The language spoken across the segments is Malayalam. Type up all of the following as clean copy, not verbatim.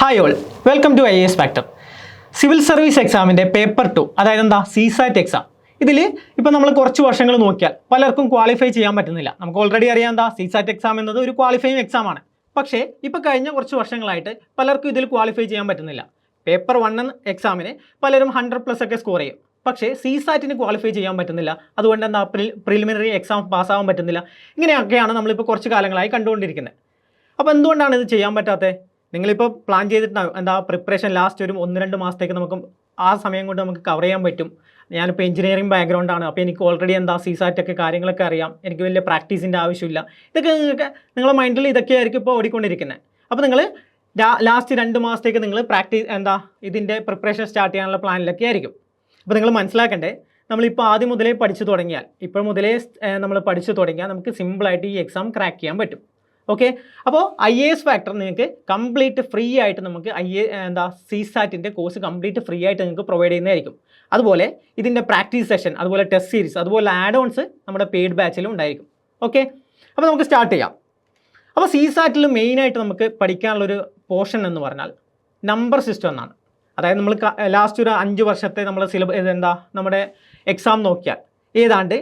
Hi all, welcome to IAS factor. Civil service എക്സാമിൻ്റെ പേപ്പർ 2, അതായത് എന്താ CSAT എക്സാം. ഇതിൽ ഇപ്പോൾ നമ്മൾ കുറച്ച് വർഷങ്ങൾ നോക്കിയാൽ പലർക്കും ക്വാളിഫൈ ചെയ്യാൻ പറ്റുന്നില്ല. നമുക്ക് ഓൾറെഡി അറിയാം എന്താ CSAT എക്സാം എന്നത് ഒരു ക്വാളിഫയിങ് എക്സാമാണ്. പക്ഷേ ഇപ്പോൾ കഴിഞ്ഞ കുറച്ച് വർഷങ്ങളായിട്ട് പലർക്കും ഇതിൽ ക്വാളിഫൈ ചെയ്യാൻ പറ്റുന്നില്ല. പേപ്പർ 1 എക്സാമിന് പലരും 100+ ഒക്കെ സ്കോർ ചെയ്യും. പക്ഷേ CSATന് ക്വാളിഫൈ ചെയ്യാൻ പറ്റുന്നില്ല. അതുകൊണ്ട് എന്താ പ്രിലിമിനറി എക്സാം പാസ്സാവാൻ പറ്റുന്നില്ല. ഇങ്ങനെയൊക്കെയാണ് നമ്മളിപ്പോൾ കുറച്ച് കാലങ്ങളായി കണ്ടുകൊണ്ടിരിക്കുന്നത്. അപ്പോൾ എന്തുകൊണ്ടാണ് ഇത് ചെയ്യാൻ പറ്റാത്തത്? നിങ്ങളിപ്പോൾ പ്ലാൻ ചെയ്തിട്ടുണ്ടാകും എന്താ പ്രിപ്പറേഷൻ ലാസ്റ്റ് ഒരു 1-2 മാസത്തേക്ക് നമുക്ക് ആ സമയം കൊണ്ട് നമുക്ക് കവർ ചെയ്യാൻ പറ്റും. ഞാനിപ്പോൾ എഞ്ചിനീയറിംഗ് ബാക്ക്ഗ്രൗണ്ടാണ്, അപ്പോൾ എനിക്ക് ഓൾറെഡി എന്താ CSAT ഒക്കെ കാര്യങ്ങളൊക്കെ അറിയാം, എനിക്ക് വലിയ പ്രാക്ടീസിൻ്റെ ആവശ്യമില്ല. ഇതൊക്കെ നിങ്ങളുടെ മൈൻഡിൽ ഇതൊക്കെയായിരിക്കും ഇപ്പോൾ ഓടിക്കൊണ്ടിരിക്കുന്നത്. അപ്പോൾ നിങ്ങൾ ലാസ്റ്റ് 2 മാസത്തേക്ക് നിങ്ങൾ ഇതിൻ്റെ പ്രിപ്പറേഷൻ സ്റ്റാർട്ട് ചെയ്യാനുള്ള പ്ലാനിലൊക്കെ ആയിരിക്കും. അപ്പോൾ നിങ്ങൾ മനസ്സിലാക്കണ്ടേ, നമ്മളിപ്പോൾ ആദ്യം മുതലേ പഠിച്ചു തുടങ്ങിയാൽ നമ്മൾ പഠിച്ചു തുടങ്ങിയാൽ നമുക്ക് സിമ്പിളായിട്ട് ഈ എക്സാം ക്രാക്ക് ചെയ്യാൻ പറ്റും. ഓക്കെ, അപ്പോൾ IAS ഫാക്ടർ നിങ്ങൾക്ക് കംപ്ലീറ്റ് ഫ്രീ ആയിട്ട് നമുക്ക് CSATൻ്റെ കോഴ്സ് കംപ്ലീറ്റ് ഫ്രീ ആയിട്ട് നിങ്ങൾക്ക് പ്രൊവൈഡ് ചെയ്യുന്നതായിരിക്കും. അതുപോലെ ഇതിൻ്റെ പ്രാക്ടീസ് സെഷൻ, അതുപോലെ ടെസ്റ്റ് സീരീസ്, അതുപോലെ ആഡ് ഓൺസ് നമ്മുടെ പെയ്ഡ് ബാച്ചിലും ഉണ്ടായിരിക്കും. ഓക്കെ, അപ്പോൾ നമുക്ക് സ്റ്റാർട്ട് ചെയ്യാം. അപ്പോൾ CSATൽ മെയിനായിട്ട് നമുക്ക് പഠിക്കാനുള്ളൊരു പോർഷൻ എന്ന് പറഞ്ഞാൽ നമ്പർ സിസ്റ്റം എന്നാണ്. അതായത് നമ്മൾ ലാസ്റ്റ് ഒരു 5 വർഷത്തെ നമ്മൾ നമ്മുടെ എക്സാം നോക്കിയാൽ ഏതാണ്ട്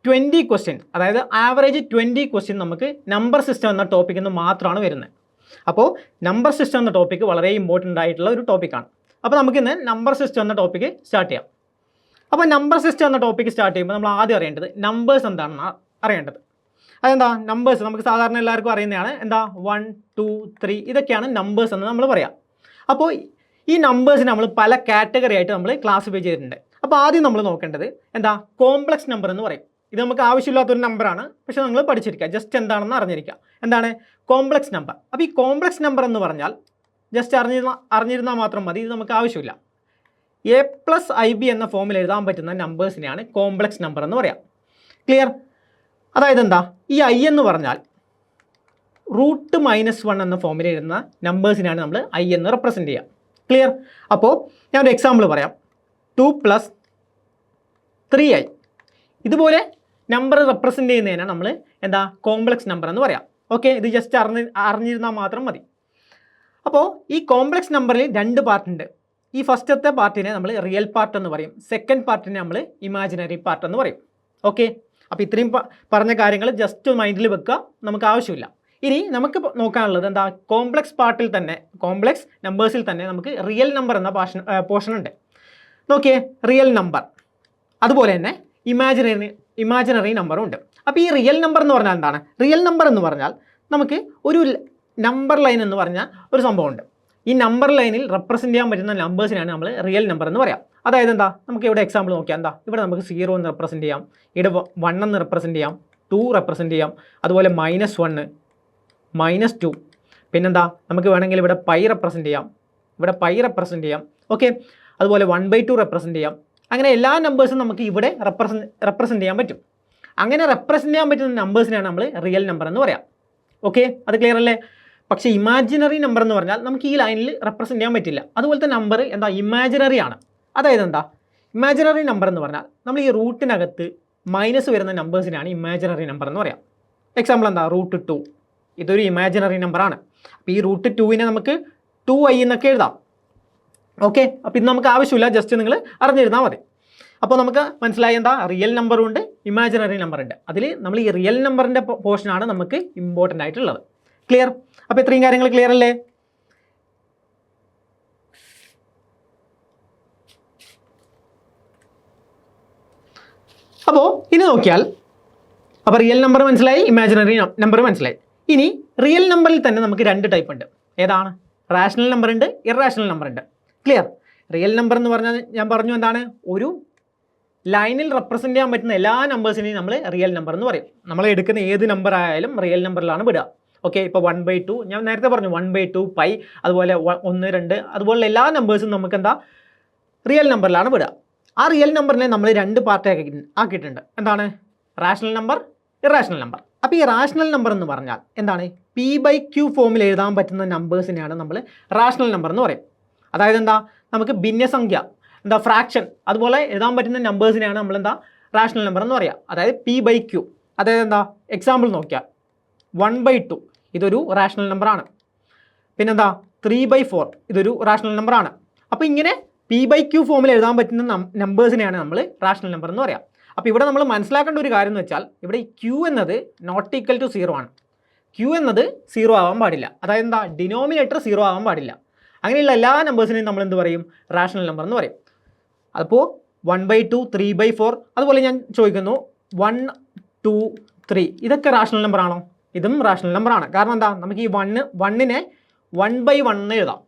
20 ക്വസ്റ്റ്യൻ, അതായത് ആവറേജ് 20 ക്വസ്റ്റ്യൻ നമുക്ക് നമ്പർ സിസ്റ്റം എന്ന ടോപ്പിക്കിൽ നിന്ന് മാത്രമാണ് വരുന്നത്. അപ്പോൾ നമ്പർ സിസ്റ്റം എന്ന ടോപ്പിക്ക് വളരെ ഇമ്പോർട്ടൻ്റ് ആയിട്ടുള്ള ഒരു ടോപ്പിക്കാണ്. അപ്പോൾ നമുക്കിന്ന് നമ്പർ സിസ്റ്റം എന്ന ടോപ്പിക്ക് സ്റ്റാർട്ട് ചെയ്യാം. അപ്പോൾ നമ്പർ സിസ്റ്റം എന്ന ടോപ്പിക്ക് സ്റ്റാർട്ട് ചെയ്യുമ്പോൾ നമ്മൾ ആദ്യം അറിയേണ്ടത് നമ്പേഴ്സ് എന്താണെന്ന് അറിയേണ്ടത്. അതെന്താ നമ്പേഴ്സ് നമുക്ക് സാധാരണ എല്ലാവർക്കും അറിയുന്നതാണ്. 1, 2, 3 ഇതൊക്കെയാണ് നമ്പേഴ്സ് എന്ന് നമ്മൾ പറയാം. അപ്പോൾ ഈ നമ്പേഴ്സിന് നമ്മൾ പല കാറ്റഗറി ആയിട്ട് നമ്മൾ ക്ലാസിഫൈ ചെയ്തിട്ടുണ്ട്. അപ്പോൾ ആദ്യം നമ്മൾ നോക്കേണ്ടത് കോംപ്ലക്സ് നമ്പർ എന്ന് പറയും. ഇത് നമുക്ക് ആവശ്യമില്ലാത്തൊരു നമ്പറാണ്, പക്ഷേ നിങ്ങൾ പഠിച്ചിരിക്കുക, ജസ്റ്റ് എന്താണെന്ന് അറിഞ്ഞിരിക്കുക. എന്താണ് കോംപ്ലക്സ് നമ്പർ? അപ്പോൾ ഈ കോംപ്ലക്സ് നമ്പർ എന്ന് പറഞ്ഞാൽ ജസ്റ്റ് അറിഞ്ഞിരുന്നാൽ മാത്രം മതി, ഇത് നമുക്ക് ആവശ്യമില്ല. A+IB എന്ന ഫോമിൽ എഴുതാൻ പറ്റുന്ന നമ്പേഴ്സിനെയാണ് കോംപ്ലക്സ് നമ്പർ എന്ന് പറയാം. ക്ലിയർ? അതായത് ഈ I എന്ന് പറഞ്ഞാൽ √-1 എന്ന ഫോമിൽ എഴുതുന്ന നമ്പേഴ്സിനാണ് നമ്മൾ I എന്ന് റെപ്രസെൻറ്റ് ചെയ്യുക. ക്ലിയർ? അപ്പോൾ ഞാനൊരു എക്സാമ്പിൾ പറയാം. 2 + 3i ഇതുപോലെ നമ്പർ റെപ്രസെൻറ്റ് ചെയ്യുന്നതിനാണ് നമ്മൾ കോംപ്ലക്സ് നമ്പർ എന്ന് പറയാം. ഓക്കെ, ഇത് ജസ്റ്റ് അറിഞ്ഞിരുന്നാൽ മാത്രം മതി. അപ്പോൾ ഈ കോംപ്ലക്സ് നമ്പറിൽ 2 പാർട്ടുണ്ട്. ഈ ഫസ്റ്റത്തെ പാർട്ടിനെ നമ്മൾ റിയൽ പാർട്ട് എന്ന് പറയും, സെക്കൻഡ് പാർട്ടിനെ നമ്മൾ ഇമാജിനറി പാർട്ട് എന്ന് പറയും. ഓക്കെ, അപ്പോൾ ഇത്രയും പറഞ്ഞ കാര്യങ്ങൾ ജസ്റ്റ് മൈൻഡിൽ വെക്കുക, നമുക്ക് ആവശ്യമില്ല. ഇനി നമുക്ക് നോക്കാനുള്ളത് കോംപ്ലക്സ് പാർട്ടിൽ തന്നെ, കോംപ്ലക്സ് നമ്പേഴ്സിൽ തന്നെ നമുക്ക് റിയൽ നമ്പർ എന്ന പോർഷൻ ഉണ്ട്. നോക്കിയേ, റിയൽ നമ്പർ, അതുപോലെ തന്നെ ഇമാജിനറി നമ്പറും ഉണ്ട്. അപ്പോൾ ഈ റിയൽ നമ്പർ എന്ന് പറഞ്ഞാൽ എന്താണ്? റിയൽ നമ്പർ എന്ന് പറഞ്ഞാൽ നമുക്ക് ഒരു നമ്പർ ലൈൻ എന്ന് പറഞ്ഞാൽ ഒരു സംഭവമുണ്ട്. ഈ നമ്പർ ലൈനിൽ റെപ്രസെൻറ്റ് ചെയ്യാൻ പറ്റുന്ന നമ്പേഴ്സിനാണ് നമ്മൾ റിയൽ നമ്പർ എന്ന് പറയാം. അതായത് നമുക്ക് ഇവിടെ എക്സാമ്പിൾ നോക്കിയാൽ ഇവിടെ നമുക്ക് 0 എന്ന് റെപ്രസെൻറ്റ് ചെയ്യാം, ഇവിടെ 1 എന്ന് റെപ്രസെൻറ്റ് ചെയ്യാം, 2 റെപ്രസെൻറ്റ് ചെയ്യാം, അതുപോലെ -1, -2, നമുക്ക് വേണമെങ്കിൽ ഇവിടെ π റെപ്രസെൻറ്റ് ചെയ്യാം, ഇവിടെ π റെപ്രസെൻറ്റ് ചെയ്യാം. ഓക്കെ, അതുപോലെ 1/2 റെപ്രസെൻറ്റ് ചെയ്യാം. അങ്ങനെ എല്ലാ നമ്പേഴ്സും നമുക്ക് ഇവിടെ റെപ്രസെൻറ്റ് ചെയ്യാൻ പറ്റും. അങ്ങനെ റെപ്രസെൻറ്റ് ചെയ്യാൻ പറ്റുന്ന നമ്പേഴ്സിനാണ് നമ്മൾ റിയൽ നമ്പർ എന്ന് പറയാം. ഓക്കെ, അത് ക്ലിയർ അല്ലേ? പക്ഷേ ഇമാജിനറി നമ്പർ എന്ന് പറഞ്ഞാൽ നമുക്ക് ഈ ലൈനിൽ റെപ്രസെൻറ്റ് ചെയ്യാൻ പറ്റില്ല. അതുപോലത്തെ നമ്പർ ഇമാജിനറി ആണ്. അതായത് ഇമാജിനറി നമ്പർ എന്ന് പറഞ്ഞാൽ നമ്മൾ ഈ റൂട്ടിനകത്ത് മൈനസ് വരുന്ന നമ്പേഴ്സിനാണ് ഇമാജിനറി നമ്പർ എന്ന് പറയാം. എക്സാമ്പിൾ √2, ഇതൊരു ഇമാജിനറി നമ്പറാണ്. അപ്പോൾ ഈ √2നെ നമുക്ക് 2i എന്നൊക്കെ എഴുതാം. ഓക്കെ, അപ്പോൾ ഇത് നമുക്ക് ആവശ്യമില്ല, ജസ്റ്റ് നിങ്ങൾ അറിഞ്ഞിരുന്നാൽ മതി. അപ്പോൾ നമുക്ക് മനസ്സിലായി റിയൽ നമ്പറും ഉണ്ട്, ഇമാജിനറി നമ്പർ ഉണ്ട്. അതിൽ നമ്മൾ ഈ റിയൽ നമ്പറിൻ്റെ പോർഷനാണ് നമുക്ക് ഇമ്പോർട്ടൻ്റ് ആയിട്ടുള്ളത്. ക്ലിയർ? അപ്പോൾ ഇത്രയും കാര്യങ്ങൾ ക്ലിയർ അല്ലേ? അപ്പോൾ ഇനി നോക്കിയാൽ അപ്പോൾ റിയൽ നമ്പർ മനസ്സിലായി, ഇമാജിനറി നമ്പർ മനസ്സിലായി. ഇനി റിയൽ നമ്പറിൽ തന്നെ നമുക്ക് 2 ടൈപ്പ് ഉണ്ട്. ഏതാണ്? റാഷണൽ നമ്പർ ഉണ്ട്, ഇററാഷണൽ നമ്പർ ഉണ്ട്. ക്ലിയർ? റിയൽ നമ്പർ എന്ന് പറഞ്ഞാൽ ഞാൻ പറഞ്ഞു ഒരു ലൈനിൽ റെപ്രസെൻറ്റ് ചെയ്യാൻ പറ്റുന്ന എല്ലാ നമ്പേഴ്സിനെയും നമ്മൾ റിയൽ നമ്പർ എന്ന് പറയും. നമ്മൾ എടുക്കുന്ന ഏത് നമ്പർ ആയാലും റിയൽ നമ്പറിലാണ് വിടുക. ഓക്കെ, ഇപ്പോൾ 1/2 ഞാൻ നേരത്തെ പറഞ്ഞു, 1/2, π, അതുപോലെ 1, 2 അതുപോലുള്ള എല്ലാ നമ്പേഴ്സും നമുക്ക് റിയൽ നമ്പറിലാണ് വിടുക. ആ റിയൽ നമ്പറിനെ നമ്മൾ 2 പാർട്ട് ആക്കിയിട്ടുണ്ട്. Rational number, irrational number. അപ്പോൾ ഈ റാഷണൽ നമ്പർ എന്ന് പറഞ്ഞാൽ p/q ഫോമിൽ എഴുതാൻ പറ്റുന്ന നമ്പേഴ്സിനെയാണ് നമ്മൾ റാഷണൽ നമ്പർ എന്ന് പറയും. അതായത് നമുക്ക് ഭിന്നസംഖ്യ, ഫ്രാക്ഷൻ അതുപോലെ എഴുതാൻ പറ്റുന്ന നമ്പേഴ്സിനെയാണ് നമ്മൾ റാഷണൽ നമ്പർ എന്ന് പറയുക. അതായത് p/q. അതായത് എക്സാമ്പിൾ നോക്കിയാൽ 1/2 ഇതൊരു റാഷണൽ നമ്പറാണ്. പിന്നെന്താ 3/4 ഇതൊരു റാഷണൽ നമ്പർ ആണ്. അപ്പോൾ ഇങ്ങനെ P/Q ഫോമിൽ എഴുതാൻ പറ്റുന്ന നമ്പേഴ്സിനെയാണ് നമ്മൾ റാഷണൽ നമ്പർ എന്ന് പറയാം. അപ്പോൾ ഇവിടെ നമ്മൾ മനസ്സിലാക്കേണ്ട ഒരു കാര്യം എന്ന് വെച്ചാൽ ഇവിടെ ഈ Q എന്നത് നോട്ട് ഈക്വൽ ടു 0 ആണ്. Q എന്നത് 0 ആവാൻ പാടില്ല. അതായത് എന്താ, ഡിനോമിനേറ്റർ 0 ആവാൻ പാടില്ല. അങ്ങനെയുള്ള എല്ലാ നമ്പേഴ്സിനെയും നമ്മൾ എന്ത് പറയും, റാഷണൽ നമ്പർ എന്ന് പറയും. അപ്പോൾ 1/2, 3/4, അതുപോലെ ഞാൻ ചോദിക്കുന്നു 1, 2, 3 ഇതൊക്കെ റാഷണൽ നമ്പർ ആണോ? ഇതും റാഷണൽ നമ്പർ ആണ്. കാരണം എന്താ, നമുക്ക് ഈ 1നെ 1/1 എന്ന് എഴുതാം,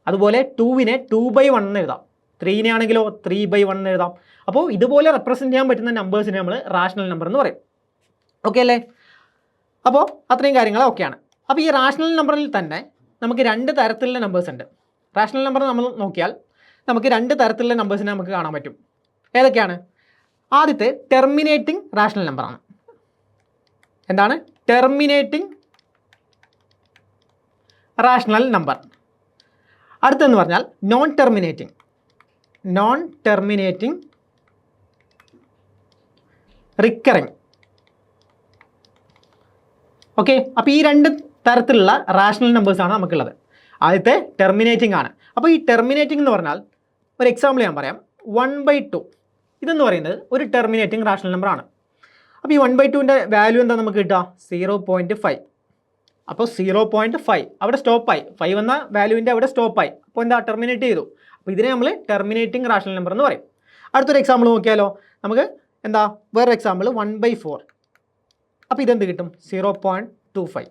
അതുപോലെ 2നെ 2/1 എന്ന് എഴുതാം, 3നെ ആണെങ്കിലോ 3/1 എന്ന് എഴുതാം. അപ്പോൾ ഇതുപോലെ റെപ്രസെൻറ്റ് ചെയ്യാൻ പറ്റുന്ന നമ്പേഴ്സിനെ നമ്മൾ റാഷണൽ നമ്പർ എന്ന് പറയും. ഓക്കെ അല്ലേ? അപ്പോൾ അത്രയും കാര്യങ്ങൾ ഓക്കെയാണ്. അപ്പോൾ ഈ റാഷണൽ നമ്പറിൽ തന്നെ നമുക്ക് 2 തരത്തിലുള്ള നമ്പേഴ്സ് ഉണ്ട്. റാഷണൽ നമ്പർ നമ്മൾ നോക്കിയാൽ നമുക്ക് 2 തരത്തിലുള്ള നമ്പേഴ്സിനെ നമുക്ക് കാണാൻ പറ്റും. ഏതൊക്കെയാണ്? ആദ്യത്തെ ടെർമിനേറ്റിംഗ് റാഷണൽ നമ്പറാണ്. എന്താണ്? Terminating rational number. അടുത്തെന്ന് പറഞ്ഞാൽ നോൺ ടെർമിനേറ്റിംഗ് റിക്കറിങ്. ഓക്കെ, അപ്പോൾ ഈ 2 തരത്തിലുള്ള റാഷണൽ നമ്പേഴ്സാണ് നമുക്കുള്ളത്. ആദ്യത്തെ ടെർമിനേറ്റിംഗ് ആണ്. അപ്പോൾ ഈ ടെർമിനേറ്റിംഗ് എന്ന് പറഞ്ഞാൽ ഒരു എക്സാമ്പിൾ ഞാൻ പറയാം. 1/2 ഇതെന്ന് പറയുന്നത് ഒരു ടെർമിനേറ്റിംഗ് റാഷണൽ നമ്പറാണ്. അപ്പോൾ ഈ 1/2ൻ്റെ വാല്യൂ എന്താ നമുക്ക് കിട്ടുക? 0.5. അപ്പോൾ 0.5 അവിടെ സ്റ്റോപ്പായി, 5 എന്ന വാല്യൂവിൻ്റെ അവിടെ സ്റ്റോപ്പായി. അപ്പോൾ എന്താ, ടെർമിനേറ്റ് ചെയ്തു. അപ്പോൾ ഇതിനെ നമ്മൾ ടെർമിനേറ്റിംഗ് റാഷണൽ നമ്പർ എന്ന് പറയും. അടുത്തൊരു എക്സാമ്പിൾ നോക്കിയാലോ നമുക്ക്. എന്താ, വേറൊരു എക്സാമ്പിൾ 1/4. അപ്പോൾ ഇതെന്ത് കിട്ടും? 0.25.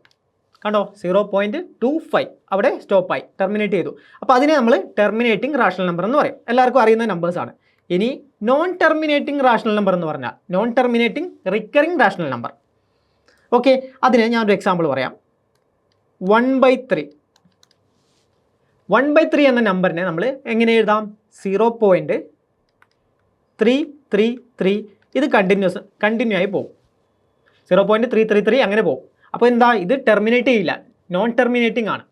കണ്ടോ, 0.25 അവിടെ സ്റ്റോപ്പായി, ടെർമിനേറ്റ് ചെയ്തു. അപ്പോൾ അതിനെ നമ്മൾ ടെർമിനേറ്റിംഗ് റാഷണൽ നമ്പർ എന്ന് പറയും. എല്ലാവർക്കും അറിയുന്ന നമ്പേഴ്സാണ്. ഇനി നോൺ ടെർമിനേറ്റിംഗ് റാഷണൽ നമ്പർ എന്ന് പറഞ്ഞാൽ non terminating recurring rational number. Okay, അതിന് ഞാനൊരു എക്സാമ്പിൾ പറയാം. 1/3. 1/3 എന്ന നമ്പറിനെ നമ്മൾ എങ്ങനെ എഴുതാം? 0.333. ഇത് കണ്ടിന്യൂ ആയി പോകും. 0.333 അങ്ങനെ പോകും. അപ്പോൾ എന്താ, ഇത് ടെർമിനേറ്റ് ചെയ്യില്ല, നോൺ ടെർമിനേറ്റിംഗ് ആണ്.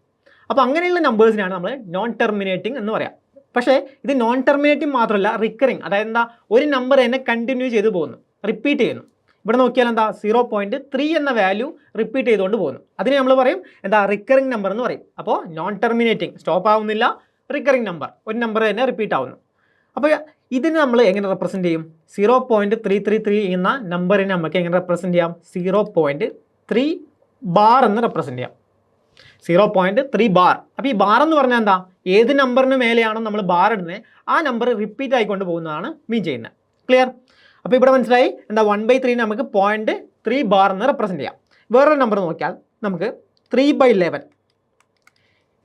അപ്പോൾ അങ്ങനെയുള്ള നമ്പേഴ്സിനാണ് നമ്മൾ നോൺ ടെർമിനേറ്റിംഗ് എന്ന് പറയാം. പക്ഷേ ഇത് നോൺ ടെർമിനേറ്റിംഗ് മാത്രമല്ല, റിക്കറിംഗ്. അതായത് എന്താ, ഒരു നമ്പർ തന്നെ കണ്ടിന്യൂ ചെയ്ത് പോകുന്നു, റിപ്പീറ്റ് ചെയ്യുന്നു. ഇവിടെ നോക്കിയാൽ എന്താ, 0.3 എന്ന വാല്യൂ റിപ്പീറ്റ് ചെയ്തുകൊണ്ട് പോകുന്നു. അതിനെ നമ്മൾ പറയും എന്താ, റിക്കറിംഗ് നമ്പർ എന്ന് പറയും. അപ്പോൾ നോൺ ടെർമിനേറ്റിംഗ്, സ്റ്റോപ്പ് ആവുന്നില്ല, റിക്കറിംഗ് നമ്പർ, ഒരു നമ്പർ തന്നെ റിപ്പീറ്റ് ആവുന്നു. അപ്പോൾ ഇതിന് നമ്മൾ എങ്ങനെ റെപ്രസെൻറ്റ് ചെയ്യും? 0.333 എന്ന നമ്പറിനെ നമുക്ക് എങ്ങനെ റെപ്രസെൻറ്റ് ചെയ്യാം? 0.3 ബാർ എന്ന് റെപ്രസെൻറ്റ് ചെയ്യാം. 0.3 ബാർ. അപ്പോൾ ഈ ബാർ എന്ന് പറഞ്ഞാൽ എന്താ, ഏത് നമ്പറിന് മേലെയാണോ നമ്മൾ ബാർ ഇടുന്നത് ആ നമ്പർ റിപ്പീറ്റ് ആയിക്കൊണ്ട് പോകുന്നതാണ് മീൻ ചെയ്യുന്നത്. ക്ലിയർ? അപ്പോൾ ഇവിടെ മനസ്സിലായി എന്താ, 1/3 നമുക്ക് 0.3 ബാർ എന്ന് റെപ്രസെൻറ്റ് ചെയ്യാം. വേറൊരു നമ്പർ നോക്കിയാൽ നമുക്ക് 3/11.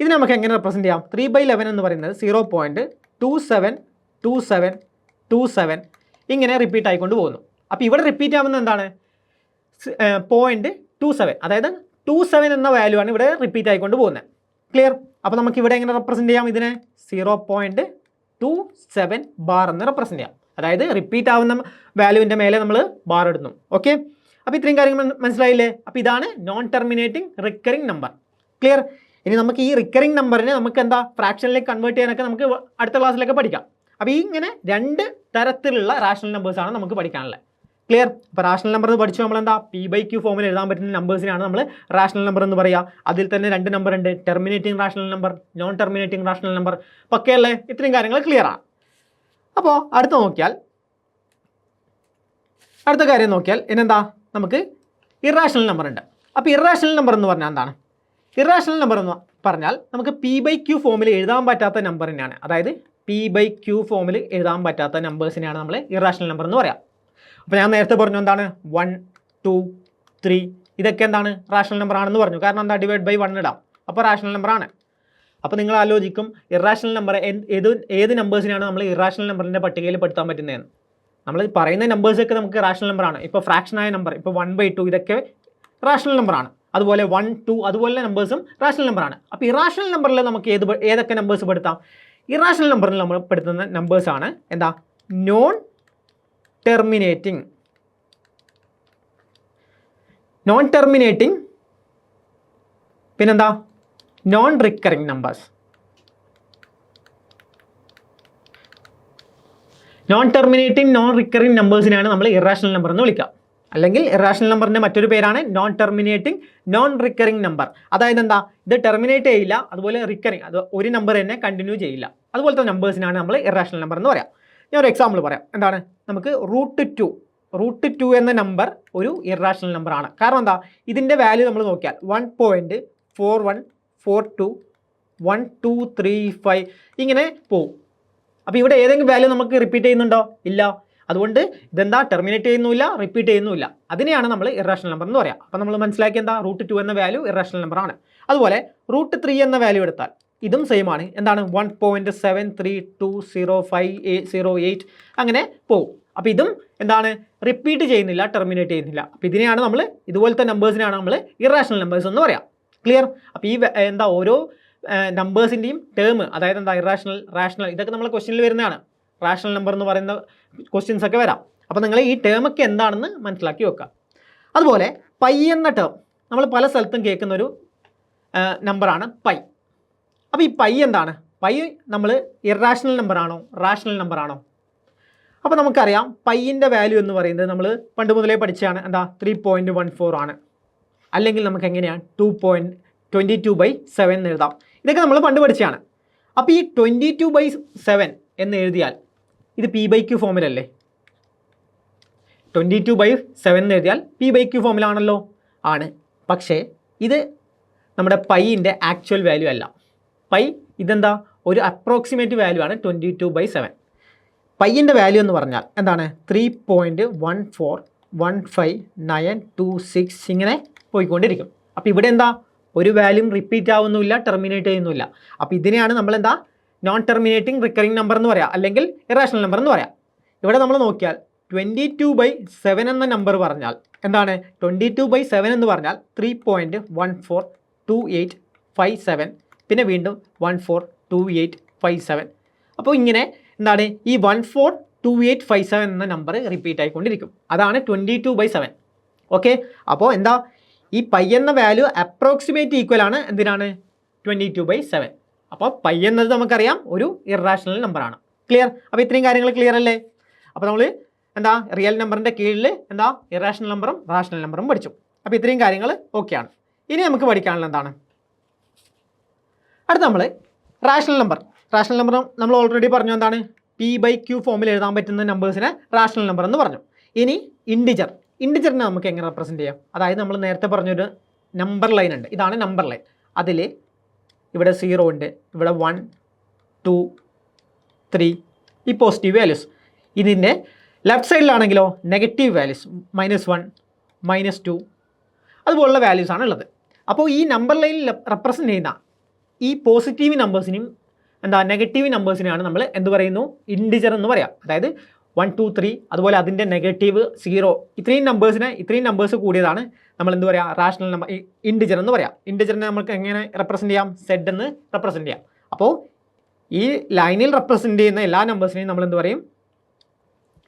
ഇത് നമുക്ക് എങ്ങനെ റെപ്രസെൻറ്റ് ചെയ്യാം? 3/11 എന്ന് പറയുന്നത് 0.272727 ഇങ്ങനെ റിപ്പീറ്റ് ആയിക്കൊണ്ട് പോകുന്നു. അപ്പോൾ ഇവിടെ റിപ്പീറ്റ് ആവുന്നത് എന്താണ്? 0.27, അതായത് 27 എന്ന വാല്യൂ ആണ് ഇവിടെ റിപ്പീറ്റ് ആയിക്കൊണ്ട് പോകുന്നത്. ക്ലിയർ? അപ്പോൾ നമുക്ക് ഇവിടെ എങ്ങനെ റെപ്രസെൻറ്റ് ചെയ്യാം? ഇതിനെ 0.27 ബാർ എന്ന് റെപ്രസെൻറ്റ് ചെയ്യാം. അതായത് റിപ്പീറ്റ് ആവുന്ന വാല്യൂവിൻ്റെ മേലെ നമ്മൾ ബാർ ഇടുന്നു. ഓക്കെ, അപ്പോൾ ഇത്രയും കാര്യങ്ങൾ മനസ്സിലായില്ലേ? അപ്പോൾ ഇതാണ് non terminating recurring number. Clear? ഇനി നമുക്ക് ഈ റിക്കറിംഗ് നമ്പറിനെ നമുക്ക് എന്താ, ഫ്രാക്ഷനിലേക്ക് കൺവേർട്ട് ചെയ്യാനൊക്കെ നമുക്ക് അടുത്ത ക്ലാസ്സിലൊക്കെ പഠിക്കാം. അപ്പോൾ ഈ ഇങ്ങനെ 2 തരത്തിലുള്ള റാഷണൽ നമ്പേഴ്സാണ് നമുക്ക് പഠിക്കാനുള്ളത്. ക്ലിയർ? അപ്പോൾ റാഷണൽ നമ്പർ എന്ന് പഠിച്ചു നമ്മൾ എന്താ, P/Q ഫോമിൽ എഴുതാൻ പറ്റുന്ന നമ്പേഴ്സിനാണ് നമ്മൾ റാഷണൽ നമ്പർ എന്ന് പറയുക. അതിൽ തന്നെ 2 നമ്പർ ഉണ്ട്, terminating rational number, non terminating rational number. പക്കേ അല്ലേ? ഇത്രയും കാര്യങ്ങൾ ക്ലിയർ ആണ്. അപ്പോൾ അടുത്ത കാര്യം നോക്കിയാൽ ഇനെന്താ, നമുക്ക് ഇറാഷണൽ നമ്പർ ഉണ്ട്. അപ്പോൾ ഇറാഷണൽ നമ്പർ എന്ന് പറഞ്ഞാൽ എന്താണ്? ഇറാഷണൽ നമ്പർ എന്ന് പറഞ്ഞാൽ നമുക്ക് P/Q ഫോമിൽ എഴുതാൻ പറ്റാത്ത നമ്പറിനെയാണ്, അതായത് P/Q ഫോമിൽ എഴുതാൻ പറ്റാത്ത നമ്പേഴ്സിനെയാണ് നമ്മൾ ഇറാഷണൽ നമ്പർ എന്ന് പറയാം. അപ്പോൾ ഞാൻ നേരത്തെ പറഞ്ഞു എന്താണ്, 1, 2, 3 ഇതൊക്കെ എന്താണ്, റാഷണൽ നമ്പർ ആണെന്ന് പറഞ്ഞു. കാരണം എന്താ, /1 ഇടാം, അപ്പോൾ റാഷണൽ നമ്പർ ആണ്. അപ്പോൾ നിങ്ങൾ ആലോചിക്കും, ഇറാഷണൽ നമ്പർ ഏത് നമ്പേഴ്സിനാണ് നമ്മൾ ഇറാഷണൽ നമ്പറിൻ്റെ പട്ടികയിൽ പെടുത്താൻ പറ്റുന്നതെന്ന്. നമ്മൾ പറയുന്ന നമ്പേഴ്സൊക്കെ നമുക്ക് റാഷണൽ നമ്പറാണ്. ഇപ്പോൾ ഫ്രാക്ഷനായ നമ്പർ, ഇപ്പോൾ 1/2 ഇതൊക്കെ റാഷണൽ നമ്പറാണ്. അതുപോലെ 1, 2 അതുപോലെ നമ്പേഴ്സും റാഷണൽ നമ്പറാണ്. അപ്പോൾ ഇറാഷണൽ നമ്പറിൽ നമുക്ക് ഏതൊക്കെ നമ്പേഴ്സ് പെടുത്താം? ഇറാഷണൽ നമ്പറിൽ നമ്മൾ പെടുത്തുന്ന നമ്പേഴ്സാണ് എന്താ, നോൺ ടെർമിനേറ്റിംഗ് പിന്നെന്താ, non recurring numbers. Non terminating non recurring നമ്പേഴ്സിനാണ് നമ്മൾ ഇറാഷണൽ നമ്പർ എന്ന് വിളിക്കുക. അല്ലെങ്കിൽ ഇറാഷണൽ നമ്പറിൻ്റെ മറ്റൊരു പേരാണ് non terminating non recurring number. അതായത് എന്താ, ഇത് ടെർമിനേറ്റ് ചെയ്യില്ല, അതുപോലെ റിക്കറിംഗ്, അത് ഒരു നമ്പർ തന്നെ കണ്ടിന്യൂ ചെയ്യില്ല, അതുപോലത്തെ നമ്പേഴ്സിനാണ് നമ്മൾ ഇറാഷണൽ നമ്പർ എന്ന് പറയാം. ഞാൻ ഒരു എക്സാമ്പിൾ പറയാം. എന്താണ്, നമുക്ക് റൂട്ട് 2 എന്ന നമ്പർ ഒരു ഇറാഷണൽ നമ്പർ ആണ്. കാരണം എന്താ, ഇതിൻ്റെ വാല്യൂ നമ്മൾ നോക്കിയാൽ 1.41421235 ഇങ്ങനെ പോവും. അപ്പോൾ ഇവിടെ ഏതെങ്കിലും വാല്യൂ നമുക്ക് റിപ്പീറ്റ് ചെയ്യുന്നുണ്ടോ? ഇല്ല. അതുകൊണ്ട് ഇതെന്താ, ടെർമിനേറ്റ് ചെയ്യുന്നില്ല, റിപ്പീറ്റ് ചെയ്യുന്നില്ല. അതിനെയാണ് നമ്മൾ ഇറാഷണൽ നമ്പർ എന്ന് പറയാം. അപ്പോൾ നമ്മൾ മനസ്സിലാക്കി എന്താ, റൂട്ട് 2 എന്ന വാല്യൂ ഇറാഷണൽ നമ്പർ ആണ്. അതുപോലെ റൂട്ട് 3 എന്ന വാല്യൂ എടുത്താൽ ഇതും സെയിം ആണ്. എന്താണ്, 1.73205808 അങ്ങനെ പോകും. അപ്പോൾ ഇതും എന്താണ്, റിപ്പീറ്റ് ചെയ്യുന്നില്ല, ടെർമിനേറ്റ് ചെയ്യുന്നില്ല. അപ്പോൾ ഇതിനെയാണ് നമ്മൾ, ഇതുപോലത്തെ നമ്പേഴ്സിനാണ് നമ്മൾ ഇറാഷണൽ നമ്പേഴ്സ് എന്ന് പറയാം. ക്ലിയർ? അപ്പോൾ ഈ എന്താ, ഓരോ നമ്പേഴ്സിൻ്റെയും ടേം, അതായത് എന്താ, ഇറാഷണൽ, റാഷണൽ, ഇതൊക്കെ നമ്മൾ ക്വസ്റ്റ്യനിൽ വരുന്നതാണ്. റാഷണൽ നമ്പർ എന്ന് പറയുന്ന ക്വസ്റ്റ്യൻസ് ഒക്കെ വരാം. അപ്പോൾ നിങ്ങൾ ഈ ടേമൊക്കെ എന്താണെന്ന് മനസ്സിലാക്കി വെക്കുക. അതുപോലെ പൈ എന്ന ടേം നമ്മൾ പല സ്ഥലത്തും കേൾക്കുന്നൊരു നമ്പറാണ് പൈ. അപ്പോൾ ഈ പൈ എന്താണ്? പൈ നമ്മൾ ഇറാഷണൽ നമ്പറാണോ റാഷണൽ നമ്പറാണോ? അപ്പോൾ നമുക്കറിയാം പൈയിൻ്റെ വാല്യൂ എന്ന് പറയുന്നത് നമ്മൾ പണ്ട് മുതലേ പഠിച്ചതാണ്. എന്താ, 3.14 ആണ്. അല്ലെങ്കിൽ നമുക്ക് എങ്ങനെയാണ് 2.22/7 എന്ന് എഴുതാം. ഇതൊക്കെ നമ്മൾ പണ്ട് പഠിച്ചതാണ്. അപ്പോൾ ഈ 22/7 എന്ന് എഴുതിയാൽ ഇത് P/Q ഫോമിലല്ലേ? 22/7 എന്ന് എഴുതിയാൽ P/Q ഫോമിലാണല്ലോ. ആണ്. പക്ഷേ ഇത് നമ്മുടെ പൈയിൻ്റെ ആക്ച്വൽ വാല്യൂ അല്ല. പൈ ഇതെന്താ, ഒരു അപ്രോക്സിമേറ്റ് വാല്യൂ ആണ് 22/7. പൈയിൻ്റെ വാല്യൂ എന്ന് പറഞ്ഞാൽ എന്താണ്, 3.1415926 ഇങ്ങനെ പോയിക്കൊണ്ടിരിക്കും. അപ്പോൾ ഇവിടെ എന്താ, ഒരു വാല്യൂം റിപ്പീറ്റ് ആവുന്നില്ല, ടെർമിനേറ്റ് ചെയ്യുന്നില്ല. അപ്പോൾ ഇതിനെയാണ് നമ്മൾ എന്താ, നോൺ ടെർമിനേറ്റിംഗ് റിക്കറിംഗ് നമ്പർ എന്ന് പറയാം, അല്ലെങ്കിൽ ഇറാഷണൽ നമ്പർ എന്ന് പറയാം. ഇവിടെ നമ്മൾ നോക്കിയാൽ 22/7 എന്ന നമ്പർ പറഞ്ഞാൽ എന്താണ്, 22/7 എന്ന് പറഞ്ഞാൽ 3.142857 പിന്നെ വീണ്ടും 142857. അപ്പോൾ ഇങ്ങനെ എന്താണ്, ഈ 142857 എന്ന നമ്പർ റിപ്പീറ്റ് ആയിക്കൊണ്ടിരിക്കും. അതാണ് 22/7. ഓക്കെ. അപ്പോൾ എന്താ, ഈ പൈ എന്ന വാല്യൂ അപ്രോക്സിമേറ്റ് ഈക്വൽ ആണ് എന്തിനാണ്, 22/7. അപ്പോൾ പൈ എന്നത് നമുക്കറിയാം ഒരു ഇറാഷണൽ നമ്പറാണ്. ക്ലിയർ? അപ്പോൾ ഇത്രയും കാര്യങ്ങൾ ക്ലിയർ അല്ലേ? അപ്പോൾ നമ്മൾ എന്താ, റിയൽ നമ്പറിൻ്റെ കീഴിൽ എന്താ, ഇറാഷണൽ നമ്പറും റാഷണൽ നമ്പറും പഠിച്ചു. അപ്പോൾ ഇത്രയും കാര്യങ്ങൾ ഓക്കെയാണ്. ഇനി നമുക്ക് പഠിക്കാനുള്ള എന്താണ്, അടുത്ത നമ്മൾ റാഷണൽ നമ്പർ നമ്മൾ ഓൾറെഡി പറഞ്ഞു. എന്താണ്, P/Q ഫോമിൽ എഴുതാൻ പറ്റുന്ന നമ്പേഴ്സിനെ റാഷണൽ നമ്പർ എന്ന് പറഞ്ഞു. ഇനി ഇൻഡിജറിനെ നമുക്ക് എങ്ങനെ റെപ്രസെൻറ്റ് ചെയ്യാം? അതായത് നമ്മൾ നേരത്തെ പറഞ്ഞൊരു നമ്പർ ലൈൻ ഉണ്ട്. ഇതാണ് നമ്പർ ലൈൻ. അതിൽ ഇവിടെ 0 ഉണ്ട്, ഇവിടെ 1 2 3 ഈ പോസിറ്റീവ് വാല്യൂസ്. ഇതിൻ്റെ ലെഫ്റ്റ് സൈഡിലാണെങ്കിലോ നെഗറ്റീവ് വാല്യൂസ്, -1 -2 അതുപോലുള്ള വാല്യൂസാണ് ഉള്ളത്. അപ്പോൾ ഈ നമ്പർ ലൈനിൽ റെപ്രസെൻറ്റ് ചെയ്യുന്ന ഈ പോസിറ്റീവ് നമ്പേഴ്സിനെയും എന്താ, നെഗറ്റീവ് നമ്പേഴ്സിനെയാണ് നമ്മൾ എന്ത് പറയുന്നു, ഇൻഡിജർ എന്ന് പറയാം. അതായത് 1 2 3 അതുപോലെ അതിൻ്റെ നെഗറ്റീവ് 0 ഇത്രയും നമ്പേഴ്സ് കൂടിയതാണ് നമ്മൾ എന്ത് പറയുക, റാഷണൽ നമ്പർ, ഇൻഡിജർ എന്ന് പറയാം. ഇൻഡിജറിനെ നമുക്ക് എങ്ങനെ റെപ്രസെൻറ്റ് ചെയ്യാം, സെഡ് എന്ന് റെപ്രസെൻറ്റ് ചെയ്യാം. അപ്പോൾ ഈ ലൈനിൽ റെപ്രസെൻറ്റ് ചെയ്യുന്ന എല്ലാ നമ്പേഴ്സിനെയും നമ്മൾ എന്ത് പറയും,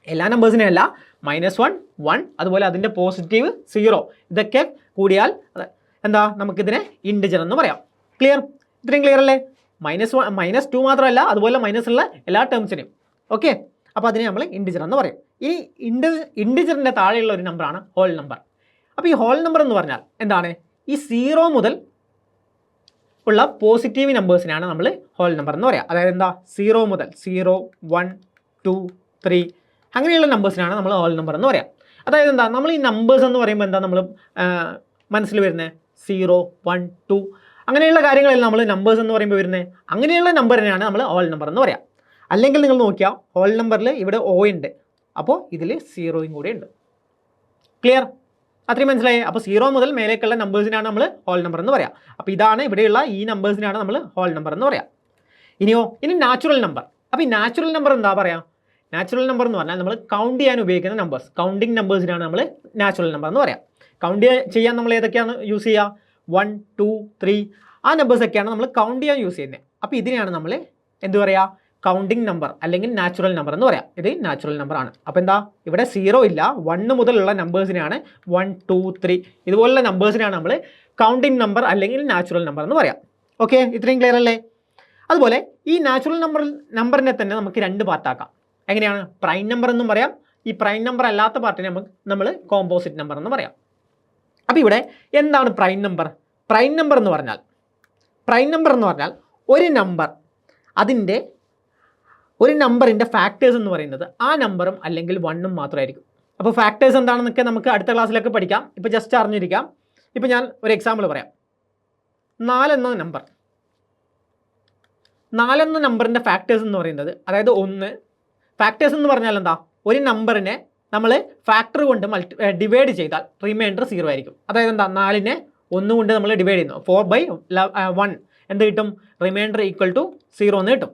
എല്ലാ നമ്പേഴ്സിനെയും അല്ല, -1 1 അതുപോലെ അതിൻ്റെ പോസിറ്റീവ് 0 ഇതൊക്കെ കൂടിയാൽ എന്താ, നമുക്കിതിനെ ഇൻഡിജർ എന്ന് പറയാം. ക്ലിയർ? ഇത്രയും ക്ലിയർ അല്ലേ? -2 മാത്രമല്ല, അതുപോലെ മൈനസുള്ള എല്ലാ ടേംസിനെയും. ഓക്കെ. അപ്പോൾ അതിനെ നമ്മൾ ഇൻഡിജർ എന്ന് പറയും. ഈ ഇൻഡിജറിൻ്റെ താഴെയുള്ള ഒരു നമ്പറാണ് ഹോൾ നമ്പർ. അപ്പോൾ ഈ ഹോൾ നമ്പർ എന്ന് പറഞ്ഞാൽ എന്താണ്, ഈ 0 മുതൽ ഉള്ള പോസിറ്റീവ് നമ്പേഴ്സിനാണ് നമ്മൾ ഹോൾ നമ്പർ എന്ന് പറയാം. അതായത് എന്താ, 0 മുതൽ 0 1 2 3 അങ്ങനെയുള്ള നമ്പേഴ്സിനാണ് നമ്മൾ ഹോൾ നമ്പർ എന്ന് പറയാം. അതായത് എന്താ, നമ്മൾ ഈ നമ്പേഴ്സ് എന്ന് പറയുമ്പോൾ എന്താ നമ്മൾ മനസ്സിൽ വരുന്നത്, 0 1 2 അങ്ങനെയുള്ള കാര്യങ്ങളിൽ നമ്മൾ നമ്പേഴ്സ് എന്ന് പറയുമ്പോൾ വരുന്നത്, അങ്ങനെയുള്ള നമ്പറിനെയാണ് നമ്മൾ ഹോൾ നമ്പർ എന്ന് പറയാം. അല്ലെങ്കിൽ നിങ്ങൾ നോക്കിയാൽ ഹോൾ നമ്പറിൽ ഇവിടെ O ഉണ്ട്, അപ്പോൾ ഇതിൽ 0 കൂടെ ഉണ്ട്. ക്ലിയർ? അത്രയും മനസ്സിലായി? അപ്പോൾ 0 മുതൽ മേലേക്കുള്ള നമ്പേഴ്സിനാണ് നമ്മൾ ഹോൾ നമ്പർ എന്ന് പറയാം. അപ്പോൾ ഇതാണ് ഇവിടെയുള്ള ഈ നമ്പേഴ്സിനാണ് നമ്മൾ ഹോൾ നമ്പർ എന്ന് പറയാം. ഇനി നാച്ചുറൽ നമ്പർ. അപ്പോൾ ഈ നാച്ചുറൽ നമ്പർ എന്താ പറയുക, നാച്ചുറൽ നമ്പർ എന്ന് പറഞ്ഞാൽ നമ്മൾ കൗണ്ട് ചെയ്യാൻ ഉപയോഗിക്കുന്ന നമ്പേഴ്സ്, കൗണ്ടിങ് നമ്പേഴ്സിനാണ് നമ്മൾ നാച്ചുറൽ നമ്പർ എന്ന് പറയാം. കൗണ്ട് ചെയ്യാൻ നമ്മൾ ഏതൊക്കെയാണ് യൂസ് ചെയ്യുക, 1 2 3 ആ നമ്പേഴ്സൊക്കെയാണ് നമ്മൾ കൗണ്ട് ചെയ്യാൻ യൂസ് ചെയ്യുന്നത്. അപ്പോൾ ഇതിനെയാണ് നമ്മൾ എന്ത് പറയുക, കൗണ്ടിങ് നമ്പർ അല്ലെങ്കിൽ നാച്ചുറൽ നമ്പർ എന്ന് പറയാം. ഇത് നാച്ചുറൽ നമ്പറാണ്. അപ്പോൾ എന്താ, ഇവിടെ 0 ഇല്ല, 1 മുതലുള്ള നമ്പേഴ്സിനെയാണ് 1 2 3 ഇതുപോലുള്ള നമ്പേഴ്സിനാണ് നമ്മൾ കൗണ്ടിങ് നമ്പർ അല്ലെങ്കിൽ നാച്ചുറൽ നമ്പർ എന്ന് പറയാം. ഓക്കെ. ഇത്രയും ക്ലിയർ അല്ലേ? അതുപോലെ ഈ നാച്ചുറൽ നമ്പറിനെ തന്നെ നമുക്ക് 2 പാർട്ടാക്കാം. എങ്ങനെയാണ്, പ്രൈം നമ്പർ എന്നും പറയാം, ഈ പ്രൈം നമ്പർ അല്ലാത്ത പാർട്ടിനെ നമ്മൾ കോമ്പോസിറ്റ് നമ്പർ എന്ന് പറയാം. അപ്പോൾ ഇവിടെ എന്താണ് പ്രൈം നമ്പർ? പ്രൈം നമ്പർ എന്ന് പറഞ്ഞാൽ ഒരു നമ്പറിൻ്റെ ഫാക്ടേഴ്സ് എന്ന് പറയുന്നത് ആ നമ്പറും അല്ലെങ്കിൽ 1ഉം മാത്രമായിരിക്കും. അപ്പോൾ ഫാക്ടേഴ്സ് എന്താണെന്നൊക്കെ നമുക്ക് അടുത്ത ക്ലാസ്സിലൊക്കെ പഠിക്കാം. ഇപ്പോൾ ജസ്റ്റ് അറിഞ്ഞിരിക്കാം. ഇപ്പോൾ ഞാൻ ഒരു എക്സാമ്പിൾ പറയാം. 4 എന്ന നമ്പറിൻ്റെ ഫാക്ടേഴ്സ് എന്ന് പറയുന്നത്, അതായത് 1, ഫാക്ടേഴ്സ് എന്ന് പറഞ്ഞാൽ എന്താ, ഒരു നമ്പറിനെ നമ്മൾ ഫാക്ടർ കൊണ്ട് ഡിവൈഡ് ചെയ്താൽ റിമൈൻഡർ 0 ആയിരിക്കും. അതായത് എന്താ, 4നെ 1 കൊണ്ട് നമ്മൾ ഡിവൈഡ് ചെയ്യുന്നു, 4/1 എന്ത് കിട്ടും? റിമൈൻഡർ ഈക്വൽ ടു 0 എന്ന് കിട്ടും.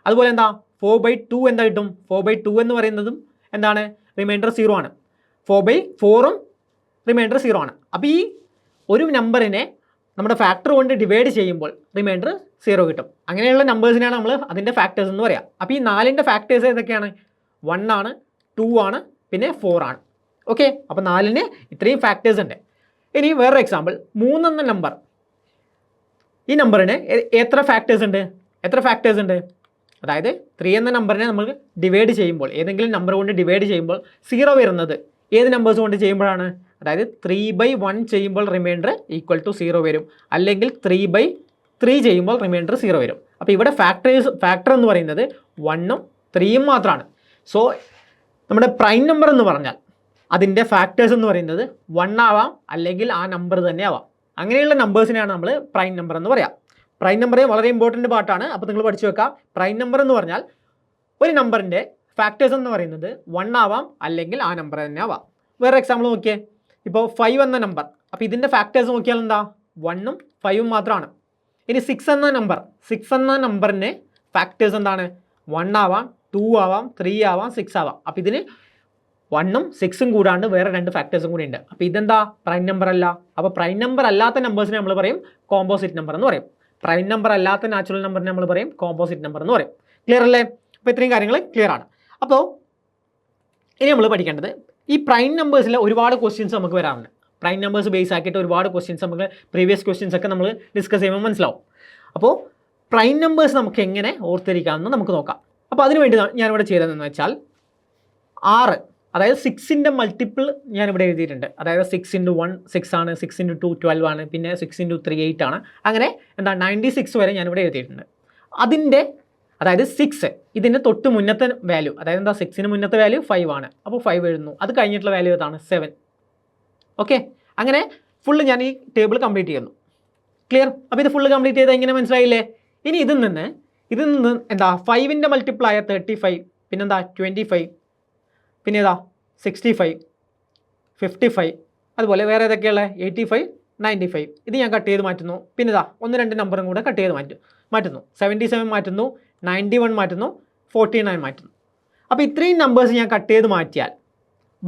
അതുപോലെ എന്താ, 4/2 എന്താ കിട്ടും? 4/2 എന്ന് പറയുന്നതും എന്താണ്? റിമൈൻഡർ 0 ആണ്. 4/4ഉം റിമൈൻഡർ 0 ആണ്. അപ്പോൾ ഈ ഒരു നമ്പറിനെ നമ്മുടെ ഫാക്ടർ കൊണ്ട് ഡിവൈഡ് ചെയ്യുമ്പോൾ റിമൈൻഡർ 0 കിട്ടും. അങ്ങനെയുള്ള നമ്പേഴ്സിനാണ് നമ്മൾ അതിൻ്റെ ഫാക്ടേഴ്സ് എന്ന് പറയാം. അപ്പോൾ ഈ 4ൻ്റെ ഫാക്ടേഴ്സ് ഏതൊക്കെയാണ്? 1 ആണ്, 2 ആണ്, പിന്നെ 4 ആണ്. ഓക്കെ, അപ്പോൾ 4ന് ഇത്രയും ഫാക്ടേഴ്സ് ഉണ്ട്. ഇനി വേറൊരു എക്സാമ്പിൾ, 3 എന്ന നമ്പർ. ഈ നമ്പറിന് എത്ര ഫാക്ടേഴ്സ് ഉണ്ട്? അതായത് 3 എന്ന നമ്പറിനെ നമ്മൾ ഡിവൈഡ് ചെയ്യുമ്പോൾ, ഏതെങ്കിലും നമ്പർ കൊണ്ട് ഡിവൈഡ് ചെയ്യുമ്പോൾ 0 വരുന്നത് ഏത് നമ്പേഴ്സ് കൊണ്ട് ചെയ്യുമ്പോഴാണ്? അതായത് 3/1 ചെയ്യുമ്പോൾ റിമൈൻഡർ ഈക്വൽ ടു 0 വരും, അല്ലെങ്കിൽ 3/3 ചെയ്യുമ്പോൾ റിമൈൻഡർ 0 വരും. അപ്പോൾ ഇവിടെ ഫാക്ടർ എന്ന് പറയുന്നത് 1ഉം 3ഉം മാത്രമാണ്. സോ നമ്മുടെ പ്രൈം നമ്പർ എന്ന് പറഞ്ഞാൽ അതിൻ്റെ ഫാക്ടേഴ്സ് എന്ന് പറയുന്നത് 1 ആവാം, അല്ലെങ്കിൽ ആ നമ്പർ തന്നെ ആവാം. അങ്ങനെയുള്ള നമ്പേഴ്സിനെയാണ് നമ്മൾ പ്രൈം നമ്പർ എന്ന് പറയാം. പ്രൈം നമ്പർ വളരെ ഇമ്പോർട്ടൻ്റ് പാർട്ടാണ്. അപ്പോൾ നിങ്ങൾ പഠിച്ചു വെക്കാം. പ്രൈം നമ്പർ എന്ന് പറഞ്ഞാൽ ഒരു നമ്പറിൻ്റെ ഫാക്ടേഴ്സ് എന്ന് പറയുന്നത് 1 ആവാം, അല്ലെങ്കിൽ ആ നമ്പർ തന്നെ ആവാം. വേറെ എക്സാമ്പിൾ നോക്കിയേ. ഇപ്പോൾ 5 എന്ന നമ്പർ. അപ്പോൾ ഇതിൻ്റെ ഫാക്ടേഴ്സ് നോക്കിയാൽ എന്താ, 1ഉം 5ഉം മാത്രമാണ്. ഇനി 6 എന്ന നമ്പറിൻ്റെ ഫാക്ടേഴ്സ് എന്താണ്? 1 ആവാം, 2 ആവാം, 3 ആവാം, 6 ആവാം. അപ്പോൾ ഇതിന് 1ഉം 6ഉം കൂടാണ്ട് വേറെ 2 ഫാക്ടേഴ്സും കൂടി ഉണ്ട്. അപ്പോൾ ഇതെന്താ, പ്രൈം നമ്പർ അല്ല. അപ്പോൾ പ്രൈം നമ്പർ അല്ലാത്ത നമ്പേഴ്സിനെ നമ്മൾ പറയും കോമ്പോസിറ്റ് നമ്പർ എന്ന് പറയും. പ്രൈം നമ്പർ അല്ലാത്ത നാച്ചുറൽ നമ്പറിനെ നമ്മൾ പറയും കോമ്പോസിറ്റ് നമ്പർ എന്ന് പറയും. ക്ലിയർ അല്ലേ? അപ്പോൾ ഇത്രയും കാര്യങ്ങൾ ക്ലിയർ ആണ്. അപ്പോൾ ഇനി നമ്മൾ പഠിക്കേണ്ടത്, ഈ പ്രൈം നമ്പേഴ്സിൽ ഒരുപാട് ക്വസ്റ്റ്യൻസ് നമുക്ക് വരാറുണ്ട്. പ്രൈം നമ്പേഴ്സ് ബേസ് ആക്കിയിട്ട് ഒരുപാട് ക്വസ്റ്റ്യൻസ് നമുക്ക് പ്രീവിയസ് ക്വസ്റ്റ്യൻസ് ഒക്കെ നമ്മൾ ഡിസ്കസ് ചെയ്യുമ്പോൾ മനസ്സിലാവും. അപ്പോൾ പ്രൈം നമ്പേഴ്സ് നമുക്ക് എങ്ങനെ ഓർത്തിരിക്കാമെന്ന് നമുക്ക് നോക്കാം. അപ്പോൾ അതിനുവേണ്ടി ഞാനിവിടെ ചെയ്തതെന്ന് വെച്ചാൽ 6, അതായത് 6ൻ്റെ മൾട്ടിപ്പിൾ ഞാനിവിടെ എഴുതിയിട്ടുണ്ട്. അതായത് 6 × 1 6 ആണ്, 6 × 2 12 ആണ്, പിന്നെ 6 × 3 8 ആണ്. അങ്ങനെ എന്താ 96 വരെ ഞാനിവിടെ എഴുതിയിട്ടുണ്ട്. അതായത് 6 ഇതിൻ്റെ തൊട്ട് മുന്നത്തെ വാല്യൂ, അതായത് എന്താ, 6ന് മുന്നത്തെ വാല്യൂ 5 ആണ്. അപ്പോൾ 5 എഴുതുന്നു. അത് കഴിഞ്ഞിട്ടുള്ള വാല്യൂ ഏതാണ്? 7. ഓക്കെ, അങ്ങനെ ഫുള്ള് ഞാൻ ഈ ടേബിൾ കംപ്ലീറ്റ് ചെയ്യുന്നു. ക്ലിയർ? അപ്പോൾ ഇത് ഫുള്ള് കംപ്ലീറ്റ് ചെയ്താൽ ഇങ്ങനെ മനസ്സിലായില്ലേ? ഇനി ഇതിൽ നിന്ന് എന്താ, 5ൻ്റെ മൾട്ടിപ്പിളായ 35, പിന്നെന്താ 25, പിന്നെ ഏതാ 65, 55, അതുപോലെ വേറെ ഏതൊക്കെയുള്ള 85, 95. ഇത് ഞാൻ കട്ട് ചെയ്ത് മാറ്റുന്നു. പിന്നെ ഇതാ 1-2 നമ്പറും കൂടെ കട്ട് ചെയ്ത് മാറ്റുന്നു. 77 മാറ്റുന്നു, 91 മാറ്റുന്നു, 49 മാറ്റുന്നു. അപ്പോൾ ഇത്രയും നമ്പേഴ്സ് ഞാൻ കട്ട് ചെയ്ത് മാറ്റിയാൽ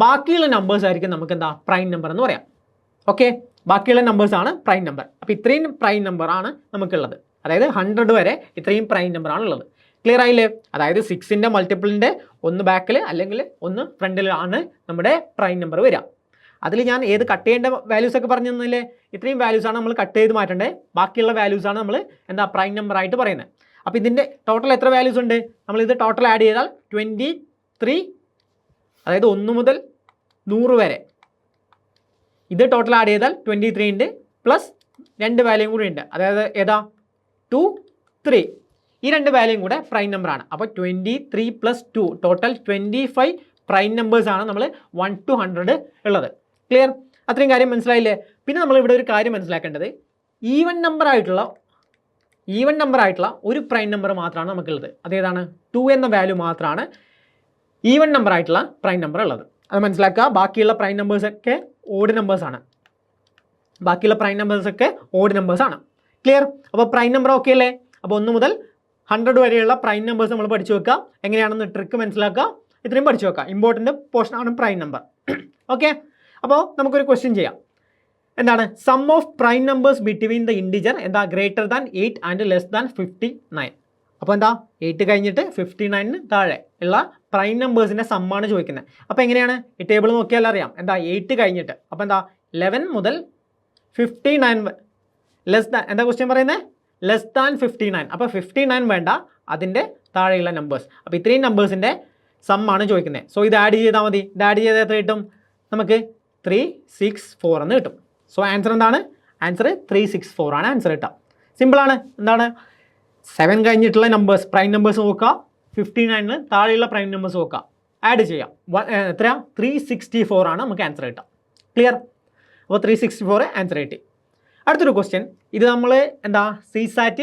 ബാക്കിയുള്ള നമ്പേഴ്സ് ആയിരിക്കും നമുക്ക് എന്താ, പ്രൈം നമ്പർ എന്ന് പറയാം. ഓക്കെ, ബാക്കിയുള്ള നമ്പേഴ്സാണ് പ്രൈം നമ്പർ. അപ്പോൾ ഇത്രയും പ്രൈം നമ്പറാണ് നമുക്കുള്ളത്. അതായത് 100 വരെ ഇത്രയും പ്രൈം നമ്പറാണ് ഉള്ളത്. ക്ലിയർ ആയില്ലേ? അതായത് 6ൻ്റെ മൾട്ടിപ്പിളിൻ്റെ ഒന്ന് ബാക്കിൽ അല്ലെങ്കിൽ ഒന്ന് ഫ്രണ്ടിലാണ് നമ്മുടെ പ്രൈം നമ്പർ വരിക. അതിൽ ഞാൻ ഏത് കട്ട് ചെയ്യേണ്ട വാല്യൂസ് ഒക്കെ പറഞ്ഞു തന്നില്ലേ? ഇത്രയും വാല്യൂസാണ് നമ്മൾ കട്ട് ചെയ്ത് മാറ്റേണ്ടത്. ബാക്കിയുള്ള വാല്യൂസാണ് നമ്മൾ എന്താ, പ്രൈം നമ്പർ ആയിട്ട് പറയുന്നത്. അപ്പോൾ ഇതിൻ്റെ ടോട്ടൽ എത്ര വാല്യൂസ് ഉണ്ട്? നമ്മളിത് ടോട്ടൽ ആഡ് ചെയ്താൽ 23, അതായത് 1 മുതൽ 100 വരെ ഇത് ടോട്ടൽ ആഡ് ചെയ്താൽ 23 ഉണ്ട്, പ്ലസ് 2 വാല്യൂയും കൂടി ഉണ്ട്. അതായത് ഏതാ, 2, 3. ഈ 2 വാല്യൂയും കൂടെ പ്രൈം നമ്പറാണ്. അപ്പോൾ 23 + 2 ടോട്ടൽ 25 പ്രൈം നമ്പേഴ്സാണ് നമ്മൾ 1 to 100 ഉള്ളത്. ക്ലിയർ? അത്രയും കാര്യം മനസ്സിലായില്ലേ? പിന്നെ നമ്മൾ ഇവിടെ ഒരു കാര്യം മനസ്സിലാക്കേണ്ടത്, ഈവൻ നമ്പർ ആയിട്ടുള്ള ഒരു പ്രൈം നമ്പർ മാത്രമാണ് നമുക്കുള്ളത്. അതേതാണ്? 2 എന്ന വാല്യൂ മാത്രമാണ് ഈവൻ നമ്പർ ആയിട്ടുള്ള പ്രൈം നമ്പർ ഉള്ളത്. അത് മനസ്സിലാക്കുക. ബാക്കിയുള്ള പ്രൈം നമ്പേഴ്സൊക്കെ ഓഡ് നമ്പേഴ്സാണ്. ക്ലിയർ? അപ്പോൾ പ്രൈം നമ്പർ ഓക്കെ അല്ലേ? അപ്പോൾ 1 മുതൽ 100 വരെയുള്ള പ്രൈം നമ്പേഴ്സ് നമ്മൾ പഠിച്ചു വെക്കുക. എങ്ങനെയാണെന്ന് ട്രിക്ക് മനസ്സിലാക്കുക. ഇത്രയും പഠിച്ചു വെക്കുക. ഇമ്പോർട്ടൻ്റ് പോർഷനാണ് പ്രൈം നമ്പർ. ഓക്കെ, അപ്പോൾ നമുക്കൊരു ക്വസ്റ്റ്യൻ ചെയ്യാം. എന്താണ്? Sum of prime numbers between the integer എന്താ, greater than 8 and less than 59. അപ്പോൾ എന്താ, 8 കഴിഞ്ഞിട്ട് 59 താഴെ ഉള്ള പ്രൈം നമ്പേഴ്സിൻ്റെ സമ്മാണ് ചോദിക്കുന്നത്. അപ്പോൾ എങ്ങനെയാണ്? ഈ ടേബിൾ നോക്കിയാൽ അറിയാം. എന്താ, 8 കഴിഞ്ഞിട്ട്, അപ്പോൾ എന്താ 11 മുതൽ 59 ലെസ് ദാൻ, എന്താ ക്വസ്റ്റ്യൻ പറയുന്നത്? Less than 59. അപ്പോൾ 59 വേണ്ട, അതിൻ്റെ താഴെയുള്ള നമ്പേഴ്സ്. അപ്പോൾ ഇത്രയും നമ്പേഴ്സിൻ്റെ സം ആണ് ചോദിക്കുന്നത്. സോ ഇത് ആഡ് ചെയ്താൽ മതി. ഇത് ആഡ് ചെയ്താൽ എത്ര കിട്ടും? നമുക്ക് 364 എന്ന് കിട്ടും. സോ ആൻസർ എന്താണ്? ആൻസർ 364 ആണ് ആൻസർ കിട്ടുക. സിമ്പിളാണ്. എന്താണ് 7 കഴിഞ്ഞിട്ടുള്ള നമ്പേഴ്സ് പ്രൈം നമ്പേഴ്സ് നോക്കുക, 59 താഴെയുള്ള പ്രൈം നമ്പേഴ്സ് നോക്കുക, ആഡ് ചെയ്യാം. എത്ര? 364 ആണ് നമുക്ക് ആൻസർ കിട്ടുക. ക്ലിയർ? അപ്പോൾ 364 ആൻസർ കിട്ടി. അടുത്തൊരു ക്വസ്റ്റ്യൻ, ഇത് നമ്മൾ എന്താ CSAT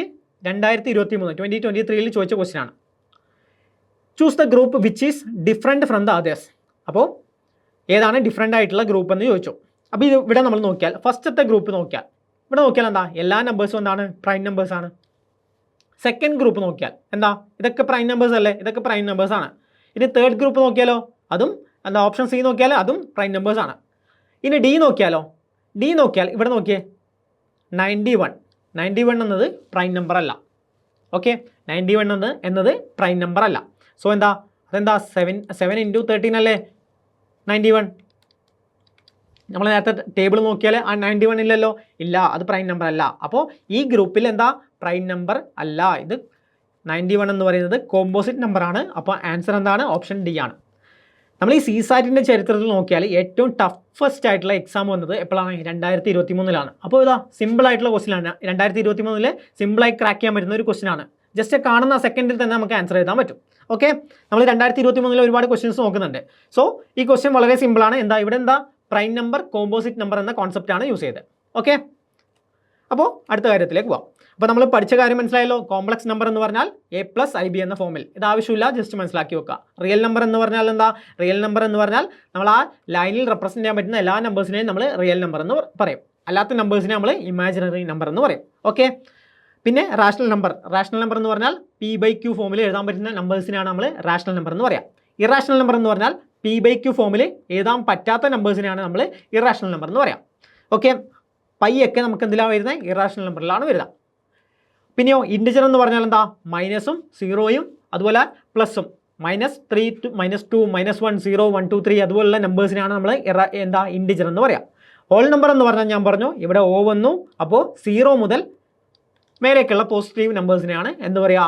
2023 ചോദിച്ച ക്വസ്റ്റ്യൻ ആണ്. Choose the group which is different from the others. അപ്പോൾ ഏതാണ് ഡിഫറെൻ്റ് ആയിട്ടുള്ള ഗ്രൂപ്പ് എന്ന് ചോദിച്ചു. അപ്പോൾ ഇത് ഇവിടെ നമ്മൾ നോക്കിയാൽ ഫസ്റ്റത്തെ ഗ്രൂപ്പ് നോക്കിയാൽ ഇവിടെ നോക്കിയാൽ എന്താ എല്ലാ നമ്പേഴ്സും എന്താണ്? പ്രൈം നമ്പേഴ്സാണ്. സെക്കൻഡ് ഗ്രൂപ്പ് നോക്കിയാൽ എന്താ? ഇതൊക്കെ പ്രൈം നമ്പേഴ്സ് അല്ലേ? ഇതൊക്കെ പ്രൈം നമ്പേഴ്സാണ്. ഇനി തേർഡ് ഗ്രൂപ്പ് നോക്കിയാലോ അതും എന്താ? ഓപ്ഷൻ സി നോക്കിയാൽ അതും പ്രൈം നമ്പേഴ്സാണ്. ഇനി ഡി നോക്കിയാലോ? ഡി നോക്കിയാൽ ഇവിടെ നോക്കിയേ 91 എന്നത് പ്രൈം നമ്പർ അല്ല. ഓക്കെ, 91 എന്നത് പ്രൈം നമ്പർ അല്ല. സോ എന്താ? അതെന്താ? 7 × 13 അല്ലേ 91. നമ്മൾ നേരത്തെ ടേബിൾ നോക്കിയാൽ ആ 91 ഇല്ലല്ലോ, ഇല്ല, അത് പ്രൈം നമ്പർ അല്ല. അപ്പോൾ ഈ ഗ്രൂപ്പിൽ എന്താ? പ്രൈം നമ്പർ അല്ല. ഇത് 91 എന്ന് പറയുന്നത് കോമ്പോസിറ്റ് നമ്പറാണ്. അപ്പോൾ ആൻസർ എന്താണ്? ഓപ്ഷൻ ഡി ആണ്. നമ്മൾ ഈ CSATൻ്റെ ചരിത്രത്തിൽ നോക്കിയാൽ ഏറ്റവും ടഫസ്റ്റ് ആയിട്ടുള്ള എക്സാം വന്നത് എപ്പോഴാണ്? 2023 അപ്പോൾ ഇതാ സിമ്പിളായിട്ടുള്ള ക്വസ്റ്റ്യൻ ആണ്. 2023 സിമ്പിളായി ക്രാക്ക് ചെയ്യാൻ പറ്റുന്ന ഒരു ക്വസ്റ്റ്യൻ ആണ്. ജസ്റ്റ് കാണുന്ന സെക്കൻഡിൽ തന്നെ നമുക്ക് ആൻസർ എഴുതാൻ പറ്റും. ഓക്കെ, നമ്മൾ 2023 ഒരുപാട് ക്വസ്റ്റ്യൻസ് നോക്കുന്നുണ്ട്. സോ ഈ ക്വസ്റ്റ്യൻ വളരെ സിമ്പിളാണ്. എന്താ? ഇവിടെ എന്താ? പ്രൈം നമ്പർ കോമ്പോസിറ്റ് നമ്പർ എന്ന കോൺസെപ്റ്റാണ് യൂസ് ചെയ്തത്. ഓക്കെ, അപ്പോൾ അടുത്ത കാര്യത്തിലേക്ക് പോവാം. അപ്പോൾ നമ്മൾ പഠിച്ച കാര്യം മനസ്സിലായല്ലോ. കോംപ്ലക്സ് നമ്പർ എന്ന് പറഞ്ഞാൽ A+IB എന്ന ഫോമിൽ. ഇത് ആവശ്യമില്ല, ജസ്റ്റ് മനസ്സിലാക്കി വെക്കുക. റിയൽ നമ്പർ എന്ന് പറഞ്ഞാൽ എന്താ? റിയൽ നമ്പർ എന്ന് പറഞ്ഞാൽ നമ്മൾ ആ ലൈനിൽ റെപ്രസെൻറ്റ് ചെയ്യാൻ പറ്റുന്ന എല്ലാ നമ്പേഴ്സിനെയും നമ്മൾ റിയൽ നമ്പർ എന്ന് പറയും. അല്ലാത്ത നമ്പേഴ്സിനെ നമ്മൾ ഇമാജിനറി നമ്പർ എന്ന് പറയും. ഓക്കെ, പിന്നെ റാഷണൽ നമ്പർ എന്ന് പറഞ്ഞാൽ P/Q ഫോമിൽ എഴുതാൻ പറ്റുന്ന നമ്പേഴ്സിനെയാണ് നമ്മൾ റാഷണൽ നമ്പർ എന്ന് പറയാം. ഇറാഷണൽ നമ്പർ എന്ന് പറഞ്ഞാൽ P/Q ഫോമിൽ എഴുതാൻ പറ്റാത്ത നമ്പേഴ്സിനെയാണ് നമ്മൾ ഇറാഷണൽ നമ്പർ എന്ന് പറയാം. ഓക്കെ, പൈയൊക്കെ നമുക്ക് എന്തിലാണ് വരുന്നത്? ഇറാഷണൽ നമ്പറിലാണ് വരുന്നത്. പിന്നെയോ ഇൻറ്റിജർ എന്ന് പറഞ്ഞാൽ എന്താ? മൈനസും സീറോയും അതുപോലെ പ്ലസും -3 -2 -1 0 1 2 3 അതുപോലുള്ള നമ്പേഴ്സിനാണ് നമ്മൾ എന്താ? ഇൻറ്റിജർ എന്ന് പറയാം. ഹോൾ നമ്പർ എന്ന് പറഞ്ഞാൽ ഞാൻ പറഞ്ഞു ഇവിടെ O വന്നു. അപ്പോൾ 0 മുതൽ മേലേക്കുള്ള പോസിറ്റീവ് നമ്പേഴ്സിനെയാണ് എന്ത് പറയുക?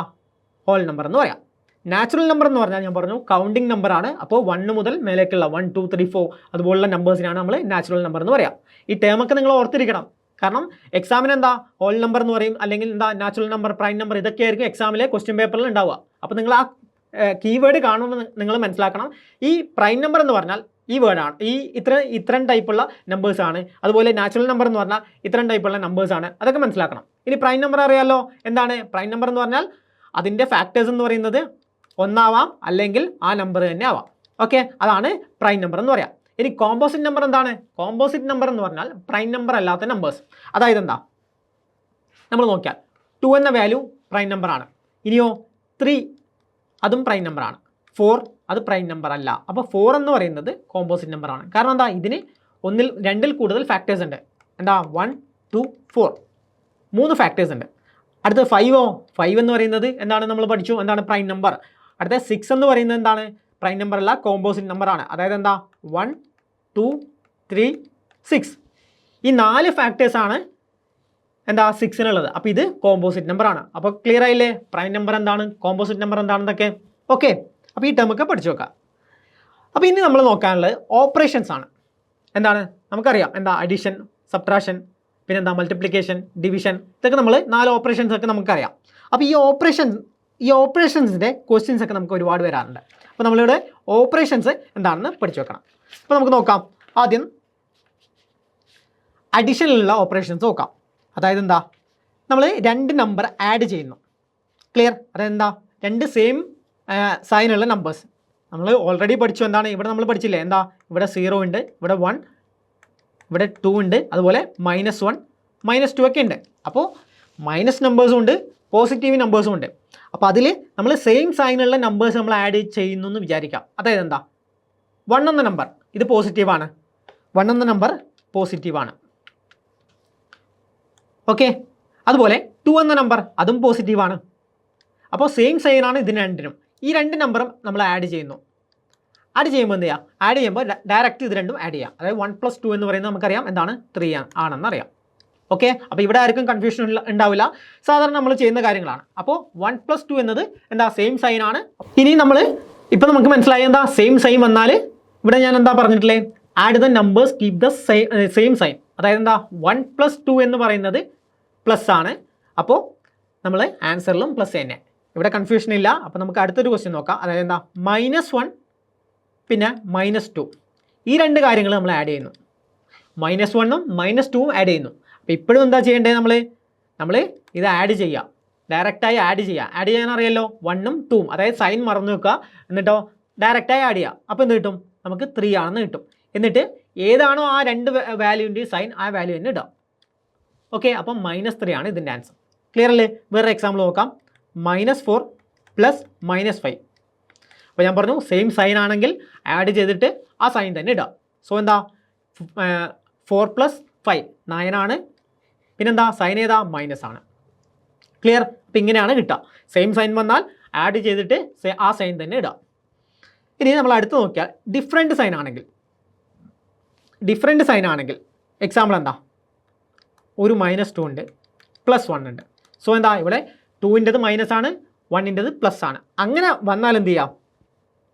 ഹോൾ നമ്പർ എന്ന് പറയാം. നാച്ചുറൽ നമ്പർ എന്ന് പറഞ്ഞാൽ ഞാൻ പറഞ്ഞു കൗണ്ടിങ് നമ്പറാണ്. അപ്പോൾ 1 മുതൽ മേലേക്കുള്ള 1 2 3 4 അതുപോലുള്ള നമ്പേഴ്സിനാണ് നമ്മൾ നാച്ചുറൽ നമ്പർ എന്ന് പറയാം. ഈ ടേമൊക്കെ നിങ്ങൾ ഓർത്തിരിക്കണം. കാരണം എക്സാമിന് എന്താ? ഹോൾ നമ്പർ എന്ന് പറയും, അല്ലെങ്കിൽ എന്താ? നാച്ചുറൽ നമ്പർ, പ്രൈം നമ്പർ, ഇതൊക്കെ ആയിരിക്കും എക്സാമിലെ ക്വസ്റ്റ്യൻ പേപ്പറിൽ ഉണ്ടാവുക. അപ്പോൾ നിങ്ങൾ ആ കീവേഡ് കാണുമ്പോൾ നിങ്ങൾ മനസ്സിലാക്കണം. ഈ പ്രൈം നമ്പർ എന്ന് പറഞ്ഞാൽ ഈ വേർഡാണ്, ഈ ഇത്തരം ടൈപ്പുള്ള നമ്പേഴ്സാണ്. അതുപോലെ നാച്ചുറൽ നമ്പർ എന്ന് പറഞ്ഞാൽ ഇത്തരം ടൈപ്പുള്ള നമ്പേഴ്സാണ്. അതൊക്കെ മനസ്സിലാക്കണം. ഇനി പ്രൈം നമ്പർ അറിയാമല്ലോ. എന്താണ് പ്രൈം നമ്പർ എന്ന് പറഞ്ഞാൽ? അതിൻ്റെ ഫാക്ടേഴ്സ് എന്ന് പറയുന്നത് ഒന്നാവാം, അല്ലെങ്കിൽ ആ നമ്പർ തന്നെ ആവാം. ഓക്കെ, അതാണ് പ്രൈം നമ്പർ എന്ന് പറയാം. ഇനി കോമ്പോസിറ്റ് നമ്പർ എന്താണ്? കോമ്പോസിറ്റ് നമ്പർ എന്ന് പറഞ്ഞാൽ പ്രൈം നമ്പർ അല്ലാത്ത നമ്പേഴ്സ്. അതായത് എന്താ? നമ്മൾ നോക്കിയാൽ 2 എന്ന വാല്യൂ പ്രൈം നമ്പറാണ്. ഇനിയോ 3 അതും പ്രൈം നമ്പറാണ്. 4 അത് പ്രൈം നമ്പർ അല്ല. അപ്പോൾ 4 എന്ന് പറയുന്നത് കോമ്പോസിറ്റ് നമ്പറാണ്. കാരണം എന്താ? ഇതിന് 2ൽ കൂടുതൽ ഫാക്ടേഴ്സ് ഉണ്ട്. എന്താ? 1 2 4 3 ഫാക്ടേഴ്സ് ഉണ്ട്. അടുത്ത 5 എന്ന് പറയുന്നത് എന്താണ്? നമ്മൾ പഠിച്ചു എന്താണ്? Prime number. അടുത്ത 6 എന്ന് പറയുന്നത് എന്താണ്? പ്രൈം നമ്പർ അല്ല, കോമ്പോസിറ്റ് നമ്പറാണ്. അതായത് എന്താ? 1 2 3 6 ഈ 4 ഫാക്ടേഴ്സാണ് എന്താ? 6-നുള്ളത്. അപ്പോൾ ഇത് കോമ്പോസിറ്റ് നമ്പറാണ്. അപ്പോൾ ക്ലിയർ ആയില്ലേ? പ്രൈം നമ്പർ എന്താണ്, കോമ്പോസിറ്റ് നമ്പർ എന്താണെന്നൊക്കെ. ഓക്കെ, അപ്പോൾ ഈ ടേമൊക്കെ പഠിച്ചു വെക്കാം. അപ്പോൾ ഇനി നമ്മൾ നോക്കാനുള്ളത് ഓപ്പറേഷൻസ് ആണ്. എന്താണ്? നമുക്കറിയാം എന്താ? അഡീഷൻ, സബ്ട്രാക്ഷൻ, പിന്നെന്താ? മൾട്ടിപ്ലിക്കേഷൻ, ഡിവിഷൻ, ഇതൊക്കെ നമ്മൾ 4 ഓപ്പറേഷൻസ് ഒക്കെ നമുക്കറിയാം. അപ്പോൾ ഈ ഓപ്പറേഷൻസിൻ്റെ ക്വസ്റ്റ്യൻസ് ഒക്കെ നമുക്ക് ഒരുപാട് വരാറുണ്ട്. അപ്പോൾ നമ്മളിവിടെ ഓപ്പറേഷൻസ് എന്താണെന്ന് പഠിച്ചു വെക്കണം. അപ്പോൾ നമുക്ക് നോക്കാം. ആദ്യം അഡീഷനിലുള്ള ഓപ്പറേഷൻസ് നോക്കാം. അതായത് എന്താ? നമ്മൾ 2 നമ്പർ ആഡ് ചെയ്യുന്നു. ക്ലിയർ? അതെന്താ? 2 സെയിം സൈനുള്ള നമ്പേഴ്സ്. നമ്മൾ ഓൾറെഡി പഠിച്ചു. എന്താണ്? ഇവിടെ നമ്മൾ പഠിച്ചില്ലേ? എന്താ? ഇവിടെ 0 ഉണ്ട്, ഇവിടെ 1, ഇവിടെ 2 ഉണ്ട്, അതുപോലെ -1 -2 ഒക്കെ ഉണ്ട്. അപ്പോൾ മൈനസ് നമ്പേഴ്സും ഉണ്ട്, പോസിറ്റീവ് നമ്പേഴ്സും ഉണ്ട്. അപ്പോൾ അതിൽ നമ്മൾ സെയിം സൈനുള്ള നമ്പേഴ്സ് നമ്മൾ ആഡ് ചെയ്യുന്നു എന്ന് വിചാരിക്കാം. അതായത് എന്താ? 1 എന്ന നമ്പർ ഇത് പോസിറ്റീവാണ്, 1 എന്ന നമ്പർ പോസിറ്റീവാണ്. ഓക്കെ, അതുപോലെ 2 എന്ന നമ്പർ അതും പോസിറ്റീവാണ്. അപ്പോൾ സെയിം സൈനാണ് ഇതിന് രണ്ടിനും. ഈ 2 നമ്പറും നമ്മൾ ആഡ് ചെയ്യുന്നു. ആഡ് ചെയ്യുമ്പോൾ എന്ത് ചെയ്യുക? ആഡ് ചെയ്യുമ്പോൾ ഡയറക്റ്റ് ഇത് രണ്ടും ആഡ് ചെയ്യാം. അതായത് 1 + 2 എന്ന് പറയുന്നത് നമുക്കറിയാം എന്താണ്? 3 ആണെന്നറിയാം. ഓക്കെ, അപ്പോൾ ഇവിടെ ആർക്കും കൺഫ്യൂഷൻ ഉണ്ടാവില്ല. സാധാരണ നമ്മൾ ചെയ്യുന്ന കാര്യങ്ങളാണ്. അപ്പോൾ 1 + 2 എന്നത് എന്താ? സെയിം സൈനാണ്. ഇനി നമ്മൾ ഇപ്പോൾ നമുക്ക് മനസ്സിലായി എന്താ സെയിം സൈൻ വന്നാൽ ഇവിടെ ഞാൻ എന്താ പറഞ്ഞിട്ടില്ലേ, add the numbers keep the same sign. അതായത് എന്താ 1+2 എന്ന് പറയുന്നത് പ്ലസ് ആണ്. അപ്പോൾ നമ്മൾ ആൻസറിലും പ്ലസ് തന്നെ, ഇവിടെ കൺഫ്യൂഷൻ ഇല്ല. അപ്പോൾ നമുക്ക് അടുത്തൊരു ക്വസ്റ്റ്യൻ നോക്കാം. അതായത് എന്താ -1 പിന്നെ -2 ഈ രണ്ട് കാര്യങ്ങൾ നമ്മൾ ആഡ് ചെയ്യുന്നു. -1ഉം -2ഉം ആഡ് ചെയ്യുന്നു. അപ്പോൾ ഇപ്പോഴും എന്താ ചെയ്യേണ്ടത്, നമ്മൾ ഇത് ആഡ് ചെയ്യുക, ഡയറക്റ്റായി ആഡ് ചെയ്യുക. ആഡ് ചെയ്യാൻ അറിയാമല്ലോ, 1ഉം 2ഉം, അതായത് സൈൻ മറന്നു വെക്കുക, എന്നിട്ടോ ഡയറക്റ്റായി ആഡ് ചെയ്യുക. അപ്പോൾ എന്ത് കിട്ടും, നമുക്ക് 3 ആണെന്ന് കിട്ടും. എന്നിട്ട് ഏതാണോ ആ രണ്ട് വാല്യൂവിൻ്റെ സൈൻ ആ വാല്യൂ തന്നെ ഇടാം. ഓക്കെ, അപ്പം -3 ആണ് ഇതിൻ്റെ ആൻസർ. ക്ലിയർ അല്ലേ? വേറെ എക്സാമ്പിൾ നോക്കാം. -4 + -5. അപ്പോൾ ഞാൻ പറഞ്ഞു സെയിം സൈൻ ആണെങ്കിൽ ആഡ് ചെയ്തിട്ട് ആ സൈൻ തന്നെ ഇടാം. സോ എന്താ 4 + 5 9 ആണ്. പിന്നെന്താ സൈൻ ഏതാ, മൈനസ് ആണ്. ക്ലിയർ? അപ്പോൾ ഇങ്ങനെയാണ് കിട്ടുക. സെയിം സൈൻ വന്നാൽ ആഡ് ചെയ്തിട്ട് ആ സൈൻ തന്നെ ഇടാം. ഇനി നമ്മൾ അടുത്ത് നോക്കിയാൽ ഡിഫറെൻറ്റ് സൈൻ ആണെങ്കിൽ എക്സാമ്പിൾ എന്താ, ഒരു -2 ഉണ്ട്, +1 ഉണ്ട്. സോ എന്താ ഇവിടെ 2ൻ്റെത് മൈനസ് ആണ്, 1ൻ്റെത് പ്ലസ് ആണ്. അങ്ങനെ വന്നാൽ എന്ത് ചെയ്യാം,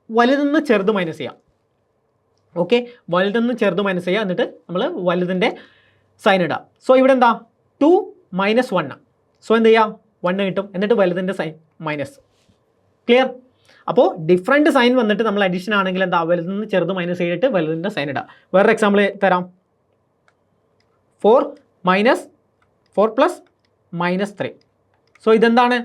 വലുതെന്ന് ചെറുത് മൈനസ് ചെയ്യാം. ഓക്കെ, വലുതെന്ന് ചെറുത് മൈനസ് ചെയ്യുക, എന്നിട്ട് നമ്മൾ വലുതിൻ്റെ സൈൻ ഇടാം. സോ ഇവിടെ എന്താ 2 - 1. സോ എന്ത് ചെയ്യാം, 1 കിട്ടും, എന്നിട്ട് വലുതിൻ്റെ സൈൻ മൈനസ്. ക്ലിയർ? അപ്പോൾ ഡിഫറെൻറ്റ് സൈൻ വന്നിട്ട് നമ്മൾ അഡീഷൻ ആണെങ്കിൽ എന്താ, വലുതെന്ന് ചെറുത് മൈനസ് ചെയ്തിട്ട് വലുതിൻ്റെ സൈൻ ഇടാം. വേറൊരു എക്സാമ്പിൾ തരാം. 4 + -3. സോ ഇതെന്താണ്,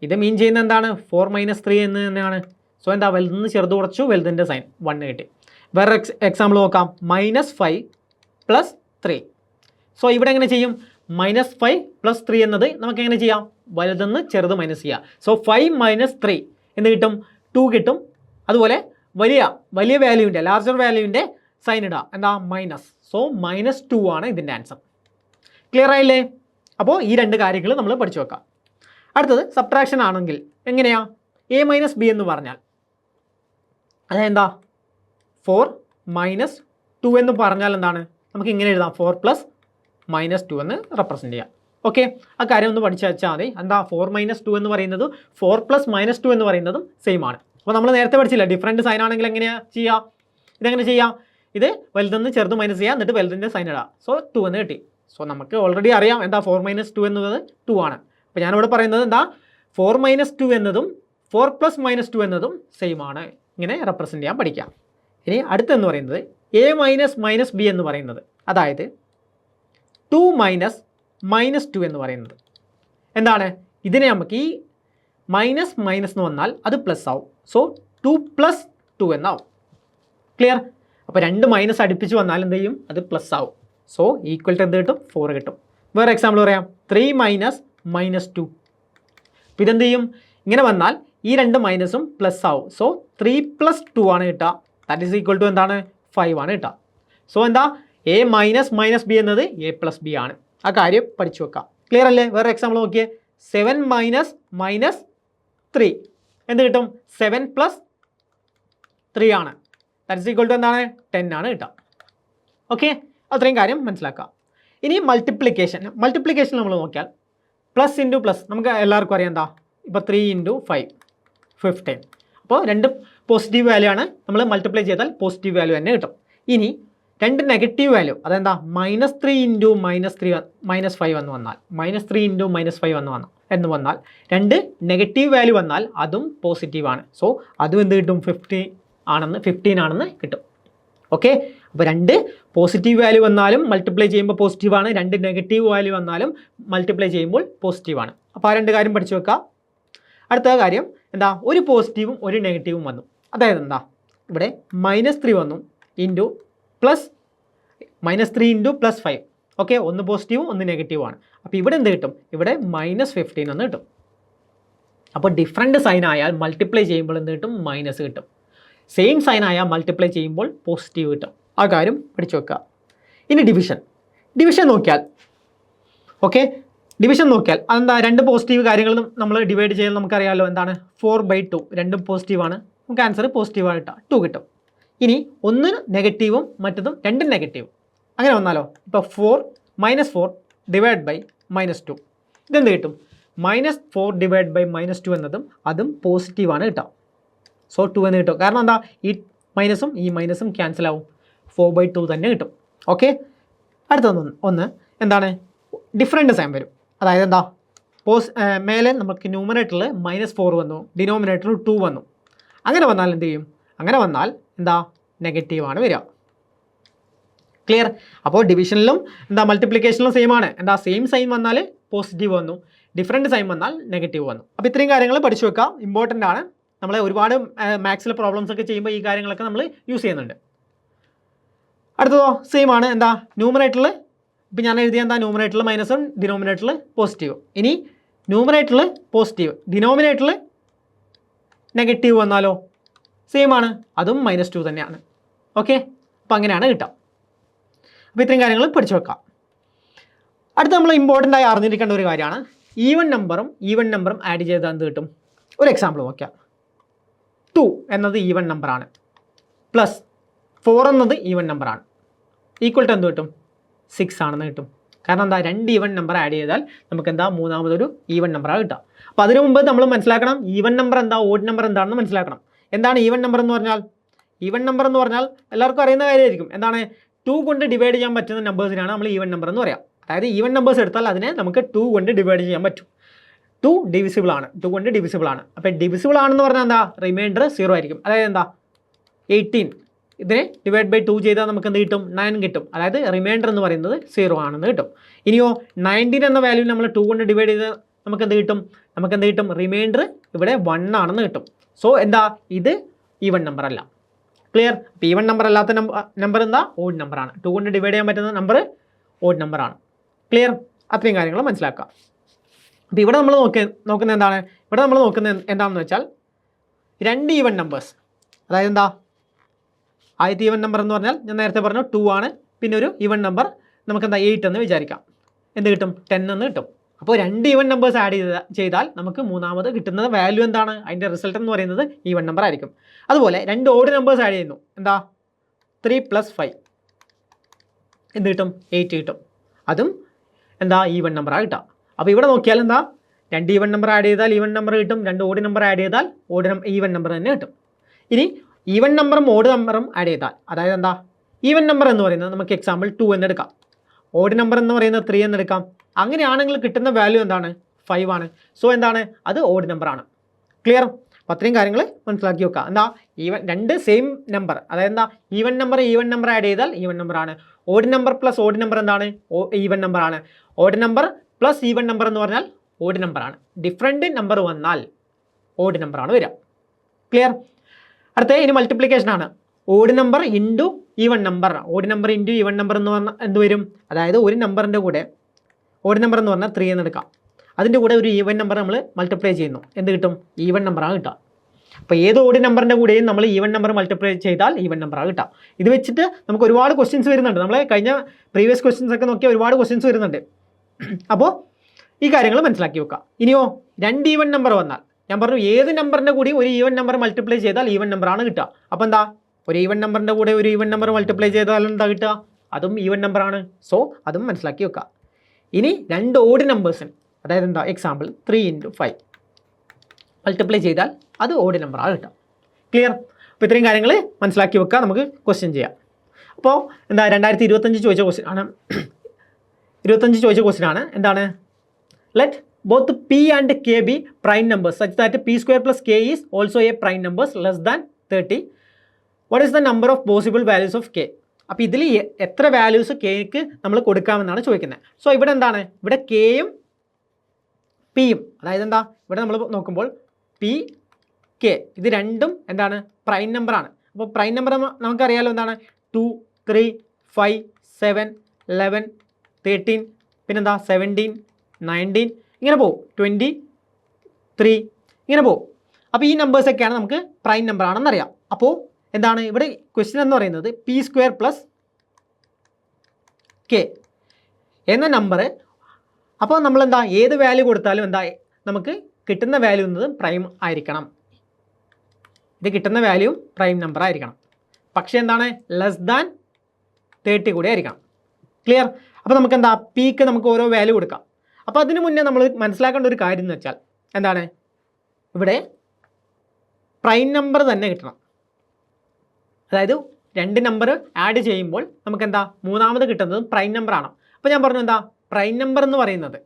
ഇത് മീൻ ചെയ്യുന്നത് എന്താണ്, 4 - 3 എന്ന് തന്നെയാണ്. സോ എന്താ, വലുതെന്ന് ചെറുത് കുറച്ചു, വലുതിൻ്റെ സൈൻ 1 കിട്ടി. വേറെ എക്സാമ്പിൾ നോക്കാം. -5 + 3. സോ ഇവിടെ എങ്ങനെ ചെയ്യും, -5 + 3 എന്നത് നമുക്ക് എങ്ങനെ ചെയ്യാം, വലുതെന്ന് ചെറുത് മൈനസ് ചെയ്യുക. സോ 5 - 3 എന്ന് കിട്ടും, 2 കിട്ടും. അതുപോലെ വലിയ വാല്യൂവിൻ്റെ, ലാർജർ വാല്യൂവിൻ്റെ സൈൻ ഇടുക, എന്താ മൈനസ്. സോ -2 ആണ് ഇതിൻ്റെ ആൻസർ. ക്ലിയർ ആയില്ലേ? അപ്പോൾ ഈ രണ്ട് കാര്യങ്ങൾ നമ്മൾ പഠിച്ചു വെക്കാം. അടുത്തത് സബ്ട്രാക്ഷൻ ആണെങ്കിൽ എങ്ങനെയാ, a - b എന്ന് പറഞ്ഞാൽ അതെന്താ 4 - 2 എന്ന് പറഞ്ഞാൽ എന്താണ്, നമുക്ക് ഇങ്ങനെ എഴുതാം, 4 + -2 എന്ന് റെപ്രസെൻറ്റ് ചെയ്യാം. ഓക്കെ, ആ കാര്യം ഒന്ന് പഠിച്ചു വെച്ചാൽ മതി. എന്താ 4 - 2 എന്ന് പറയുന്നത് 4 + -2 എന്ന് പറയുന്നതും സെയിം ആണ്. അപ്പോൾ നമ്മൾ നേരത്തെ പഠിച്ചില്ല, ഡിഫറൻറ്റ് സൈൻ ആണെങ്കിൽ എങ്ങനെയാണ് ചെയ്യുക, ഇതെങ്ങനെ ചെയ്യാം, ഇത് വലുതെന്ന് ചെറുത് മൈനസ് ചെയ്യുക, എന്നിട്ട് വലുതിൻ്റെ സൈൻ ഇടുക. സോ 2 എന്ന് കിട്ടി. സോ നമുക്ക് ഓൾറെഡി അറിയാം എന്താ 4 - 2 എന്നത് 2 ആണ്. അപ്പോൾ ഞാനിവിടെ പറയുന്നത് എന്താ, 4 - 2 എന്നതും 4 + -2 എന്നതും സെയിം ആണ്. ഇങ്ങനെ റെപ്രസെൻറ്റ് ചെയ്യാൻ പഠിക്കാം. ഇനി അടുത്തെന്ന് പറയുന്നത് a - -b എന്ന് പറയുന്നത്, അതായത് 2 - -2 എന്ന് പറയുന്നത് എന്താണ്, ഇതിനെ നമുക്ക് ഈ മൈനസ് എന്ന് വന്നാൽ അത് പ്ലസ് ആവും. സോ 2 + 2 എന്നാവും. ക്ലിയർ? അപ്പോൾ രണ്ട് മൈനസ് അടുപ്പിച്ച് വന്നാൽ എന്ത് ചെയ്യും, അത് പ്ലസ് ആവും. സോ ഈക്വൽ ടു എന്ത് കിട്ടും, 4 കിട്ടും. വേറെ എക്സാമ്പിൾ പറയാം. 3 - -2. അപ്പോൾ ഇതെന്ത് ചെയ്യും, ഇങ്ങനെ വന്നാൽ ഈ രണ്ട് മൈനസും പ്ലസ് ആവും. സോ 3 + 2 ആണ് കിട്ടുക. ദാറ്റ് ഈസ് ഈക്വൽ ടു എന്താണ്, 5 ആണ് കിട്ടുക. സോ എന്താ, a - -b എന്നത് a + b ആണ്. ആ കാര്യം പഠിച്ചു വെക്കാം. ക്ലിയർ അല്ലേ? വേറെ എക്സാമ്പിൾ നോക്കിയേ. 7 - -3 എന്ത് കിട്ടും, 7 + 3 ആണ്. ദാറ്റ് ഈസ് ഈക്വൽ ടു എന്താണ്, 10 ആണ് കിട്ടുക. ഓക്കെ, അത്രയും കാര്യം മനസ്സിലാക്കാം. ഇനി മൾട്ടിപ്ലിക്കേഷൻ നമ്മൾ നോക്കിയാൽ പ്ലസ് ഇൻറ്റു പ്ലസ് നമുക്ക് എല്ലാവർക്കും അറിയാം എന്താ, ഇപ്പോൾ 3 × 5 15. അപ്പോൾ രണ്ട് പോസിറ്റീവ് വാല്യൂ ആണ്, നമ്മൾ മൾട്ടിപ്ലൈ ചെയ്താൽ പോസിറ്റീവ് വാല്യൂ തന്നെ കിട്ടും. ഇനി രണ്ട് നെഗറ്റീവ് വാല്യൂ, അതെന്താ -3 × -5 എന്ന് വന്നാൽ, -3 × -5 എന്ന് വന്നാൽ രണ്ട് നെഗറ്റീവ് വാല്യൂ വന്നാൽ അതും പോസിറ്റീവാണ്. സോ അതും എന്ത് കിട്ടും, 15 ആണെന്ന് കിട്ടും. ഓക്കെ, അപ്പോൾ രണ്ട് പോസിറ്റീവ് വാല്യൂ വന്നാലും മൾട്ടിപ്ലൈ ചെയ്യുമ്പോൾ പോസിറ്റീവാണ്, രണ്ട് നെഗറ്റീവ് വാല്യൂ വന്നാലും മൾട്ടിപ്ലൈ ചെയ്യുമ്പോൾ പോസിറ്റീവാണ്. അപ്പോൾ ആ രണ്ട് കാര്യം പഠിച്ചു വെക്കാം. അടുത്ത കാര്യം എന്താ, ഒരു പോസിറ്റീവും ഒരു നെഗറ്റീവും വന്നു. അതായത് എന്താ, ഇവിടെ -3 വന്നു ഇൻറ്റു പ്ലസ് -3 × +5. ഓക്കെ, ഒന്ന് പോസിറ്റീവും ഒന്ന് നെഗറ്റീവാണ്. അപ്പോൾ ഇവിടെ എന്ത് കിട്ടും, ഇവിടെ -15 എന്ന് കിട്ടും. അപ്പോൾ ഡിഫറെൻറ്റ് സൈൻ ആയാൽ മൾട്ടിപ്ലൈ ചെയ്യുമ്പോൾ എന്ത് കിട്ടും, മൈനസ് കിട്ടും. സെയിം സൈൻ ആയാൽ മൾട്ടിപ്ലൈ ചെയ്യുമ്പോൾ പോസിറ്റീവ് കിട്ടും. ആ കാര്യം പഠിച്ചു വെക്കുക. ഇനി ഡിവിഷൻ നോക്കിയാൽ, ഓക്കെ, ഡിവിഷൻ നോക്കിയാൽ അതെന്താ, രണ്ട് പോസിറ്റീവ് കാര്യങ്ങൾ നമ്മൾ ഡിവൈഡ് ചെയ്യാൻ നമുക്കറിയാമല്ലോ, എന്താണ് 4/2. രണ്ടും പോസിറ്റീവാണ്, നമുക്ക് ആൻസർ പോസിറ്റീവായിട്ട് 2 കിട്ടും. ഇനി ഒന്ന് നെഗറ്റീവും മറ്റതും രണ്ടും നെഗറ്റീവും, അങ്ങനെ വന്നാലോ, ഇപ്പോൾ 4 - 4 / -2 ഇതെന്ത് കിട്ടും, -4 / -2 എന്നതും അതും പോസിറ്റീവാണ് കിട്ടുക. സോ 2 എന്ന് കിട്ടും. കാരണം എന്താ, ഈ മൈനസും ക്യാൻസൽ ആവും, 4/2 തന്നെ കിട്ടും. ഓക്കെ, അടുത്ത ഒന്ന് എന്താണ്, ഡിഫറൻറ്റ് സൈൻ വരും. അതായത് എന്താ, മേലെ നമുക്ക് ന്യൂമറേറ്ററിൽ -4 വന്നു, ഡിനോമിനേറ്ററിൽ 2 വന്നു. അങ്ങനെ വന്നാൽ എന്ത് ചെയ്യും, അങ്ങനെ വന്നാൽ എന്താ, നെഗറ്റീവാണ് വരിക. ക്ലിയർ? അപ്പോൾ ഡിവിഷനിലും എന്താ മൾട്ടിപ്ലിക്കേഷനിലും സെയിം ആണ്. എന്താ, സെയിം സൈൻ വന്നാൽ പോസിറ്റീവ് വന്നു, ഡിഫറൻറ്റ് സൈൻ വന്നാൽ നെഗറ്റീവ് വന്നു. അപ്പോൾ ഇത്രയും കാര്യങ്ങൾ പഠിച്ചു വെക്കാം, ഇമ്പോർട്ടൻ്റ് ആണ്. നമ്മളെ ഒരുപാട് മാത്സിലെ പ്രോബ്ലംസ് ഒക്കെ ചെയ്യുമ്പോൾ ഈ കാര്യങ്ങളൊക്കെ നമ്മൾ യൂസ് ചെയ്യുന്നുണ്ട്. അടുത്തതോ സെയിം ആണ്. എന്താ, ന്യൂമറേറ്ററിൽ ഇപ്പോൾ ഞാൻ എഴുതിയ എന്താ, ന്യൂമറേറ്ററിൽ മൈനസും ഡിനോമിനേറ്ററിൽ പോസിറ്റീവ്. ഇനി ന്യൂമറേറ്ററിൽ പോസിറ്റീവ്, ഡിനോമിനേറ്ററിൽ നെഗറ്റീവ് വന്നാലോ സെയിം ആണ്, അതും -2 തന്നെയാണ്. ഓക്കെ, അപ്പോൾ അങ്ങനെയാണ് കിട്ടുക. അപ്പോൾ ഇത്രയും കാര്യങ്ങൾ പഠിച്ചു വെക്കാം. അടുത്ത നമ്മൾ ഇമ്പോർട്ടൻ്റ് ആയി അറിഞ്ഞിരിക്കേണ്ട ഒരു കാര്യമാണ്, ഈവൻ നമ്പറും ആഡ് ചെയ്താൽ എന്ത് കിട്ടും. ഒരു എക്സാമ്പിൾ നോക്കാം. 2 എന്നത് ഈവൻ നമ്പറാണ്, +4 എന്നത് ഈവൻ നമ്പറാണ്, ഈക്വൽ ടു എന്ത് കിട്ടും, 6 ആണെന്ന് കിട്ടും. കാരണം എന്താ, 2 ഈവൻ നമ്പർ ആഡ് ചെയ്താൽ നമുക്ക് എന്താ, മൂന്നാമതൊരു ഈവൻ നമ്പറാണ് കിട്ടുക. അപ്പോൾ അതിനു മുമ്പ് നമ്മൾ മനസ്സിലാക്കണം ഈവൻ നമ്പർ എന്താ, ഓഡ് നമ്പർ എന്താണെന്ന് മനസ്സിലാക്കണം. എന്താണ് ഈവൻ നമ്പർ എന്ന് പറഞ്ഞാൽ? ഈവൻ നമ്പർ എന്ന് പറഞ്ഞാൽ എല്ലാവർക്കും അറിയുന്ന കാര്യമായിരിക്കും. എന്താണ്, 2 കൊണ്ട് ഡിവൈഡ് ചെയ്യാൻ പറ്റുന്ന നമ്പേഴ്സിനാണ് നമ്മൾ ഈവൻ നമ്പർ എന്ന് പറയാം. അതായത് ഈവൻ നമ്പേഴ്സ് എടുത്താൽ അതിനെ നമുക്ക് 2 കൊണ്ട് ഡിവൈഡ് ചെയ്യാൻ പറ്റും. 2 ഡിവിസിബിൾ ആണ്, 2 കൊണ്ട് ഡിവിസിബിൾ ആണ്. അപ്പോൾ ഡിവിസിബിൾ ആണെന്ന് പറഞ്ഞാൽ എന്താ, റിമൈൻഡർ 0 ആയിരിക്കും. അതായത് എന്താ, 18 ഇതിനെ ഡിവൈഡ്/2 ചെയ്താൽ നമുക്ക് എന്ത് കിട്ടും, 9 കിട്ടും. അതായത് റിമൈൻഡർ എന്ന് പറയുന്നത് 0 ആണെന്ന് കിട്ടും. ഇനിയോ 19 എന്ന വാല്യൂ നമ്മൾ 2 കൊണ്ട് ഡിവൈഡ് ചെയ്ത് നമുക്ക് എന്ത് കിട്ടും, റിമൈൻഡർ ഇവിടെ 1 ആണെന്ന് കിട്ടും. സോ എന്താ, ഇത് ഈവൻ നമ്പർ അല്ല. ക്ലിയർ? അപ്പോൾ ഈവൻ നമ്പർ അല്ലാത്ത നമ്പർ എന്താ, ഓഡ് നമ്പറാണ്. 2 കൊണ്ട് ഡിവൈഡ് ചെയ്യാൻ പറ്റുന്ന നമ്പർ ഓഡ് നമ്പറാണ്. ക്ലിയർ? അത്രയും കാര്യങ്ങൾ മനസ്സിലാക്കുക. അപ്പോൾ ഇവിടെ നമ്മൾ നോക്കുന്നത് എന്താണ്, ഇവിടെ നമ്മൾ നോക്കുന്നത് എന്താണെന്ന് വെച്ചാൽ 2 ഈവൻ നമ്പേഴ്സ്. അതായത് എന്താ, ആദ്യത്തെ ഈവൻ നമ്പർ എന്ന് പറഞ്ഞാൽ ഞാൻ നേരത്തെ പറഞ്ഞു 2 ആണ്. പിന്നെ ഒരു ഈവൻ നമ്പർ നമുക്ക് എന്താ 8 എന്ന് വിചാരിക്കാം. എന്ത് കിട്ടും, 10 എന്ന് കിട്ടും. അപ്പോൾ 2 ഈവൻ നമ്പേഴ്സ് ആഡ് ചെയ്താൽ നമുക്ക് മൂന്നാമത് കിട്ടുന്നത് വാല്യൂ എന്താണ്, അതിൻ്റെ റിസൾട്ട് എന്ന് പറയുന്നത് ഈവൻ നമ്പർ ആയിരിക്കും. അതുപോലെ 2 ഓഡ് നമ്പേഴ്സ് ആഡ് ചെയ്യുന്നു. എന്താ, 3 + 5 എന്ത് കിട്ടും, 8 കിട്ടും. അതും എന്താ, ഈവൻ നമ്പറാണ് കിട്ടുക. അപ്പോൾ ഇവിടെ നോക്കിയാൽ എന്താ, 2 ഈവൻ നമ്പർ ആഡ് ചെയ്താൽ ഈവൻ നമ്പർ കിട്ടും, 2 ഓഡ് നമ്പർ ആഡ് ചെയ്താൽ ഈവൻ നമ്പർ തന്നെ കിട്ടും. ഇനി ഈവൻ നമ്പറും ഓഡ് നമ്പറും ആഡ് ചെയ്താൽ, അതായത് എന്താ, ഈവൻ നമ്പർ എന്ന് പറയുന്നത് നമുക്ക് എക്സാമ്പിൾ 2 എന്നെടുക്കാം, ഓഡ് നമ്പർ എന്ന് പറയുന്നത് 3 എന്നെടുക്കാം. അങ്ങനെയാണെങ്കിൽ കിട്ടുന്ന വാല്യൂ എന്താണ്, 5 ആണ്. സോ എന്താണ്, അത് ഓഡ് നമ്പറാണ്. ക്ലിയർ? അപ്പോൾ അത്രയും കാര്യങ്ങൾ മനസ്സിലാക്കി വെക്കുക. എന്താ, രണ്ട് സെയിം നമ്പർ, അതായത് എന്താ, ഈവൻ നമ്പർ ആഡ് ചെയ്താൽ ഈവൻ നമ്പറാണ്. ഓഡ് നമ്പർ + ഓഡ് നമ്പർ എന്താണ്, ഈവൻ നമ്പറാണ്. ഓഡ് നമ്പർ + ഈവൻ നമ്പർ എന്ന് പറഞ്ഞാൽ ഓഡ് നമ്പറാണ്. ഡിഫറെൻറ്റ് നമ്പർ വന്നാൽ ഓഡ് നമ്പറാണ് വരിക. ക്ലിയർ? അടുത്ത ഇനി മൾട്ടിപ്ലിക്കേഷൻ ആണ്. Odd number into even number, odd number into even number എന്ന് പറഞ്ഞാൽ എന്ത് വരും, അതായത് ഒരു നമ്പറിൻ്റെ കൂടെ, ഓഡ് നമ്പർ എന്ന് പറഞ്ഞാൽ 3 എന്ന് എടുക്കാം, അതിൻ്റെ കൂടെ ഒരു ഈവൻ നമ്പർ നമ്മൾ മൾട്ടിപ്ലൈ ചെയ്യുന്നു, എന്ത് കിട്ടും, ഈവൻ നമ്പറാണ് കിട്ടുക. അപ്പോൾ ഏത് ഓഡ് നമ്പറിൻ്റെ കൂടെയും നമ്മൾ ഈവൻ നമ്പർ മൾട്ടിപ്ലൈ ചെയ്താൽ ഈവൻ നമ്പറാണ് കിട്ടുക. ഇത് വെച്ചിട്ട് നമുക്ക് ഒരുപാട് ക്വസ്റ്റ്യൻസ് വരുന്നുണ്ട്. നമ്മൾ കഴിഞ്ഞ പ്രീവിയസ് ക്വസ്റ്റ്യൻസ് ഒക്കെ നോക്കിയാൽ ഒരുപാട് ക്വസ്റ്റ്യൻസ് വരുന്നുണ്ട്. അപ്പോൾ ഈ കാര്യങ്ങൾ മനസ്സിലാക്കി വെക്കുക. ഇനിയോ 2 ഈവൻ നമ്പർ വന്നാൽ, ഞാൻ പറഞ്ഞു ഏത് നമ്പറിൻ്റെ കൂടി ഒരു ഈവൻ നമ്പർ മൾട്ടിപ്ലൈ ചെയ്താൽ ഈവൻ നമ്പറാണ് കിട്ടുക. അപ്പോൾ എന്താ, ഒരു ഈവൻ നമ്പറിൻ്റെ കൂടെ ഒരു ഈവൻ നമ്പർ മൾട്ടിപ്ലൈ ചെയ്താൽ എന്താ കിട്ടുക, അതും ഈവൻ നമ്പറാണ്. സോ അതും മനസ്സിലാക്കി വെക്കുക. ഇനി 2 ഓഡ് നമ്പേഴ്സിന്, അതായത് എന്താ, എക്സാമ്പിൾ 3 × 5 മൾട്ടിപ്ലൈ ചെയ്താൽ അത് ഓഡ് നമ്പറാണ് കിട്ടുക. ക്ലിയർ? അപ്പോൾ ഇത്രയും കാര്യങ്ങൾ മനസ്സിലാക്കി വെക്കുക. നമുക്ക് ക്വസ്റ്റ്യൻ ചെയ്യാം. അപ്പോൾ എന്താ, 2025 ചോദിച്ച ക്വസ്റ്റ്യൻ ആണ്. 25 ചോദിച്ച ക്വസ്റ്റ്യൻ ആണ്. എന്താണ്, let both p and k be prime numbers such that p² + k is also a prime numbers less than 30. What is the number of possible values of k? അപ്പോൾ ഇതിൽ എത്ര വാല്യൂസ് കെക്ക് നമ്മൾ കൊടുക്കാമെന്നാണ് ചോദിക്കുന്നത്. സോ ഇവിടെ എന്താണ്, ഇവിടെ കെയും പിയും, അതായത് എന്താ, ഇവിടെ നമ്മൾ നോക്കുമ്പോൾ പി കെ ഇത് രണ്ടും എന്താണ്, പ്രൈം നമ്പറാണ്. അപ്പോൾ പ്രൈം നമ്പർ നമുക്കറിയാലോ എന്താണ്, 2 3 5 7 11 13 പിന്നെന്താ 17 19 ഇങ്ങനെ പോകും, 23 ഇങ്ങനെ പോകും. അപ്പോൾ ഈ നമ്പേഴ്സൊക്കെയാണ് നമുക്ക് പ്രൈം നമ്പർ ആണെന്ന് അറിയാം. അപ്പോൾ എന്താണ് ഇവിടെ ക്വസ്റ്റ്യൻ എന്ന് പറയുന്നത് p² + k എന്ന നമ്പർ. അപ്പോൾ നമ്മളെന്താ, ഏത് വാല്യൂ കൊടുത്താലും എന്താ, നമുക്ക് കിട്ടുന്ന വാല്യൂ എന്നത് പ്രൈം ആയിരിക്കണം. ഇത് കിട്ടുന്ന വാല്യൂ പ്രൈം നമ്പർ ആയിരിക്കണം. പക്ഷേ എന്താണ്, ലെസ് ദാൻ 30 കൂടി ആയിരിക്കണം. ക്ലിയർ? അപ്പോൾ നമുക്ക് എന്താ, പിക്ക് നമുക്ക് ഓരോ വാല്യൂ കൊടുക്കാം. അപ്പോൾ അതിന് മുന്നേ നമ്മൾ മനസ്സിലാക്കേണ്ട ഒരു കാര്യം എന്ന് വെച്ചാൽ എന്താണ്, ഇവിടെ പ്രൈം നമ്പർ തന്നെ കിട്ടണം. അതായത് 2 നമ്പർ ആഡ് ചെയ്യുമ്പോൾ നമുക്ക് എന്താ മൂന്നാമത് കിട്ടുന്നത് പ്രൈം നമ്പർ ആണ്. അപ്പോൾ ഞാൻ പറഞ്ഞു എന്താ പ്രൈം നമ്പർ എന്ന് പറയുന്നത്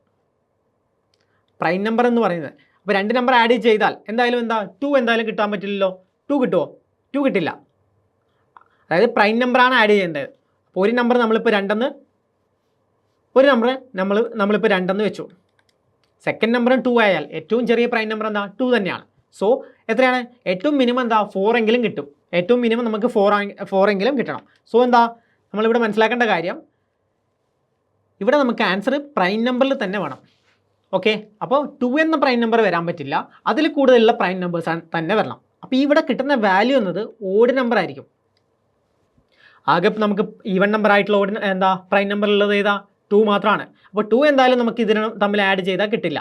അപ്പോൾ 2 നമ്പർ ആഡ് ചെയ്താൽ എന്തായാലും എന്താ 2 എന്തായാലും കിട്ടാൻ പറ്റില്ലല്ലോ. 2 കിട്ടുമോ? 2 കിട്ടില്ല. അതായത് പ്രൈം നമ്പറാണ് ആഡ് ചെയ്യേണ്ടത്. അപ്പോൾ ഒരു നമ്പർ നമ്മളിപ്പോൾ 2 നമ്മളിപ്പോൾ 2 വെച്ചു. സെക്കൻഡ് നമ്പറും 2 ആയാൽ ഏറ്റവും ചെറിയ പ്രൈം നമ്പർ എന്താ 2 തന്നെയാണ്. സോ എത്രയാണ് ഏറ്റവും മിനിമം എന്താ 4 എങ്കിലും കിട്ടും. ഏറ്റവും മിനിമം നമുക്ക് 4 എങ്കിലും കിട്ടണം. സോ എന്താ നമ്മളിവിടെ മനസ്സിലാക്കേണ്ട കാര്യം ഇവിടെ നമുക്ക് ആൻസർ പ്രൈം നമ്പറിൽ തന്നെ വേണം. ഓക്കെ, അപ്പോൾ 2 എന്ന പ്രൈം നമ്പർ വരാൻ പറ്റില്ല, അതിൽ കൂടുതലുള്ള പ്രൈം നമ്പേഴ്സ് തന്നെ വരണം. അപ്പോൾ ഇവിടെ കിട്ടുന്ന വാല്യൂ എന്നത് ഓഡ് നമ്പർ ആയിരിക്കും. ആകെ നമുക്ക് ഈവൻ നമ്പർ ആയിട്ടുള്ള പ്രൈം നമ്പർ ഉള്ളത് ഏതാ 2 മാത്രമാണ്. അപ്പോൾ 2 എന്തായാലും നമുക്ക് ഇതിന് തമ്മിൽ ആഡ് ചെയ്താൽ കിട്ടില്ല.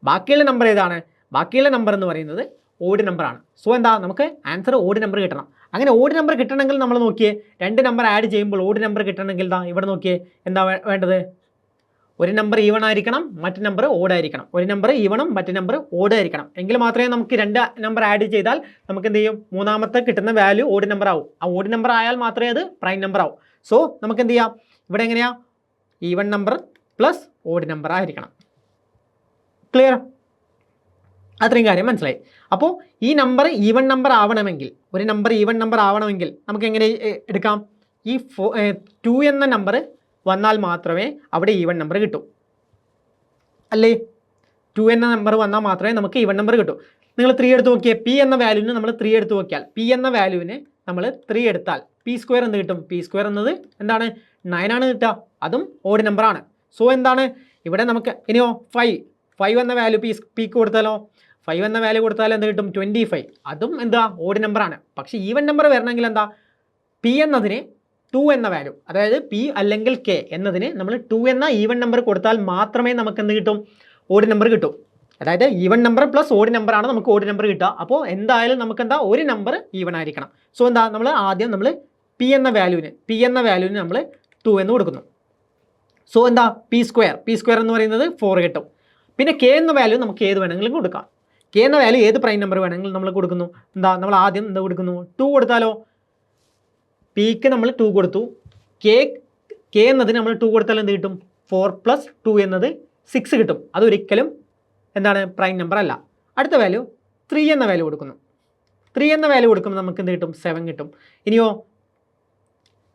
ബാക്കിയുള്ള നമ്പർ ഏതാണ്? ബാക്കിയുള്ള നമ്പർ എന്ന് പറയുന്നത് ഓഡ് നമ്പറാണ്. സോ എന്താ നമുക്ക് ആൻസർ ഓഡ് നമ്പർ കിട്ടണം. അങ്ങനെ ഓഡ് നമ്പർ കിട്ടണമെങ്കിൽ നമ്മൾ നോക്കിയേ 2 നമ്പർ ആഡ് ചെയ്യുമ്പോൾ ഓഡ് നമ്പർ കിട്ടണമെങ്കിൽ ഇവിടെ നോക്കിയേ എന്താ വേണ്ടത്? ഒരു നമ്പർ ഈവൺ ആയിരിക്കണം, മറ്റു നമ്പർ ഓഡ് ആയിരിക്കണം. ഒരു നമ്പർ ഈവണും മറ്റു നമ്പർ ഓഡ് ആയിരിക്കണം. എങ്കിൽ മാത്രമേ നമുക്ക് 2 നമ്പർ ആഡ് ചെയ്താൽ നമുക്ക് എന്ത് ചെയ്യും മൂന്നാമത്തെ കിട്ടുന്ന വാല്യൂ ഓഡ് നമ്പർ ആവും. ആ ഓഡ് നമ്പർ ആയാൽ മാത്രമേ അത് പ്രൈം നമ്പർ ആവും. സോ നമുക്ക് എന്ത് ചെയ്യാം ഇവിടെ എങ്ങനെയാ even number plus odd number ആയിരിക്കണം. ക്ലിയർ? അത്രയും കാര്യം മനസ്സിലായി. അപ്പോൾ ഈ നമ്പർ ഈവൺ നമ്പർ ആവണമെങ്കിൽ ഒരു നമ്പർ ഈവൺ നമ്പർ ആവണമെങ്കിൽ നമുക്ക് എങ്ങനെ എടുക്കാം? ഈ 2 എന്ന നമ്പർ വന്നാൽ മാത്രമേ അവിടെ ഈവൺ നമ്പർ കിട്ടൂ അല്ലേ? 2 എന്ന നമ്പർ വന്നാൽ മാത്രമേ നമുക്ക് ഈവൺ നമ്പർ കിട്ടൂ. നിങ്ങൾ 3 എടുത്ത് നോക്കിയേ. പി എന്ന വാല്യൂവിന് നമ്മൾ 3 എടുത്ത് നോക്കിയാൽ പി എന്ന വാല്യൂവിന് നമ്മൾ 3 എടുത്താൽ പി സ്ക്വയർ എന്ന് കിട്ടും. പി സ്ക്വയർ എന്നത് എന്താണ് 9 ആണ് കിട്ടുക. അതും ഓഡ് നമ്പറാണ്. സോ എന്താണ് ഇവിടെ നമുക്ക് ഇനിയോ 5 എന്ന വാല്യൂ പിക്ക് കൊടുത്താലോ 5 എന്ന വാല്യൂ കൊടുത്താൽ എന്ത് കിട്ടും 25. അതും എന്താ ഓഡ് നമ്പറാണ്. പക്ഷേ ഈവൻ നമ്പർ വരണമെങ്കിൽ എന്താ പി എന്നതിന് 2 എന്ന വാല്യൂ, അതായത് പി അല്ലെങ്കിൽ കെ എന്നതിന് നമ്മൾ 2 എന്ന ഈവൻ നമ്പർ കൊടുത്താൽ മാത്രമേ നമുക്ക് എന്ത് കിട്ടും ഓഡ് നമ്പർ കിട്ടും. അതായത് ഈവൻ നമ്പർ പ്ലസ് ഓഡ് നമ്പറാണ് നമുക്ക് ഓഡ് നമ്പർ കിട്ടുക. അപ്പോൾ എന്തായാലും നമുക്ക് എന്താ ഒരു നമ്പർ ഈവൻ ആയിരിക്കണം. സോ എന്താ നമ്മൾ ആദ്യം നമ്മൾ പി എന്ന വാല്യൂവിന് നമ്മൾ 2 എന്ന് കൊടുക്കുന്നു. സോ എന്താ പി സ്ക്വയർ എന്ന് പറയുന്നത് 4 കിട്ടും. പിന്നെ കെ എന്ന വാല്യൂ നമുക്ക് ഏത് വേണമെങ്കിലും കൊടുക്കാം. കെ എന്ന വാല്യൂ ഏത് പ്രൈം നമ്പർ വേണമെങ്കിലും നമ്മൾ കൊടുക്കുന്നു. എന്താ നമ്മൾ ആദ്യം എന്താ കൊടുക്കുന്നു 2 കൊടുത്താലോ. പിക്ക് നമ്മൾ 2 കൊടുത്തു. കെ എന്നതിന് നമ്മൾ 2 കൊടുത്താൽ എന്ത് കിട്ടും 4 + 2 എന്നത് 6 കിട്ടും. അതൊരിക്കലും എന്താണ് പ്രൈം നമ്പർ അല്ല. അടുത്ത വാല്യൂ 3 എന്ന വാല്യൂ കൊടുക്കുന്നു. 3 എന്ന വാല്യൂ കൊടുക്കുമ്പോൾ നമുക്ക് എന്ത് കിട്ടും 7 കിട്ടും. ഇനിയോ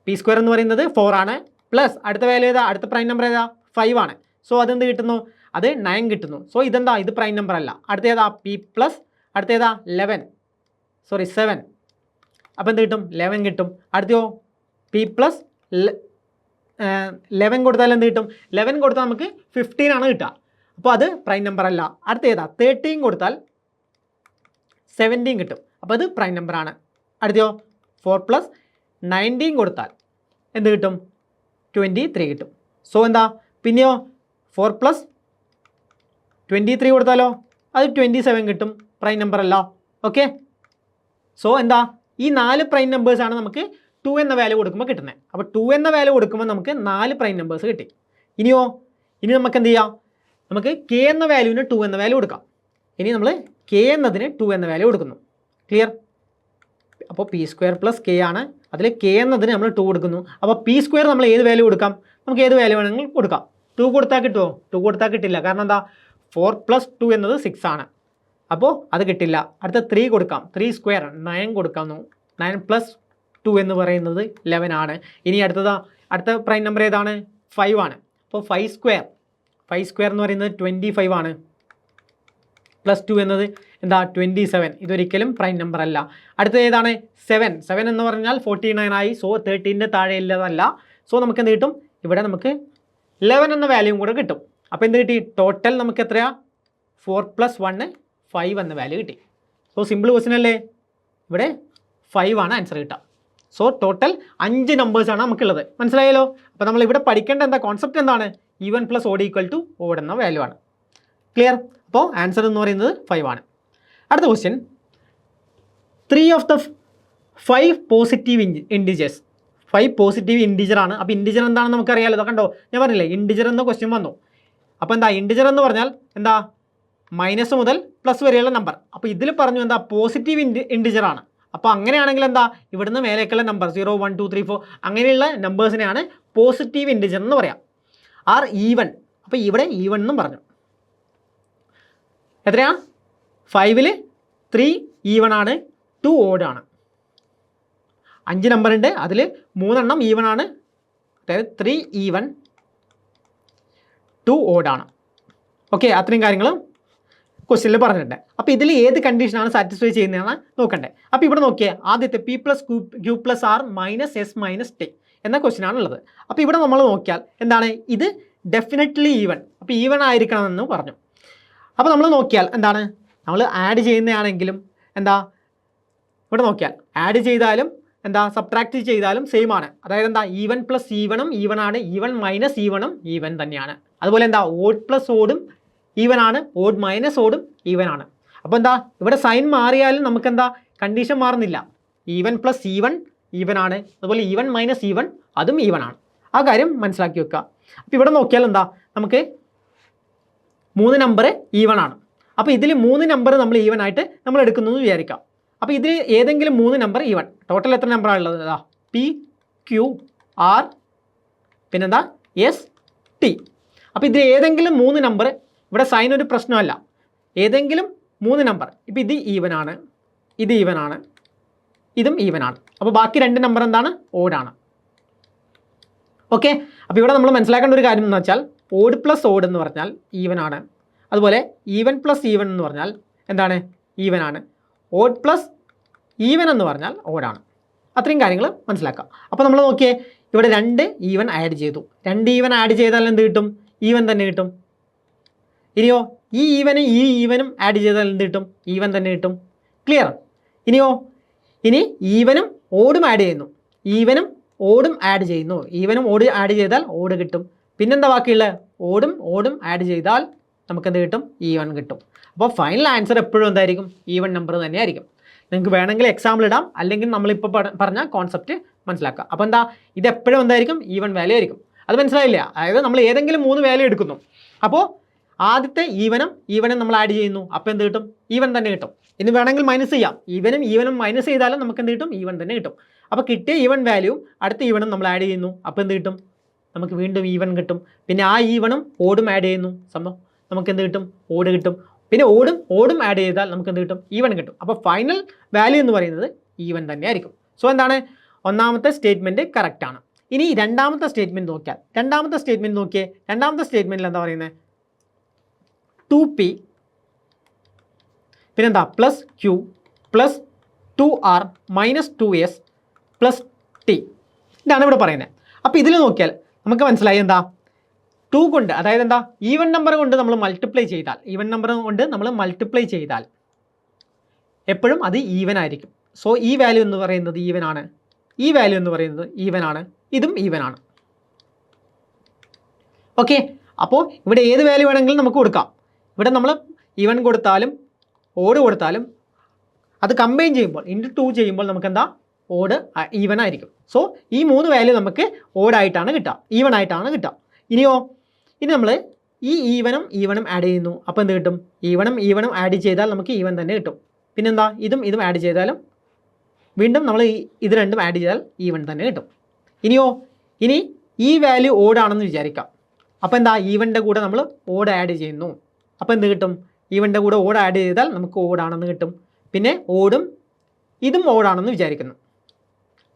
പി സ്ക്വയർ എന്ന് പറയുന്നത് 4 ആണ്. പ്ലസ് അടുത്ത വാല്യൂ ഏതാ? അടുത്ത പ്രൈം നമ്പർ ഏതാ 5 ആണ്. സോ അതെന്ത് കിട്ടുന്നു? അത് 9 കിട്ടുന്നു. സോ ഇതെന്താ ഇത് പ്രൈം നമ്പർ അല്ല. അടുത്തേതാ പി പ്ലസ് അടുത്തേതാ 7. അപ്പോൾ എന്ത് കിട്ടും 11 കിട്ടും. അടുത്തയോ പി പ്ലസ് 11 കൊടുത്താൽ എന്ത് കിട്ടും 11 കൊടുത്താൽ നമുക്ക് 15 ആണ് കിട്ടുക. അപ്പോൾ അത് പ്രൈം നമ്പർ അല്ല. അടുത്തേതാ 13 കൊടുത്താൽ 17 കിട്ടും. അപ്പോൾ അത് പ്രൈം നമ്പറാണ്. അടുത്തയോ 4 + 19 കൊടുത്താൽ എന്ത് കിട്ടും 23 കിട്ടും. സോ എന്താ പിന്നെയോ 4 + 23 കൊടുത്താലോ അത് 27 കിട്ടും. പ്രൈം നമ്പർ അല്ല. ഓക്കെ, സോ എന്താ ഈ 4 പ്രൈം നമ്പേഴ്സാണ് നമുക്ക് 2 എന്ന വാല്യൂ കൊടുക്കുമ്പോൾ കിട്ടുന്നത്. അപ്പോൾ 2 എന്ന വാല്യൂ കൊടുക്കുമ്പോൾ നമുക്ക് 4 പ്രൈം നമ്പേഴ്സ് കിട്ടി. ഇനി നമുക്ക് എന്ത് ചെയ്യാം? നമുക്ക് കെ എന്ന വാല്യൂവിന് 2 എന്ന വാല്യൂ കൊടുക്കാം. ഇനി നമ്മൾ കെ എന്നതിന് 2 എന്ന വാല്യൂ കൊടുക്കുന്നു. ക്ലിയർ? അപ്പോൾ പി സ്ക്വയർ പ്ലസ് കെ ആണ്. അതിൽ കെ എന്നതിന് നമ്മൾ 2 കൊടുക്കുന്നു. അപ്പോൾ പി സ്ക്വയർ നമ്മൾ ഏത് വാല്യൂ കൊടുക്കാം? നമുക്ക് ഏത് വാല്യൂ വേണമെങ്കിലും കൊടുക്കാം. 2 കൊടുത്താൽ കിട്ടുമോ? 2 കൊടുത്താൽ കിട്ടില്ല. കാരണം എന്താ 4 + 2 എന്നത് 6 ആണ്. അപ്പോൾ അത് കിട്ടില്ല. അടുത്ത 3 കൊടുക്കാം. 3 സ്ക്വയർ 9 കൊടുക്കാമെന്നു. 9 + 2 എന്ന് പറയുന്നത് 11 ആണ്. ഇനി അടുത്ത പ്രൈം നമ്പർ ഏതാണ് 5 ആണ്. അപ്പോൾ 5 സ്ക്വയർ എന്ന് പറയുന്നത് 25 ആണ്. പ്ലസ് 2 എന്നത് എന്താ 27. ഇതൊരിക്കലും പ്രൈം നമ്പർ അല്ല. അടുത്തത് ഏതാണ് 7 എന്ന് പറഞ്ഞാൽ 49 ആയി. സോ 13ൻ്റെ താഴെ ഇല്ലതല്ല. സോ നമുക്ക് എന്ത് കിട്ടും? ഇവിടെ നമുക്ക് 11 എന്ന വാല്യൂയും കൂടെ കിട്ടും. അപ്പോൾ എന്ത് കിട്ടി? ടോട്ടൽ നമുക്ക് എത്രയാ 4 + 1 5 എന്ന വാല്യൂ കിട്ടി. സോ സിമ്പിൾ ക്വസ്റ്റ്യൻ അല്ലേ? ഇവിടെ 5 ആണ് ആൻസർ കിട്ടുക. സോ ടോട്ടൽ 5 നമ്പേഴ്സാണ് നമുക്കുള്ളത്. മനസ്സിലായല്ലോ? അപ്പോൾ നമ്മൾ ഇവിടെ പഠിക്കേണ്ട എന്താ കോൺസെപ്റ്റ് എന്താണ്? Even plus odd equal to odd എന്ന വാല്യൂ ആണ്. ക്ലിയർ? അപ്പോൾ ആൻസർ എന്ന് പറയുന്നത് 5 ആണ്. അടുത്ത question 3 of the 5 positive integers. 5 positive integer ആണ്. അപ്പോൾ ഇൻഡിജർ എന്താണെന്ന് നമുക്കറിയാലോ. കണ്ടോ ഞാൻ പറഞ്ഞില്ലേ ഇൻഡിജർ എന്ന ക്വസ്റ്റ്യൻ വന്നു. അപ്പോൾ എന്താ ഇൻഡിജർ എന്ന് പറഞ്ഞാൽ എന്താ മൈനസ് മുതൽ പ്ലസ് വരെയുള്ള നമ്പർ. അപ്പോൾ ഇതിൽ പറഞ്ഞു എന്താ പോസിറ്റീവ് ഇൻറ്റിജർ ആണ്. അപ്പോൾ അങ്ങനെയാണെങ്കിൽ എന്താ ഇവിടുന്ന് മേലേക്കുള്ള നമ്പർ 0 1 2 3 4 അങ്ങനെയുള്ള നമ്പേഴ്സിനെയാണ് പോസിറ്റീവ് ഇൻറ്റിജർ എന്ന് പറയാം. R even. അപ്പോൾ ഇവിടെ ഈവൻ എന്നും പറഞ്ഞു. എത്രയാ 5ൽ 3 ഈവൺ ആണ്, 2 ഓഡ് ആണ്. 5 നമ്പർ ഉണ്ട്, അതിൽ 3 എണ്ണം ഈവൺ ആണ്, അതായത് 3 ഈവൺ 2 ഓഡ് ആണ്. ഓക്കെ, അത്രയും കാര്യങ്ങളും ക്വസ്റ്റ്യനിൽ പറഞ്ഞിട്ടുണ്ട്. അപ്പോൾ ഇതിൽ ഏത് കണ്ടീഷനാണ് സാറ്റിസ്ഫൈ ചെയ്യുന്നതാണ് നോക്കണ്ടേ. അപ്പോൾ ഇവിടെ നോക്കിയേ, ആദ്യത്തെ P plus Q plus R minus S minus T എന്ന ക്വസ്റ്റ്യൻ ആണുള്ളത്. അപ്പോൾ ഇവിടെ നമ്മൾ നോക്കിയാൽ എന്താണ്, ഇത് ഡെഫിനറ്റ്ലി ഈവൺ, അപ്പോൾ ഈവൺ ആയിരിക്കണമെന്ന് പറഞ്ഞു. അപ്പോൾ നമ്മൾ നോക്കിയാൽ എന്താണ്, നമ്മൾ ആഡ് ചെയ്യുന്നതാണെങ്കിലും എന്താ ഇവിടെ നോക്കിയാൽ ആഡ് ചെയ്താലും എന്താ സബ്ട്രാക്ട് ചെയ്താലും സെയിം ആണ്. അതായത് എന്താ ഈവൻ പ്ലസ് ഈവണും ഈവൺ ആണ്, ഈവൺ മൈനസ് ഈവണും ഈവൻ തന്നെയാണ്. അതുപോലെ എന്താ ഓഡ് പ്ലസ് ഓടും ഈവൻ ആണ്, ഓഡ് മൈനസ് ഓടും ഈവൻ ആണ്. അപ്പോൾ എന്താ ഇവിടെ സൈൻ മാറിയാലും നമുക്ക് എന്താ കണ്ടീഷൻ മാറുന്നില്ല. ഈവൻ പ്ലസ് ഈവൺ ഈവൻ ആണ്, അതുപോലെ ഈവൻ മൈനസ് ഈവൺ അതും ഈവൻ ആണ്. ആ കാര്യം മനസ്സിലാക്കി വെക്കുക. അപ്പോൾ ഇവിടെ നോക്കിയാൽ എന്താ നമുക്ക് 3 നമ്പർ ഈവൺ ആണ്. അപ്പോൾ ഇതിൽ 3 നമ്പർ നമ്മൾ ഈവൻ ആയിട്ട് നമ്മൾ എടുക്കുന്നു എന്ന് വിചാരിക്കാം. അപ്പോൾ ഇതിൽ ഏതെങ്കിലും 3 നമ്പർ ഈവൺ, ടോട്ടൽ എത്ര നമ്പറാണ് ഉള്ളത്, അതാ പി ക്യു ആർ പിന്നെന്താ എസ് ടി. അപ്പോൾ ഇതിൽ ഏതെങ്കിലും 3 നമ്പർ, ഇവിടെ സൈൻ ഒരു പ്രശ്നമല്ല, ഏതെങ്കിലും 3 നമ്പർ, ഇപ്പോൾ ഇത് ഈവൻ ആണ്, ഇത് ഈവൻ ആണ്, ഇതും ഈവൻ ആണ്. അപ്പോൾ ബാക്കി 2 നമ്പർ എന്താണ്, ഓഡാണ്. ഓക്കെ, അപ്പോൾ ഇവിടെ നമ്മൾ മനസ്സിലാക്കേണ്ട ഒരു കാര്യം എന്ന് വെച്ചാൽ ഓഡ് പ്ലസ് ഓഡ് എന്ന് പറഞ്ഞാൽ ഈവൻ ആണ്, അതുപോലെ ഈവൻ പ്ലസ് ഈവൻ എന്ന് പറഞ്ഞാൽ എന്താണ്, ഈവൻ ആണ്. ഓഡ് പ്ലസ് ഈവൻ എന്ന് പറഞ്ഞാൽ ഓഡാണ്. അത്രയും കാര്യങ്ങൾ മനസ്സിലാക്കാം. അപ്പോൾ നമ്മൾ നോക്കിയേ, ഇവിടെ 2 ഈവൻ ആഡ് ചെയ്തു, 2 ഈവൻ ആഡ് ചെയ്താൽ എന്ത് കിട്ടും, ഈവൻ തന്നെ കിട്ടും. ഇനിയോ ഈ ഈവനും ഈ ഈവനും ആഡ് ചെയ്താൽ എന്ത് കിട്ടും, ഈവൻ തന്നെ കിട്ടും. ക്ലിയർ? ഇനിയോ ഇനി ഈവനും ഓടും ആഡ് ചെയ്യുന്നു, ഈവനും ഓടും ആഡ് ചെയ്യുന്നു, ഈവനും ഓട് ആഡ് ചെയ്താൽ ഓട് കിട്ടും. പിന്നെന്താ ബാക്കിയുള്ളത്, ഓടും ഓടും ആഡ് ചെയ്താൽ നമുക്കെന്ത് കിട്ടും, ഈവൻ കിട്ടും. അപ്പോൾ ഫൈനൽ ആൻസർ എപ്പോഴും എന്തായിരിക്കും, ഈവൻ നമ്പർ തന്നെയായിരിക്കും. നിങ്ങൾക്ക് വേണമെങ്കിൽ എക്സാമ്പിൾ ഇടാം, അല്ലെങ്കിൽ നമ്മളിപ്പോൾ പറഞ്ഞ കോൺസെപ്റ്റ് മനസ്സിലാക്കുക. അപ്പോൾ എന്താ ഇത് എപ്പോഴും എന്തായിരിക്കും, ഈവൻ വാല്യൂ ആയിരിക്കും. അത് മനസ്സിലായില്ല? അതായത് നമ്മൾ ഏതെങ്കിലും 3 വാല്യൂ എടുക്കുന്നു, അപ്പോൾ ആദ്യത്തെ ഈവനും നമ്മൾ ആഡ് ചെയ്യുന്നു, അപ്പോൾ എന്ത് കിട്ടും, ഈവൻ തന്നെ കിട്ടും. ഇനി വേണമെങ്കിൽ മൈനസ് ചെയ്യാം, ഈവനും മൈനസ് ചെയ്താലും നമുക്ക് എന്ത് കിട്ടും, ഈവൻ തന്നെ കിട്ടും. അപ്പോൾ കിട്ടിയ ഈവൻ വാല്യൂ അടുത്ത ഈവനും നമ്മൾ ആഡ് ചെയ്യുന്നു, അപ്പോൾ എന്ത് കിട്ടും, നമുക്ക് വീണ്ടും ഈവൻ കിട്ടും. പിന്നെ ആ ഈവനും ഓടും ആഡ് ചെയ്യുന്നു, സംഭവം നമുക്ക് എന്ത് കിട്ടും, ഓട് കിട്ടും. പിന്നെ ഓടും ആഡ് ചെയ്താൽ നമുക്ക് എന്ത് കിട്ടും, ഈവൻ കിട്ടും. അപ്പോൾ ഫൈനൽ വാല്യൂ എന്ന് പറയുന്നത് ഈവൻ തന്നെ ആയിരിക്കും. സോ എന്താണ്, ഒന്നാമത്തെ സ്റ്റേറ്റ്മെൻറ്റ് കറക്റ്റാണ്. ഇനി രണ്ടാമത്തെ സ്റ്റേറ്റ്മെൻറ്റ് നോക്കിയാൽ, രണ്ടാമത്തെ സ്റ്റേറ്റ്മെൻറ്റിൽ എന്താ പറയുന്നത്, 2p പിന്നെന്താ plus Q plus 2r minus 2s plus T, ഇതാണ് ഇവിടെ പറയുന്നത്. അപ്പോൾ ഇതിൽ നോക്കിയാൽ നമുക്ക് മനസ്സിലായി എന്താ, 2 കൊണ്ട്, അതായത് എന്താ ഈവൻ നമ്പർ കൊണ്ട് നമ്മൾ മൾട്ടിപ്ലൈ ചെയ്താൽ എപ്പോഴും അത് ഈവൻ ആയിരിക്കും. സോ ഈ വാല്യൂ എന്ന് പറയുന്നത് ഈവൻ ആണ്, ഈ വാല്യൂ എന്ന് പറയുന്നത് ഈവൻ ആണ്, ഇതും ഈവൻ ആണ്. ഓക്കെ, അപ്പോൾ ഇവിടെ ഏത് വാല്യൂ വേണമെങ്കിലും നമുക്ക് കൊടുക്കാം. ഇവിടെ നമ്മൾ ഈവൻ കൊടുത്താലും ഓഡ് കൊടുത്താലും അത് കമ്പൈൻ ചെയ്യുമ്പോൾ × 2 ചെയ്യുമ്പോൾ നമുക്ക് എന്താ, ഓഡ് ഈവൻ ആയിരിക്കും. സോ ഈ 3 വാല്യൂ നമുക്ക് ഓഡായിട്ടാണ് കിട്ടുക, ഈവൻ ആയിട്ടാണ് കിട്ടുക. ഇനി നമ്മൾ ഈ ഈവനും ആഡ് ചെയ്യുന്നു, അപ്പോൾ എന്ത് കിട്ടും, ഈവനും ആഡ് ചെയ്താൽ നമുക്ക് ഈവൻ തന്നെ കിട്ടും. പിന്നെന്താ, ഇതും ആഡ് ചെയ്താലും വീണ്ടും നമ്മൾ ഇത് രണ്ടും ആഡ് ചെയ്താൽ ഈവൻ തന്നെ കിട്ടും. ഇനി ഈ വാല്യൂ ഓഡാണെന്ന് വിചാരിക്കാം. അപ്പോൾ എന്താ, ഈവൻ്റെ കൂടെ നമ്മൾ ഓഡ് ആഡ് ചെയ്യുന്നു, അപ്പോൾ എന്ത് കിട്ടും, ഈവൻ്റെ കൂടെ ഓഡ് ആഡ് ചെയ്താൽ നമുക്ക് ഓഡാണെന്ന് കിട്ടും. പിന്നെ ഇതും ഓഡാണെന്ന് വിചാരിക്കുന്നു.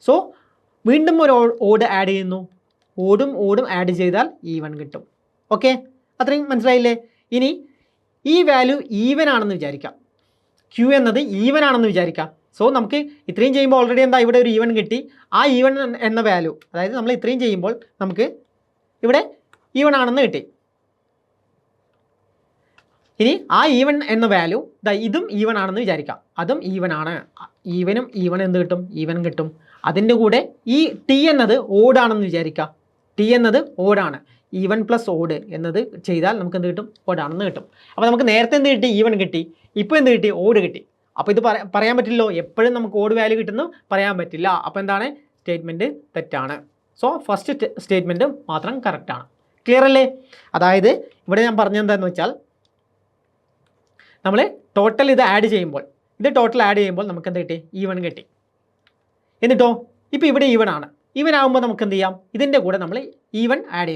സോ വീണ്ടും ഒരു ഓഡ് ആഡ് ചെയ്യുന്നു, ഓടും ആഡ് ചെയ്താൽ ഈവൻ കിട്ടും. ഓക്കെ, അത്രയും മനസ്സിലായില്ലേ? ഇനി ഈ വാല്യൂ ഈവൻ ആണെന്ന് വിചാരിക്കാം, ക്യൂ എന്നത് ഈവൻ ആണെന്ന് വിചാരിക്കാം. സോ നമുക്ക് ഇത്രയും ചെയ്യുമ്പോൾ ഓൾറെഡി എന്താ ഇവിടെ ഒരു ഈവൻ കിട്ടി. ആ ഈവൻ എന്ന വാല്യൂ, അതായത് നമ്മൾ ഇത്രയും ചെയ്യുമ്പോൾ നമുക്ക് ഇവിടെ ഈവൻ ആണെന്ന് കിട്ടി. ഇനി ആ ഈവൻ എന്ന വാല്യൂ ഇതും ഈവൻ ആണെന്ന് വിചാരിക്കാം, അതും ഈവൻ ആണ്. ഈവൻ എന്ത് കിട്ടും, ഈവൻ കിട്ടും. അതിൻ്റെ കൂടെ ഈ ടി എന്നത് ഓടാണെന്ന് വിചാരിക്കാം, ടി എന്നത് ഓടാണ്, ഈവൻ പ്ലസ് ഓഡ് എന്നത് ചെയ്താൽ നമുക്ക് എന്ത് കിട്ടും, ഓടാണെന്ന് കിട്ടും. അപ്പോൾ നമുക്ക് നേരത്തെ എന്ത് കിട്ടി, ഈവൻ കിട്ടി, ഇപ്പോൾ എന്ത് കിട്ടി, ഓഡ് കിട്ടി. അപ്പോൾ ഇത് പറയാൻ പറ്റില്ലല്ലോ, എപ്പോഴും നമുക്ക് ഓഡ് വാല്യൂ കിട്ടുന്നു പറയാൻ പറ്റില്ല. അപ്പോൾ എന്താണ്, സ്റ്റേറ്റ്മെൻറ്റ് തെറ്റാണ്. സോ ഫസ്റ്റ് സ്റ്റേറ്റ്മെൻറ്റ് മാത്രം കറക്റ്റാണ്. ക്ലിയർ അല്ലേ? അതായത് ഇവിടെ ഞാൻ പറഞ്ഞത് എന്താണെന്ന് വെച്ചാൽ നമ്മൾ ടോട്ടൽ ഇത് ആഡ് ചെയ്യുമ്പോൾ നമുക്ക് എന്ത് കിട്ടി? ഈവൻ കിട്ടി. എന്നിട്ടോ ഇപ്പോൾ ഇവിടെ ഈവൻ ആണ്. ഈവൻ ആകുമ്പോൾ നമുക്ക് എന്ത് ചെയ്യാം? ഇതിൻ്റെ കൂടെ നമ്മൾ ഈവൻ ആഡ്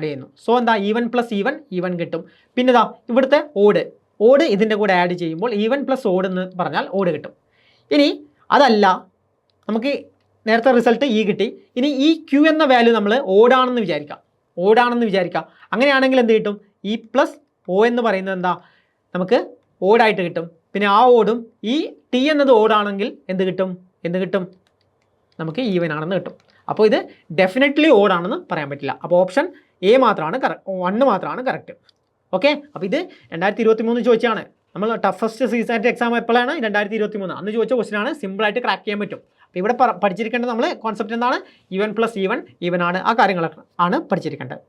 ചെയ്യുന്നു. സോ എന്താ? ഈവൻ പ്ലസ് ഈവൻ കിട്ടും. പിന്നെ ഇതാ ഇവിടുത്തെ ഓഡ് ഇതിൻ്റെ കൂടെ ആഡ് ചെയ്യുമ്പോൾ ഈവൻ പ്ലസ് ഓഡ് എന്ന് പറഞ്ഞാൽ ഓഡ് കിട്ടും. ഇനി അതല്ല, നമുക്ക് നേരത്തെ റിസൾട്ട് കിട്ടി. ഇനി ഈ ക്യൂ എന്ന വാല്യൂ നമ്മൾ ഓടാണെന്ന് വിചാരിക്കാം. അങ്ങനെയാണെങ്കിൽ എന്ത് കിട്ടും? ഇ പ്ലസ് ഒ എന്ന് പറയുന്നത് എന്താ? നമുക്ക് ഓടായിട്ട് കിട്ടും. പിന്നെ ആ ഓടും ഈ ടി എന്നത് ഓടാണെങ്കിൽ എന്ത് കിട്ടും? നമുക്ക് ഈവൻ ആണെന്ന് കിട്ടും. അപ്പോൾ ഇത് ഡെഫിനറ്റ്ലി ഓടാണെന്ന് പറയാൻ പറ്റില്ല. അപ്പോൾ ഓപ്ഷൻ എ മാത്രമാണ് 1 മാത്രമാണ് കറക്റ്റ്. ഓക്കെ, അപ്പോൾ ഇത് 2023 ചോദിച്ചാണ്. നമ്മൾ ടഫസ്റ്റ് CSAT എക്സാം എപ്പോഴാണ്? 2023. അന്ന് ചോദിച്ച ക്വസ്റ്റ്യനാണ്. സിമ്പിളായിട്ട് ക്രാക്ക് ചെയ്യാൻ പറ്റും. അപ്പോൾ ഇവിടെ പഠിച്ചിരിക്കേണ്ടത് നമ്മൾ കോൺസെപ്റ്റ് എന്താണ്? ഈവൻ പ്ലസ് ഈവൻ ആണ്. ആ കാര്യങ്ങളൊക്കെ ആണ് പഠിച്ചിരിക്കേണ്ടത്.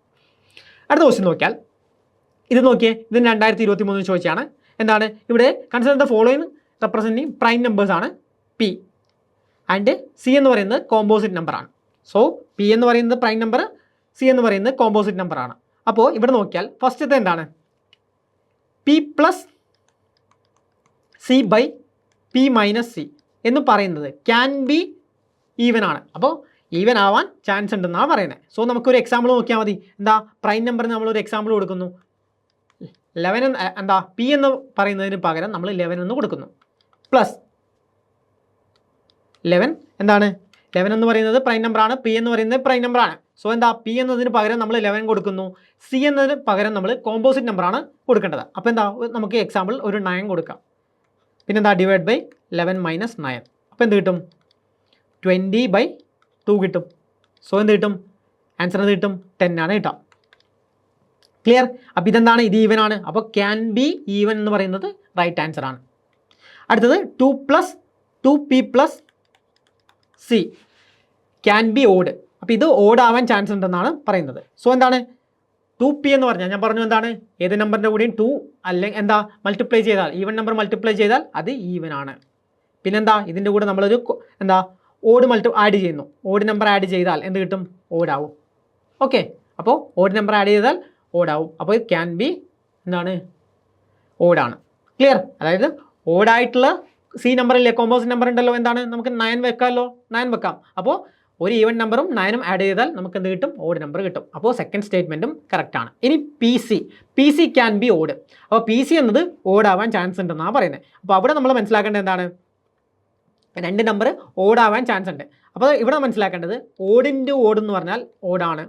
അടുത്ത ക്വസ്റ്റ്യൻ നോക്കിയാൽ ഇത് നോക്കിയേ. ഇത് 2023 ചോദിച്ചാണ്. എന്താണ്? ഇവിടെ consider the following representing prime numbers ആണ്. പി ആൻഡ് സി എന്ന് പറയുന്നത് കോമ്പോസിറ്റ് നമ്പറാണ്. സോ പി എന്ന് പറയുന്നത് പ്രൈം നമ്പർ, സി എന്ന് പറയുന്നത് കോമ്പോസിറ്റ് നമ്പറാണ്. അപ്പോൾ ഇവിടെ നോക്കിയാൽ ഫസ്റ്റത്തെ എന്താണ്? P plus C by P minus C എന്ന് പറയുന്നത് ക്യാൻ ബി ഈവൻ ആണ്. അപ്പോൾ ഈവൻ ആവാൻ ചാൻസ് ഉണ്ടെന്നാണ് പറയുന്നത്. സോ നമുക്കൊരു എക്സാമ്പിൾ നോക്കിയാൽ മതി. എന്താ? പ്രൈം നമ്പറിന് നമ്മളൊരു എക്സാമ്പിൾ കൊടുക്കുന്നു. 11 എന്താ? പി എന്ന് പറയുന്നതിന് പകരം നമ്മൾ 11 എന്ന് കൊടുക്കുന്നു. പ്ലസ് 11 എന്താണ്? 11 എന്ന് പറയുന്നത് പ്രൈം നമ്പറാണ്, പി എന്ന് പറയുന്നത് പ്രൈം നമ്പറാണ്. സോ എന്താ? പി എന്നതിന് പകരം നമ്മൾ 11 കൊടുക്കുന്നു. സി എന്നതിന് പകരം നമ്മൾ കോമ്പോസിറ്റ് നമ്പറാണ് കൊടുക്കേണ്ടത്. അപ്പോൾ എന്താ? നമുക്ക് എക്സാമ്പിൾ ഒരു 9 കൊടുക്കാം. പിന്നെന്താ? Divide by 11 minus 9. അപ്പോൾ എന്ത് കിട്ടും? 20/2 കിട്ടും. സോ എന്ത് കിട്ടും? ആൻസർ എന്ത് കിട്ടും? 10 ആണ് കിട്ടാം. ക്ലിയർ? അപ്പോൾ ഇതെന്താണ്? ഇത് ഈവൻ ആണ്. അപ്പോൾ ക്യാൻ ബി ഈവൻ എന്ന് പറയുന്നത് റൈറ്റ് ആൻസർ ആണ്. അടുത്തത് 2p plus C can be odd. അപ്പോൾ ഇത് ഓഡ് ആവാൻ ചാൻസ് ഉണ്ടെന്നാണ് പറയുന്നത്. സോ എന്താണ്? 2p എന്ന് പറഞ്ഞാൽ ഞാൻ പറഞ്ഞു എന്താണ്? ഏത് നമ്പറിൻ്റെ കൂടെയും 2 അല്ലെങ്കിൽ എന്താ മൾട്ടിപ്ലൈ ചെയ്താൽ, ഈവൻ നമ്പർ മൾട്ടിപ്ലൈ ചെയ്താൽ അത് ഈവൻ ആണ്. പിന്നെന്താ? ഇതിൻ്റെ കൂടെ നമ്മളൊരു എന്താ ഓഡ് ആഡ് ചെയ്യുന്നു. ഓഡ് നമ്പർ ആഡ് ചെയ്താൽ എന്ത് കിട്ടും? ഓടാവും. ഓക്കെ, അപ്പോൾ ഓഡ് നമ്പർ ആഡ് ചെയ്താൽ ഓടാവും. അപ്പോൾ ഇത് ക്യാൻ ബി എന്താണ്? ഓടാണ്. ക്ലിയർ? അതായത് ഓടായിട്ടുള്ള സി നമ്പറില്ലേ, കോമ്പോസിറ്റ് നമ്പർ ഉണ്ടല്ലോ, എന്താണ്? നമുക്ക് 9 വെക്കാമല്ലോ, 9 വെക്കാം. അപ്പോൾ ഒരു ഈവൻ നമ്പറും 9ഉം ആഡ് ചെയ്താൽ നമുക്ക് എന്ത് കിട്ടും? ഓഡ് നമ്പർ കിട്ടും. അപ്പോൾ സെക്കൻഡ് സ്റ്റേറ്റ്മെൻറ്റും കറക്റ്റാണ്. ഇനി P C can be odd. അപ്പോൾ പി സി എന്നത് ഓടാവാൻ ചാൻസ് ഉണ്ടെന്നാണ് പറയുന്നത്. അപ്പോൾ അവിടെ നമ്മൾ മനസ്സിലാക്കേണ്ടത് എന്താണ്? 2 നമ്പർ ഓടാവാൻ ചാൻസ് ഉണ്ട്. അപ്പോൾ ഇവിടെ മനസ്സിലാക്കേണ്ടത് ഓഡ് ഇൻറ്റു ഓഡ് എന്ന് പറഞ്ഞാൽ ഓടാണ്.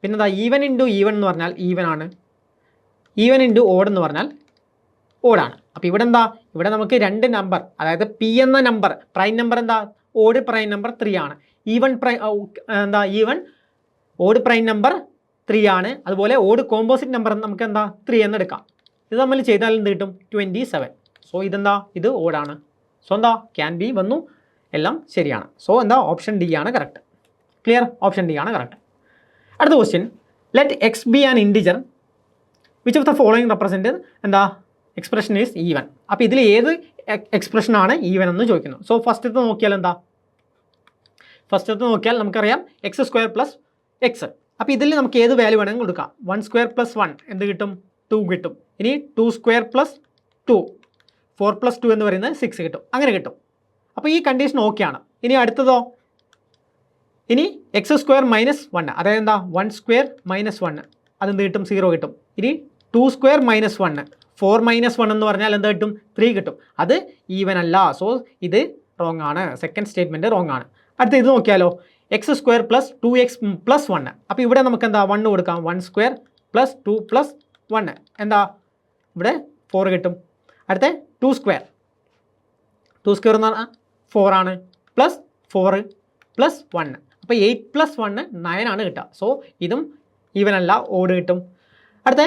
പിന്നെന്താ? ഈവൻ ഇൻറ്റു ഈവൻ എന്ന് പറഞ്ഞാൽ ഈവൻ ആണ്. ഈവൻ ഇൻറ്റു ഓഡ് എന്ന് പറഞ്ഞാൽ ഓടാണ്. അപ്പോൾ ഇവിടെ എന്താ? ഇവിടെ നമുക്ക് 2 നമ്പർ, അതായത് പി എന്ന നമ്പർ പ്രൈം നമ്പർ എന്താ? ഓഡ് പ്രൈം നമ്പർ 3 ആണ്. ഈവൻ ഓഡ് പ്രൈം നമ്പർ 3 ആണ്. അതുപോലെ ഓഡ് കോമ്പോസിറ്റ് നമ്പർ നമുക്ക് എന്താ? 3 എന്ന് എടുക്കാം. ഇത് നമ്മൾ ചെയ്താൽ എന്ത് കിട്ടും? 27. സോ ഇതെന്താ? ഇത് ഓടാണ്. സോ എന്താ? ക്യാൻ ബി വന്നു, എല്ലാം ശരിയാണ്. സോ എന്താ? ഓപ്ഷൻ ഡി ആണ് കറക്റ്റ്. ക്ലിയർ? ഓപ്ഷൻ ഡി ആണ് കറക്റ്റ്. അടുത്ത question, let X be an integer which of the following represent എന്താ? Expression is even. അപ്പോൾ ഇതിൽ ഏത് എക്സ്പ്രഷനാണ് ഈവൻ എന്ന് ചോദിക്കുന്നു. സോ ഫസ്റ്റത്തെ നോക്കിയാൽ എന്താ? ഫസ്റ്റത്തെ നോക്കിയാൽ നമുക്കറിയാം x² പ്ലസ് എക്സ്. അപ്പോൾ ഇതിൽ നമുക്ക് ഏത് വാല്യൂ വേണമെങ്കിൽ കൊടുക്കാം. 1² + 1 എന്ത് കിട്ടും? 2 കിട്ടും. ഇനി 2² + 2 4 + 2 എന്ന് പറയുന്നത് 6 കിട്ടും. അങ്ങനെ കിട്ടും. അപ്പോൾ ഈ കണ്ടീഷൻ ഓക്കെയാണ്. ഇനി അടുത്തതോ? ഇനി x² - 1, അതായത് എന്താ? 1² - 1 അതെന്ത് കിട്ടും? 0 കിട്ടും. ഇനി 2² - 1 4 - 1 എന്ന് പറഞ്ഞാൽ എന്ത് കിട്ടും? 3 കിട്ടും. അത് ഈവൻ അല്ല. സോ ഇത് റോങ് ആണ്. സെക്കൻഡ് സ്റ്റേറ്റ്മെൻറ്റ് റോങ് ആണ്. അടുത്ത ഇത് നോക്കിയാലോ? x² + 2x + 1. അപ്പോൾ ഇവിടെ നമുക്ക് എന്താ? 1 കൊടുക്കാം. 1² + 2 + 1 എന്താ? ഇവിടെ 4 കിട്ടും. അടുത്ത 2² എന്ന് പറഞ്ഞാൽ 4 ആണ്. പ്ലസ് 4 + 1 അപ്പോൾ 8 + 1 9 ആണ് കിട്ടുക. സോ ഇതും ഈവൻ അല്ല, ഓഡ് കിട്ടും. അടുത്ത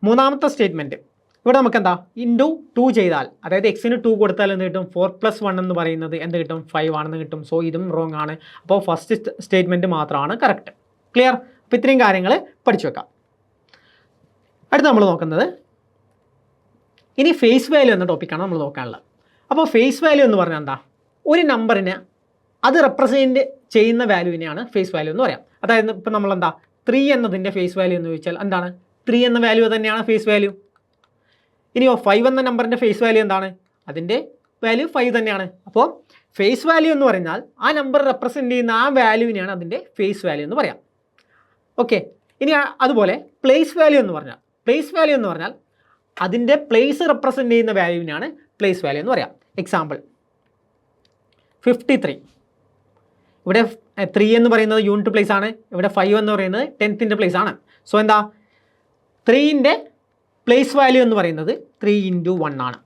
മൂന്നാമത്തെ സ്റ്റേറ്റ്മെൻറ്റ്, ഇവിടെ നമുക്ക് എന്താ? ഇൻറ്റു 2 ചെയ്താൽ, അതായത് എക്സിന് 2 കൊടുത്താൽ എന്ത് കിട്ടും? 4 + 1 എന്ന് പറയുന്നത് എന്ത് കിട്ടും? 5 ആണെന്ന് കിട്ടും. സോ ഇതും റോങ് ആണ്. അപ്പോൾ ഫസ്റ്റ് സ്റ്റേറ്റ്മെൻറ്റ് മാത്രമാണ് കറക്റ്റ്. ക്ലിയർ? അപ്പോൾ ഇത്രയും കാര്യങ്ങൾ പഠിച്ചു വെക്കാം. അടുത്ത് നമ്മൾ നോക്കുന്നത് ഇനി ഫേസ് വാല്യൂ എന്ന ടോപ്പിക്കാണ് നമ്മൾ നോക്കാനുള്ളത്. അപ്പോൾ ഫേസ് വാല്യൂ എന്ന് പറഞ്ഞാൽ എന്താ? ഒരു നമ്പറിന് അത് റെപ്രസെൻറ്റ് ചെയ്യുന്ന വാല്യൂവിനെയാണ് ഫേസ് വാല്യൂ എന്ന് പറയാം. അതായത് ഇപ്പോൾ നമ്മളെന്താ 3 എന്നതിൻ്റെ ഫേസ് വാല്യൂ എന്ന് ചോദിച്ചാൽ എന്താണ്? 3 എന്ന വാല്യൂ തന്നെയാണ് ഫേസ് വാല്യൂ. ഇനിയോ 5 എന്ന നമ്പറിൻ്റെ ഫേസ് വാല്യൂ എന്താണ്? അതിൻ്റെ വാല്യൂ 5 തന്നെയാണ്. അപ്പോൾ ഫേസ് വാല്യൂ എന്ന് പറഞ്ഞാൽ ആ നമ്പർ റെപ്രസെൻറ്റ് ചെയ്യുന്ന ആ വാല്യൂവിനെയാണ് അതിൻ്റെ ഫേസ് വാല്യൂ എന്ന് പറയാം. ഓക്കെ, ഇനി അതുപോലെ പ്ലേസ് വാല്യൂ എന്ന് പറഞ്ഞാൽ അതിൻ്റെ പ്ലേസ് റെപ്രസെൻറ്റ് ചെയ്യുന്ന വാല്യൂവിനാണ് പ്ലേസ് വാല്യൂ എന്ന് പറയാം. എക്സാമ്പിൾ 53. ഇവിടെ 3 എന്ന് പറയുന്നത് യൂണിറ്റ് പ്ലേസ് ആണ്. ഇവിടെ 5 എന്ന് പറയുന്നത് 10th പ്ലേസ് ആണ്. സോ എന്താ 3ൻ്റെ പ്ലേസ് വാല്യൂ എന്ന് പറയുന്നത് 3 × 1 ആണ്.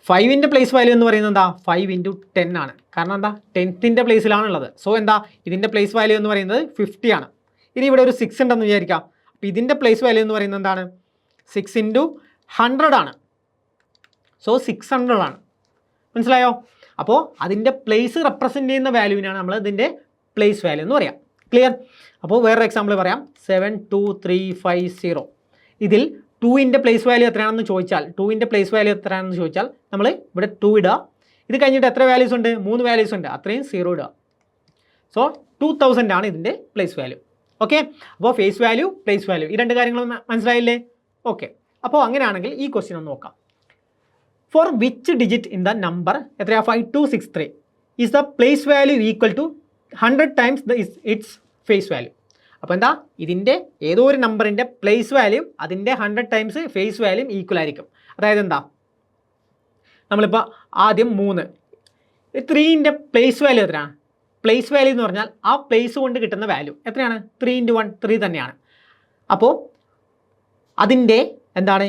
5ൻ്റെ പ്ലേസ് വാല്യൂ എന്ന് പറയുന്നത് എന്താ 5 × 10 ആണ്. കാരണം എന്താ 10th പ്ലേസിലാണുള്ളത്. സോ എന്താ ഇതിൻ്റെ പ്ലേസ് വാല്യൂ എന്ന് പറയുന്നത് 50 ആണ്. ഇനി ഇവിടെ ഒരു 6 ഉണ്ടെന്ന് വിചാരിക്കാം. അപ്പോൾ ഇതിൻ്റെ പ്ലേസ് വാല്യൂ എന്ന് പറയുന്നത് എന്താണ് 6 × 100 ആണ്. സോ 600 ആണ്. മനസ്സിലായോ? അപ്പോൾ അതിൻ്റെ പ്ലേസ് റെപ്രസെൻറ്റ് ചെയ്യുന്ന വാല്യൂവിനാണ് നമ്മൾ ഇതിൻ്റെ പ്ലേസ് വാല്യൂ എന്ന് പറയാം. ക്ലിയർ? അപ്പോൾ വേറൊരു എക്സാമ്പിൾ പറയാം. 72350. ഇതിൽ 2ൻ്റെ പ്ലേസ് വാല്യൂ എത്രയാണെന്ന് ചോദിച്ചാൽ നമ്മൾ ഇവിടെ 2 ഇടുക. ഇത് കഴിഞ്ഞിട്ട് എത്ര വാല്യൂസ് ഉണ്ട്? 3 വാല്യൂസ് ഉണ്ട്. അത്രയും 0 ഇടുക. സോ 2000 ആണ് ഇതിൻ്റെ പ്ലേസ് വാല്യൂ. ഓക്കെ, അപ്പോൾ ഫേസ് വാല്യൂ, പ്ലേസ് വാല്യൂ, ഈ 2 കാര്യങ്ങളും മനസ്സിലായില്ലേ? ഓക്കെ, അപ്പോൾ അങ്ങനെയാണെങ്കിൽ ഈ ക്വസ്റ്റ്യൻ ഒന്ന് നോക്കാം. For which digit in the number എത്രയാ 5263 is the place value equal to 100 times its face value. അപ്പോൾ എന്താ ഇതിൻ്റെ ഏതോ ഒരു നമ്പറിൻ്റെ പ്ലേസ് വാല്യൂ അതിൻ്റെ 100 ടൈംസ് ഫേസ് വാല്യൂ ഈക്വൽ ആയിരിക്കും. അതായത് എന്താ നമ്മളിപ്പോൾ ആദ്യം 3ൻ്റെ പ്ലേസ് വാല്യൂ എത്രയാണ്? പ്ലേസ് വാല്യൂ എന്ന് പറഞ്ഞാൽ ആ പ്ലേസ് കൊണ്ട് കിട്ടുന്ന വാല്യൂ എത്രയാണ്? 3 × 1 3 തന്നെയാണ്. അപ്പോൾ അതിൻ്റെ എന്താണ്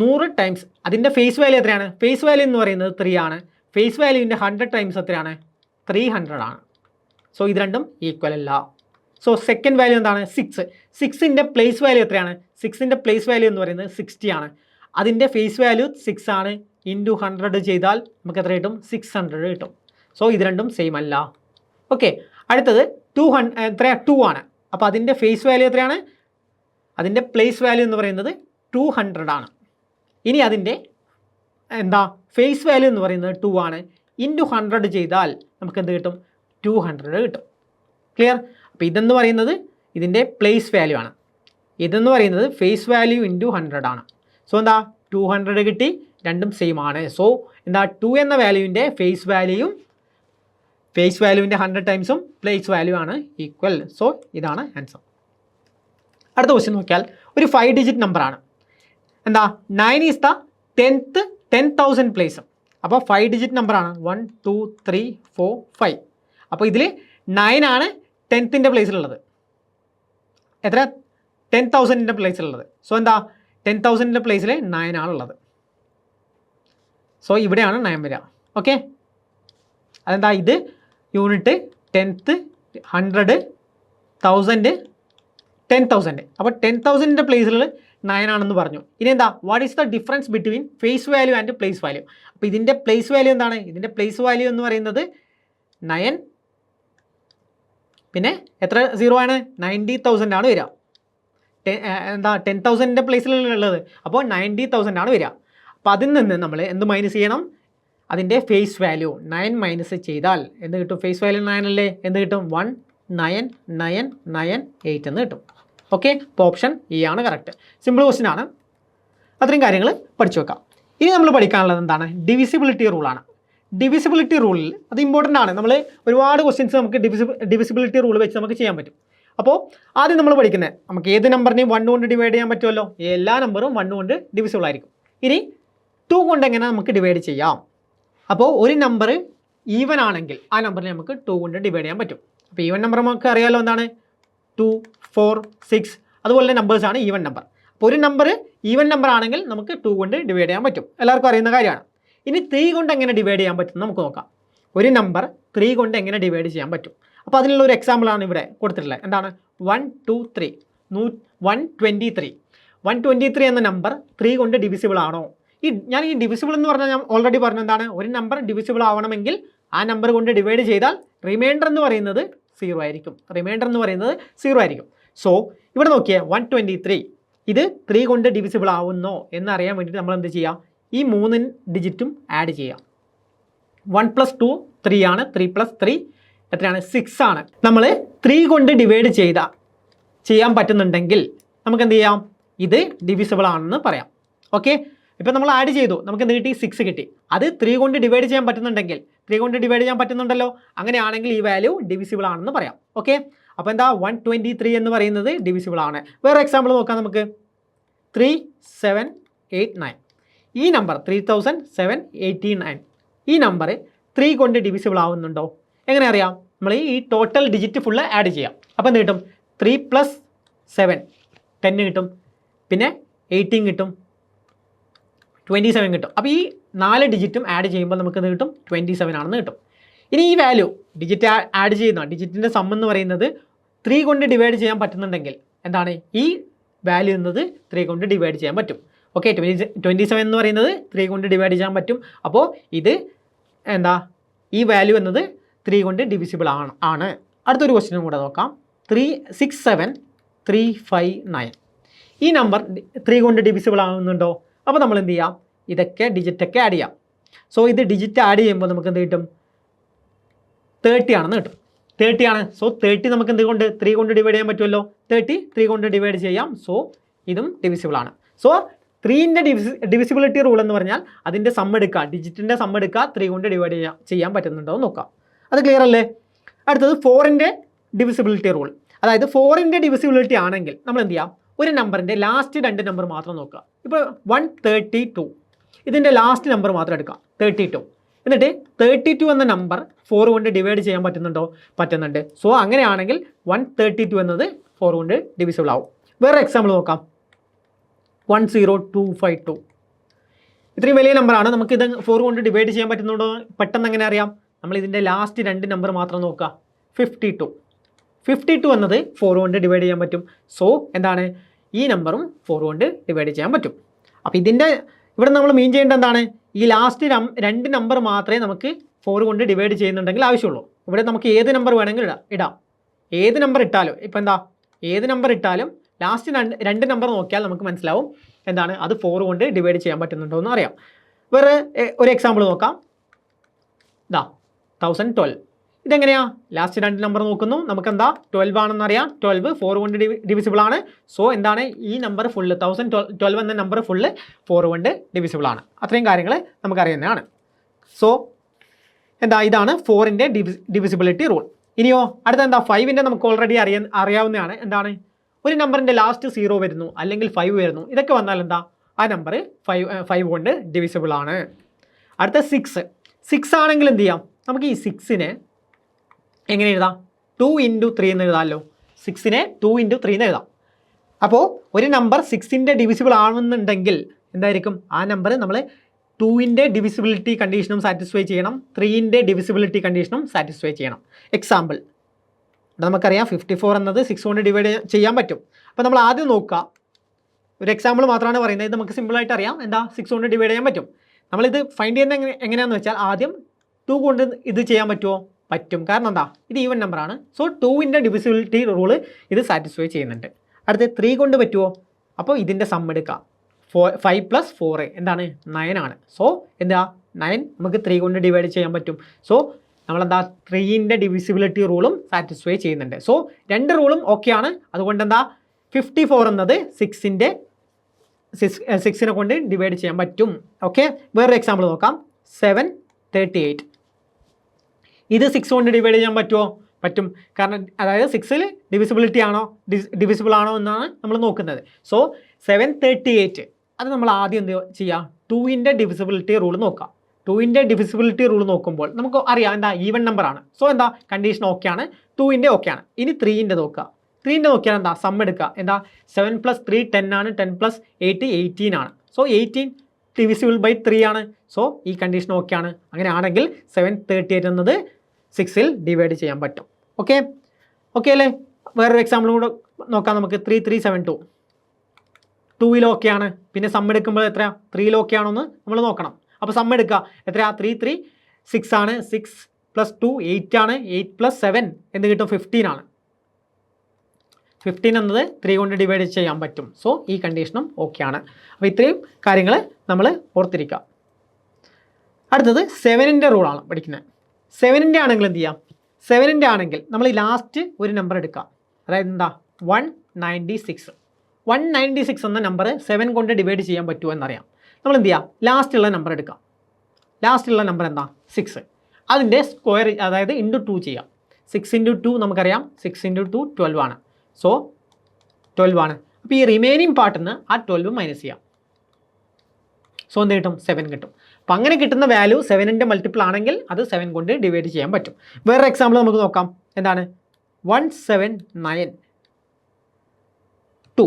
100 ടൈംസ് അതിൻ്റെ ഫേസ് വാല്യൂ എത്രയാണ്? ഫേസ് വാല്യൂ എന്ന് പറയുന്നത് 3 ആണ്. ഫേസ് വാല്യൂവിൻ്റെ 100 ടൈംസ് എത്രയാണ്? 300 ആണ്. സോ ഇത് രണ്ടും ഈക്വൽ അല്ല. സോ സെക്കൻഡ് വാല്യൂ എന്താണ്? 6ൻ്റെ പ്ലേസ് വാല്യൂ എത്രയാണ്? 6ൻ്റെ പ്ലേസ് വാല്യൂ എന്ന് പറയുന്നത് 60 ആണ്. അതിൻ്റെ ഫേസ് വാല്യൂ 6 ആണ്. ഇൻറ്റു 100 ചെയ്താൽ നമുക്ക് എത്ര കിട്ടും? 600 കിട്ടും. സോ ഇത് രണ്ടും സെയിം അല്ല. ഓക്കെ, അടുത്തത് 2 ആണ്. അപ്പോൾ അതിൻ്റെ ഫേസ് വാല്യൂ എത്രയാണ്? അതിൻ്റെ പ്ലേസ് വാല്യൂ എന്ന് പറയുന്നത് 200 ആണ്. ഇനി അതിൻ്റെ എന്താ ഫേസ് വാല്യൂ എന്ന് പറയുന്നത് 2 ആണ്. ഇൻറ്റു 100 ചെയ്താൽ നമുക്ക് എന്ത് കിട്ടും? 200 കിട്ടും. ക്ലിയർ? അപ്പോൾ ഇതെന്ന് പറയുന്നത് ഇതിൻ്റെ പ്ലേസ് വാല്യൂ ആണ്. ഇതെന്ന് പറയുന്നത് ഫേസ് വാല്യൂ ഇൻറ്റു 100 ആണ്. സോ എന്താ 200 കിട്ടി. രണ്ടും സെയിം ആണ്. സോ എന്താ 2 എന്ന വാല്യൂവിൻ്റെ ഫേസ് വാല്യൂവിൻ്റെ 100 ടൈംസും പ്ലേസ് വാല്യൂ ആണ് ഈക്വൽ. സോ ഇതാണ് ആൻസർ. അടുത്ത ക്വസ്റ്റ്യൻ നോക്കിയാൽ ഒരു 5 ഡിജിറ്റ് നമ്പറാണ്. എന്താ 9 ഈസ് ദ 10,000 പ്ലേസ്. അപ്പോൾ 5 ഡിജിറ്റ് നമ്പറാണ്. 1 2 3 4 5. അപ്പോൾ ഇതിൽ 9 ആണ് 10th പ്ലേസിലുള്ളത്. എത്ര? 10,000 പ്ലേസിലുള്ളത്. സോ എന്താ 10,000 പ്ലേസിൽ 9 ആണുള്ളത്. സോ ഇവിടെയാണ് 9 വരിക. ഓക്കെ, അതെന്താ ഇത് യൂണിറ്റ് 10th 100 1000 10,000. അപ്പോൾ 10,000 പ്ലേസിൽ 9 ആണെന്ന് പറഞ്ഞു. ഇനി എന്താ what is the difference between face value and place value? അപ്പോൾ ഇതിൻ്റെ പ്ലേസ് വാല്യൂ എന്താണ്? ഇതിൻ്റെ പ്ലേസ് വാല്യൂ എന്ന് പറയുന്നത് 9 പിന്നെ എത്ര 0 ആണ്? 90,000 ആണ് വരിക. എന്താ 10,000 പ്ലേസിലുള്ളത്. അപ്പോൾ 90,000 ആണ് വരിക. അപ്പോൾ അതിൽ നിന്ന് നമ്മൾ എന്ത് മൈനസ് ചെയ്യണം? അതിൻ്റെ ഫേസ് വാല്യൂ 9 മൈനസ് ചെയ്താൽ എന്ത് കിട്ടും? ഫേസ് വാല്യൂ 9 അല്ലേ? എന്ത് കിട്ടും? 199998 എന്ന് കിട്ടും. ഓക്കെ, അപ്പോൾ ഓപ്ഷൻ ഇ ആണ് കറക്റ്റ്. സിമ്പിൾ ക്വസ്റ്റ്യൻ ആണ്. അത്രയും കാര്യങ്ങൾ പഠിച്ചു വെക്കാം. ഇനി നമ്മൾ പഠിക്കാനുള്ളത് എന്താണ്? ഡിവിസിബിലിറ്റി റൂളാണ്. ഡിവിസിബിലിറ്റി റൂളിൽ അത് ഇമ്പോർട്ടൻ്റ് ആണ്. നമ്മൾ ഒരുപാട് ക്വസ്റ്റ്യൻസ് നമുക്ക് ഡിവിസിബിലിറ്റി റൂൾ വെച്ച് നമുക്ക് ചെയ്യാൻ പറ്റും. അപ്പോൾ ആദ്യം നമ്മൾ പഠിക്കുന്നത് നമുക്ക് ഏത് നമ്പറിനെയും 1 കൊണ്ട് ഡിവൈഡ് ചെയ്യാൻ പറ്റുമല്ലോ. എല്ലാ നമ്പറും 1 കൊണ്ട് ഡിവിസിബിൾ ആയിരിക്കും. ഇനി 2 കൊണ്ട് എങ്ങനെ നമുക്ക് ഡിവൈഡ് ചെയ്യാം? അപ്പോൾ ഒരു നമ്പർ ഈവൻ ആണെങ്കിൽ ആ നമ്പറിനെ നമുക്ക് 2 കൊണ്ട് ഡിവൈഡ് ചെയ്യാൻ പറ്റും. അപ്പോൾ ഈവൻ നമ്പർ നമുക്ക് അറിയാമല്ലോ എന്താണ്? 2 4 6 അതുപോലെ നമ്പേഴ്സാണ് ഈവൻ നമ്പർ. അപ്പോൾ ഒരു നമ്പർ ഈവൻ നമ്പർ ആണെങ്കിൽ നമുക്ക് 2 കൊണ്ട് ഡിവൈഡ് ചെയ്യാൻ പറ്റും. എല്ലാവർക്കും അറിയുന്ന കാര്യമാണ്. ഇനി 3 കൊണ്ട് എങ്ങനെ ഡിവൈഡ് ചെയ്യാൻ പറ്റും നമുക്ക് നോക്കാം. ഒരു നമ്പർ 3 കൊണ്ട് എങ്ങനെ ഡിവൈഡ് ചെയ്യാൻ പറ്റും? അപ്പോൾ അതിനുള്ള ഒരു എക്സാമ്പിളാണ് ഇവിടെ കൊടുത്തിട്ടുള്ളത്. എന്താണ്? 1 2 3 123. 123 എന്ന നമ്പർ 3 കൊണ്ട് ഡിവിസിബിൾ ആണോ? ഞാൻ ഈ ഡിവിസിബിൾ എന്ന് പറഞ്ഞാൽ ഞാൻ ഓൾറെഡി പറഞ്ഞു എന്താണ്? ഒരു നമ്പർ ഡിവിസിബിൾ ആവണമെങ്കിൽ ആ നമ്പർ കൊണ്ട് ഡിവൈഡ് ചെയ്താൽ റിമൈൻഡർ എന്ന് പറയുന്നത് 0 ആയിരിക്കും. സോ ഇവിടെ നോക്കിയേ 123 ഇത് 3 കൊണ്ട് ഡിവിസിബിൾ ആവുന്നോ എന്നറിയാൻ വേണ്ടിയിട്ട് നമ്മൾ എന്ത് ചെയ്യുക? ഈ 3 ഡിജിറ്റും ആഡ് ചെയ്യാം. 1 + 2 3 ആണ്. 3 + 3 എത്രയാണ്? 6 ആണ്. നമ്മൾ 3 കൊണ്ട് ഡിവൈഡ് ചെയ്യാൻ പറ്റുന്നുണ്ടെങ്കിൽ നമുക്ക് എന്ത് ചെയ്യാം? ഇത് ഡിവിസിബിൾ ആണെന്ന് പറയാം. ഓക്കെ, ഇപ്പോൾ നമ്മൾ ആഡ് ചെയ്തു, നമുക്ക് എന്ത് കിട്ടി? 6 കിട്ടി. അത് 3 കൊണ്ട് ഡിവൈഡ് ചെയ്യാൻ പറ്റുന്നുണ്ടെങ്കിൽ, 3 കൊണ്ട് ഡിവൈഡ് ചെയ്യാൻ പറ്റുന്നുണ്ടല്ലോ, അങ്ങനെയാണെങ്കിൽ ഈ വാല്യൂ ഡിവിസിബിൾ ആണെന്ന് പറയാം. ഓക്കെ, അപ്പോൾ എന്താ 123 എന്ന് പറയുന്നത് ഡിവിസിബിൾ ആണ്. വേറെ എക്സാമ്പിൾ നോക്കാം നമുക്ക്. 3789 ഈ നമ്പർ 3789 ഈ നമ്പർ 3 കൊണ്ട് ഡിവിസിബിൾ ആവുന്നുണ്ടോ? എങ്ങനെ അറിയാം? നമ്മൾ ഈ ടോട്ടൽ ഡിജിറ്റ് ഫുള്ള് ആഡ് ചെയ്യാം. അപ്പോൾ എന്ത് കിട്ടും? 3 + 7 10 കിട്ടും, പിന്നെ 18 കിട്ടും, 27 കിട്ടും. അപ്പോൾ ഈ 4 ഡിജിറ്റും ആഡ് ചെയ്യുമ്പോൾ നമുക്ക് എന്ത് കിട്ടും? 27 ആണെന്ന് കിട്ടും. ഇനി ഈ വാല്യൂ ഡിജിറ്റ് ആഡ് ചെയ്യുന്ന ഡിജിറ്റിൻ്റെ സം എന്ന് പറയുന്നത് 3 കൊണ്ട് ഡിവൈഡ് ചെയ്യാൻ പറ്റുന്നുണ്ടെങ്കിൽ എന്താണ്? ഈ വാല്യൂ എന്നത് 3 കൊണ്ട് ഡിവൈഡ് ചെയ്യാൻ പറ്റും. ഓക്കെ, 27 എന്ന് പറയുന്നത് 3 കൊണ്ട് ഡിവൈഡ് ചെയ്യാൻ പറ്റും. അപ്പോൾ ഇത് എന്താ? ഈ വാല്യൂ എന്നത് 3 കൊണ്ട് ഡിവിസിബിൾ ആണ്. അടുത്തൊരു ക്വസ്റ്റ്യൻ കൂടെ നോക്കാം. 67359 ഈ നമ്പർ 3 കൊണ്ട് ഡിവിസിബിൾ ആവുന്നുണ്ടോ? അപ്പോൾ നമ്മൾ എന്ത് ചെയ്യാം? ഇതൊക്കെ ഡിജിറ്റൊക്കെ ആഡ് ചെയ്യാം. സോ ഇത് ഡിജിറ്റ് ആഡ് ചെയ്യുമ്പോൾ നമുക്ക് എന്ത് കിട്ടും? 30 ആണെന്ന് കിട്ടും. 30 ആണ്. സോ 30 നമുക്ക് എന്ത് കൊണ്ട് 3 കൊണ്ട് ഡിവൈഡ് ചെയ്യാൻ പറ്റുമല്ലോ. 30 3 കൊണ്ട് ഡിവൈഡ് ചെയ്യാം. സോ ഇതും ഡിവിസിബിൾ ആണ്. സോ 3ൻ്റെ ഡിവിസിബിലിറ്റി റൂൾ എന്ന് പറഞ്ഞാൽ അതിൻ്റെ സം എടുക്കുക, ഡിജിറ്റിൻ്റെ സം എടുക്കുക, 3 കൊണ്ട് ഡിവൈഡ് ചെയ്യാൻ പറ്റുന്നുണ്ടോ എന്ന് നോക്കാം. അത് ക്ലിയർ അല്ലേ? അടുത്തത് 4ൻ്റെ ഡിവിസിബിലിറ്റി റൂൾ. അതായത് 4ൻ്റെ ഡിവിസിബിലിറ്റി ആണെങ്കിൽ നമ്മൾ എന്ത് ചെയ്യാം? ഒരു നമ്പറിൻ്റെ ലാസ്റ്റ് 2 നമ്പർ മാത്രം നോക്കുക. ഇപ്പോൾ 132 ഇതിൻ്റെ ലാസ്റ്റ് നമ്പർ മാത്രം എടുക്കാം, 32. എന്നിട്ട് 32 എന്ന നമ്പർ 4 കൊണ്ട് ഡിവൈഡ് ചെയ്യാൻ പറ്റുന്നുണ്ടോ? പറ്റുന്നുണ്ട്. സോ അങ്ങനെയാണെങ്കിൽ 132 എന്നത് 4 കൊണ്ട് ഡിവിസിബിൾ ആവും. വേറെ എക്സാമ്പിൾ നോക്കാം. 10252 ഇത്രയും വലിയ നമ്പറാണ്. നമുക്കിത് 4 കൊണ്ട് ഡിവൈഡ് ചെയ്യാൻ പറ്റുന്നുണ്ടോ? പെട്ടെന്ന് എങ്ങനെ അറിയാം? നമ്മൾ ഇതിൻ്റെ ലാസ്റ്റ് 2 നമ്പർ മാത്രം നോക്കുക. 52 എന്നത് 4 കൊണ്ട് ഡിവൈഡ് ചെയ്യാൻ പറ്റും. സോ എന്താണ്? ഈ നമ്പറും 4 കൊണ്ട് ഡിവൈഡ് ചെയ്യാൻ പറ്റും. അപ്പോൾ ഇതിൻ്റെ ഇവിടെ നമ്മൾ മീൻ ചെയ്യേണ്ടത് എന്താണ്? ഈ ലാസ്റ്റ് 2 നമ്പർ മാത്രമേ നമുക്ക് 4 കൊണ്ട് ഡിവൈഡ് ചെയ്യുന്നുണ്ടെങ്കിൽ ആവശ്യമുള്ളൂ. ഇവിടെ നമുക്ക് ഏത് നമ്പർ വേണമെങ്കിലും ഇടാം. ഏത് നമ്പർ ഇട്ടാലും ഇപ്പം എന്താ? ഏത് നമ്പർ ഇട്ടാലും ലാസ്റ്റ് 2 നമ്പർ നോക്കിയാൽ നമുക്ക് മനസ്സിലാവും എന്താണ്? അത് 4 കൊണ്ട് ഡിവൈഡ് ചെയ്യാൻ പറ്റുന്നുണ്ടോ എന്ന് അറിയാം. വേറെ ഒരു എക്സാമ്പിൾ നോക്കാം. 1012 ഇതെങ്ങനെയാ? ലാസ്റ്റ് 2 നമ്പർ നോക്കുന്നു, നമുക്ക് എന്താ? 12 ആണെന്ന് അറിയാം. 12 4 കൊണ്ട് ഡിവിസിബിൾ ആണ്. സോ എന്താണ്? ഈ നമ്പർ ഫുള്ള് 1012 എന്ന നമ്പർ ഫുള്ള് 4 കൊണ്ട് ഡിവിസിബിൾ ആണ്. അത്രയും കാര്യങ്ങൾ നമുക്കറിയുന്നതാണ്. സോ എന്താ? ഇതാണ് 4ൻ്റെ ഡിവിസിബിലിറ്റി റൂൾ. ഇനിയോ അടുത്ത എന്താ? 5ൻ്റെ നമുക്ക് ഓൾറെഡി അറിയാവുന്നതാണ്. എന്താണ്? ഒരു നമ്പറിൻ്റെ ലാസ്റ്റ് 0 വരുന്നു, അല്ലെങ്കിൽ 5 വരുന്നു. ഇതൊക്കെ വന്നാൽ എന്താ? ആ നമ്പർ 5 കൊണ്ട് ഡിവിസിബിൾ ആണ്. അടുത്ത 6 ആണെങ്കിൽ എന്ത് ചെയ്യാം? നമുക്ക് ഈ 6നെ എങ്ങനെ എഴുതാം? 2 × 3 എന്ന് എഴുതാമല്ലോ. 6നെ 2 × 3 എന്ന് എഴുതാം. അപ്പോൾ ഒരു നമ്പർ 6ൻ്റെ ഡിവിസിബിൾ ആണെന്നുണ്ടെങ്കിൽ എന്തായിരിക്കും? ആ നമ്പർ നമ്മൾ 2ൻ്റെ ഡിവിസിബിലിറ്റി കണ്ടീഷനും സാറ്റിസ്ഫൈ ചെയ്യണം, 3ൻ്റെ ഡിവിസിബിലിറ്റി കണ്ടീഷനും സാറ്റിസ്ഫൈ ചെയ്യണം. എക്സാമ്പിൾ നമുക്കറിയാം 54 എന്നത് 6 കൊണ്ട് ഡിവൈഡ് ചെയ്യാൻ പറ്റും. അപ്പോൾ നമ്മൾ ആദ്യം നോക്കുക. ഒരു എക്സാമ്പിൾ മാത്രമാണ് പറയുന്നത്. ഇത് നമുക്ക് സിമ്പിളായിട്ട് അറിയാം. എന്താ? 6 കൊണ്ട് ഡിവൈഡ് ചെയ്യാൻ പറ്റും. നമ്മളിത് ഫൈൻഡ് ചെയ്യുന്നത് എങ്ങനെയാണെന്ന് വെച്ചാൽ ആദ്യം 2 കൊണ്ട് ഇത് ചെയ്യാൻ പറ്റുമോ? പറ്റും. കാരണം എന്താ? ഇത് ഈവൻ നമ്പറാണ്. സോ 2ൻ്റെ ഡിവിസിബിലിറ്റി റൂള് ഇത് സാറ്റിസ്ഫൈ ചെയ്യുന്നുണ്ട്. അടുത്ത് 3 കൊണ്ട് പറ്റുമോ? അപ്പോൾ ഇതിൻ്റെ സം എടുക്കുക. 5 + 4 എന്താണ്? 9 ആണ്. സോ എന്താ? 9 നമുക്ക് 3 കൊണ്ട് ഡിവൈഡ് ചെയ്യാൻ പറ്റും. സോ നമ്മളെന്താ? 3ൻ്റെ ഡിവിസിബിലിറ്റി റൂളും സാറ്റിസ്ഫൈ ചെയ്യുന്നുണ്ട്. സോ 2 റൂളും ഓക്കെയാണ്. അതുകൊണ്ട് എന്താ? 54 എന്നത് 6നെ കൊണ്ട് ഡിവൈഡ് ചെയ്യാൻ പറ്റും. ഓക്കെ, വേറൊരു എക്സാമ്പിൾ നോക്കാം. 738 ഇത് 6 കൊണ്ട് ഡിവൈഡ് ചെയ്യാൻ പറ്റുമോ? പറ്റും. കാരണം അതായത് 6ൽ ഡിവിസിബിൾ ആണോ എന്നാണ് നമ്മൾ നോക്കുന്നത്. സോ 738 അത് നമ്മൾ ആദ്യം എന്ത് ചെയ്യുക? 2ൻ്റെ ഡിവിസിബിലിറ്റി റൂൾ നോക്കാം. 2ൻ്റെ ഡിവിസിബിലിറ്റി റൂൾ നോക്കുമ്പോൾ നമുക്ക് അറിയാം എന്താ? ഈവൻ നമ്പറാണ്. സോ എന്താ? കണ്ടീഷൻ ഓക്കെയാണ്. 2ൻ്റെ ഓക്കെയാണ്. ഇനി 3ൻ്റെ നോക്കുക. 3ൻ്റെ നോക്കിയാൽ എന്താ? സം എടുക്കുക. എന്താ? 7 + 3 10 ആണ്. 10 + 8 18 ആണ്. സോ 18 ഡിവിസിബിൾ ബൈ 3 ആണ്. സോ ഈ കണ്ടീഷൻ ഓക്കെയാണ്. അങ്ങനെയാണെങ്കിൽ 738 എന്നത് 6ൽ ഡിവൈഡ് ചെയ്യാൻ പറ്റും. ഓക്കെ അല്ലേ? വേറൊരു എക്സാമ്പിൾ കൂടെ നോക്കാം നമുക്ക്. 3372 2ൽ ഓക്കെയാണ്. പിന്നെ സം എടുക്കുമ്പോൾ എത്രയാ? 3ൽ ഓക്കെയാണോ എന്ന് നമ്മൾ നോക്കണം. അപ്പോൾ സം എടുക്കുക. എത്രയാ? 3 6 ആണ്. 6 + 2 8 ആണ്. 8 + 7 എന്ത് കിട്ടും? 15 ആണ്. 15 എന്നത് 3 കൊണ്ട് ഡിവൈഡ് ചെയ്യാൻ പറ്റും. സോ ഈ കണ്ടീഷനും ഓക്കെയാണ്. അപ്പോൾ ഇത്രയും കാര്യങ്ങൾ നമ്മൾ ഓർത്തിരിക്കുക. അടുത്തത് 7ൻ്റെ റൂളാണ് പഠിക്കുന്നത്. 7ൻ്റെ ആണെങ്കിൽ എന്ത് ചെയ്യാം? 7ൻ്റെ ആണെങ്കിൽ നമ്മൾ ലാസ്റ്റ് ഒരു നമ്പർ എടുക്കുക. അതായത് എന്താ? 196 എന്ന നമ്പർ 7 കൊണ്ട് ഡിവൈഡ് ചെയ്യാൻ പറ്റുമോ എന്നറിയാം. നമ്മൾ എന്ത് ചെയ്യുക, ലാസ്റ്റുള്ള നമ്പർ എടുക്കാം. ലാസ്റ്റുള്ള നമ്പർ എന്താ, 6. അതിൻ്റെ സ്ക്വയർ, അതായത് ഇൻറ്റു 2 ചെയ്യാം. 6 × 2 നമുക്കറിയാം, 6 × 2 12 ആണ്. സോ 12 ആണ്. അപ്പോൾ ഈ റിമൈനിങ് പാർട്ടിൽ നിന്ന് ആ 12 മൈനസ് ചെയ്യാം. സോ എന്ത് കിട്ടും, 7 കിട്ടും. അപ്പോൾ അങ്ങനെ കിട്ടുന്ന വാല്യൂ 7ൻ്റെ മൾട്ടിപ്പിൾ ആണെങ്കിൽ അത് 7 കൊണ്ട് ഡിവൈഡ് ചെയ്യാൻ പറ്റും. വേറൊരു എക്സാമ്പിൾ നമുക്ക് നോക്കാം. എന്താണ്, 179.2.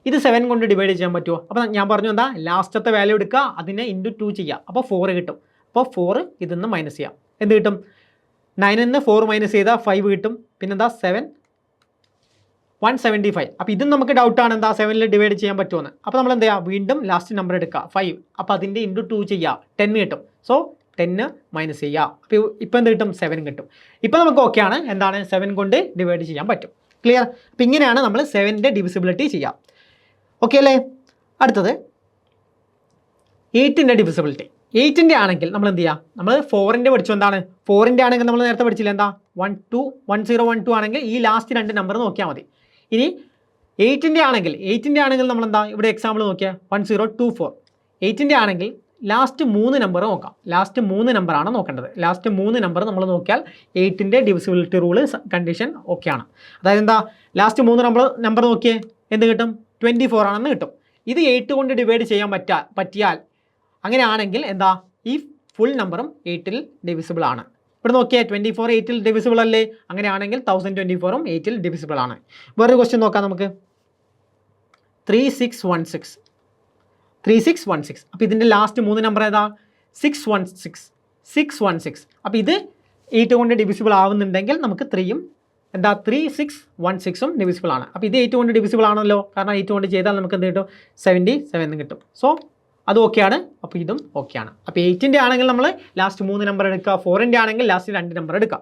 ഇത് 7 കൊണ്ട് ഡിവൈഡ് ചെയ്യാൻ പറ്റുമോ? അപ്പോൾ ഞാൻ പറഞ്ഞു എന്താ, ലാസ്റ്റത്തെ വാല്യൂ എടുക്കുക, അതിനെ ഇൻറ്റു 2 ചെയ്യുക. അപ്പോൾ 4 കിട്ടും. അപ്പോൾ 4 ഇതിൽ നിന്ന് മൈനസ് ചെയ്യാം. എന്ത് കിട്ടും, 9ൽ നിന്ന് 4 മൈനസ് ചെയ്താൽ 5 കിട്ടും. പിന്നെന്താ 7, 175. അപ്പോൾ ഇതും നമുക്ക് ഡൗട്ടാണ്, എന്താ 7ൽ ഡിവൈഡ് ചെയ്യാൻ പറ്റുമെന്ന്. അപ്പോൾ നമ്മൾ എന്ത് ചെയ്യുക, വീണ്ടും ലാസ്റ്റ് നമ്പർ എടുക്കുക 5. അപ്പോൾ അതിൻ്റെ ഇൻറ്റു 2 ചെയ്യുക, 10 കിട്ടും. സോ 10 മൈനസ് ചെയ്യുക. അപ്പോൾ ഇപ്പോൾ എന്ത് കിട്ടും, 7 കിട്ടും. ഇപ്പോൾ നമുക്ക് ഓക്കെ ആണ്, എന്താണ് 7 കൊണ്ട് ഡിവൈഡ് ചെയ്യാൻ പറ്റും. ക്ലിയർ? അപ്പോൾ ഇങ്ങനെയാണ് നമ്മൾ 7ൻ്റെ ഡിവിസിബിലിറ്റി ചെയ്യുക. ഓക്കെ അല്ലേ? അടുത്തത് 8ൻ്റെ ഡിവിസിബിലിറ്റി. 8ൻ്റെ ആണെങ്കിൽ നമ്മൾ എന്ത് ചെയ്യുക, നമ്മൾ 4ൻ്റെ പഠിച്ചു. എന്താണ് 4ൻ്റെ ആണെങ്കിൽ നമ്മൾ നേരത്തെ പഠിച്ചില്ല, എന്താ 1012 ആണെങ്കിൽ ഈ ലാസ്റ്റ് 2 നമ്പർ നോക്കിയാൽ മതി. ഇനി 8ൻ്റെ ആണെങ്കിൽ നമ്മൾ എന്താ, ഇവിടെ എക്സാമ്പിൾ നോക്കിയാൽ 1024. 8ൻ്റെ ആണെങ്കിൽ ലാസ്റ്റ് 3 നമ്പർ നോക്കാം. ലാസ്റ്റ് 3 നമ്പറാണ് നോക്കേണ്ടത്. ലാസ്റ്റ് 3 നമ്പർ നമ്മൾ നോക്കിയാൽ 8ൻ്റെ ഡിവിസിബിലിറ്റി റൂള് കണ്ടീഷൻ ഓക്കെയാണ്. അതായത് എന്താ, ലാസ്റ്റ് 3 നമ്പർ നോക്കിയേ, എന്ത് കിട്ടും, 24 ആണെന്ന് കിട്ടും. ഇത് 8 കൊണ്ട് ഡിവൈഡ് ചെയ്യാൻ പറ്റിയാൽ അങ്ങനെയാണെങ്കിൽ എന്താ, ഈ ഫുൾ നമ്പറും 8ൽ ഡിവിസിബിൾ ആണ്. ഇവിടെ നോക്കിയാൽ 24 8ൽ ഡിവിസിബിൾ അല്ലേ? അങ്ങനെയാണെങ്കിൽ 1024ഉം 8ൽ ഡിവിസിബിൾ ആണ്. വേറൊരു ക്വസ്റ്റ്യൻ നോക്കാം നമുക്ക്. 3616. അപ്പോൾ ഇതിൻ്റെ ലാസ്റ്റ് 3 നമ്പർ ഏതാ, 616. അപ്പോൾ ഇത് 8 കൊണ്ട് ഡിവിസിബിൾ ആവുന്നുണ്ടെങ്കിൽ നമുക്ക് 3യും എന്താ 3616ഉം ഡിവിസിബിൾ ആണ്. അപ്പോൾ ഇത് 8 കൊണ്ട് ഡിവിസിബിൾ ആണല്ലോ, കാരണം 8 കൊണ്ട് ചെയ്താൽ നമുക്ക് എന്ത് കിട്ടും, 77 കിട്ടും. സോ അത് ഓക്കെയാണ്. അപ്പോൾ ഇതും ഓക്കെയാണ്. അപ്പോൾ 8ൻ്റെ ആണെങ്കിൽ നമ്മൾ ലാസ്റ്റ് 3 നമ്പർ എടുക്കുക, 4ൻ്റെ ആണെങ്കിൽ ലാസ്റ്റ് 2 നമ്പർ എടുക്കുക.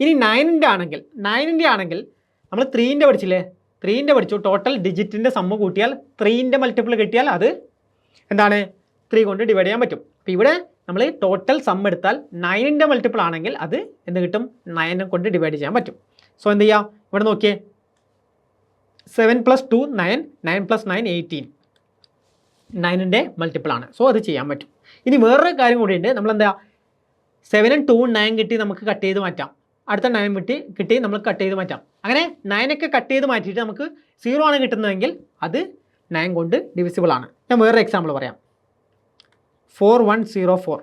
ഇനി 9ൻ്റെ ആണെങ്കിൽ നമ്മൾ 3ൻ്റെ പഠിച്ചില്ലേ, 3ൻ്റെ പഠിച്ചു. ടോട്ടൽ ഡിജിറ്റിൻ്റെ സമ്മ് കൂട്ടിയാൽ 3ൻ്റെ മൾട്ടിപ്പിൾ കിട്ടിയാൽ അത് എന്താണ്, 3 കൊണ്ട് ഡിവൈഡ് ചെയ്യാൻ പറ്റും. അപ്പോൾ ഇവിടെ നമ്മൾ ടോട്ടൽ സം എടുത്താൽ 9ൻ്റെ മൾട്ടിപ്പിൾ ആണെങ്കിൽ അത് എന്ത് കിട്ടും, 9 കൊണ്ട് ഡിവൈഡ് ചെയ്യാൻ പറ്റും. സോ എന്ത് ചെയ്യുക, ഇവിടെ നോക്കിയേ, 7 + 2 9, 9 + 9 18. 9ൻ്റെ മൾട്ടിപ്പിൾ ആണ്. സോ അത് ചെയ്യാൻ പറ്റും. ഇനി വേറൊരു കാര്യം കൂടിയുണ്ട്. നമ്മളെന്താ, 7ഉം 2ഉം 9 കിട്ടി നമുക്ക് കട്ട് ചെയ്ത് മാറ്റാം. അടുത്ത 9 കിട്ടി നമ്മൾ കട്ട് ചെയ്ത് മാറ്റാം. അങ്ങനെ 9ഒക്കെ കട്ട് ചെയ്ത് മാറ്റിയിട്ട് നമുക്ക് 0 ആണ് കിട്ടുന്നതെങ്കിൽ അത് 9 കൊണ്ട് ഡിവിസിബിൾ ആണ്. ഞാൻ വേറൊരു എക്സാമ്പിൾ പറയാം. 4104.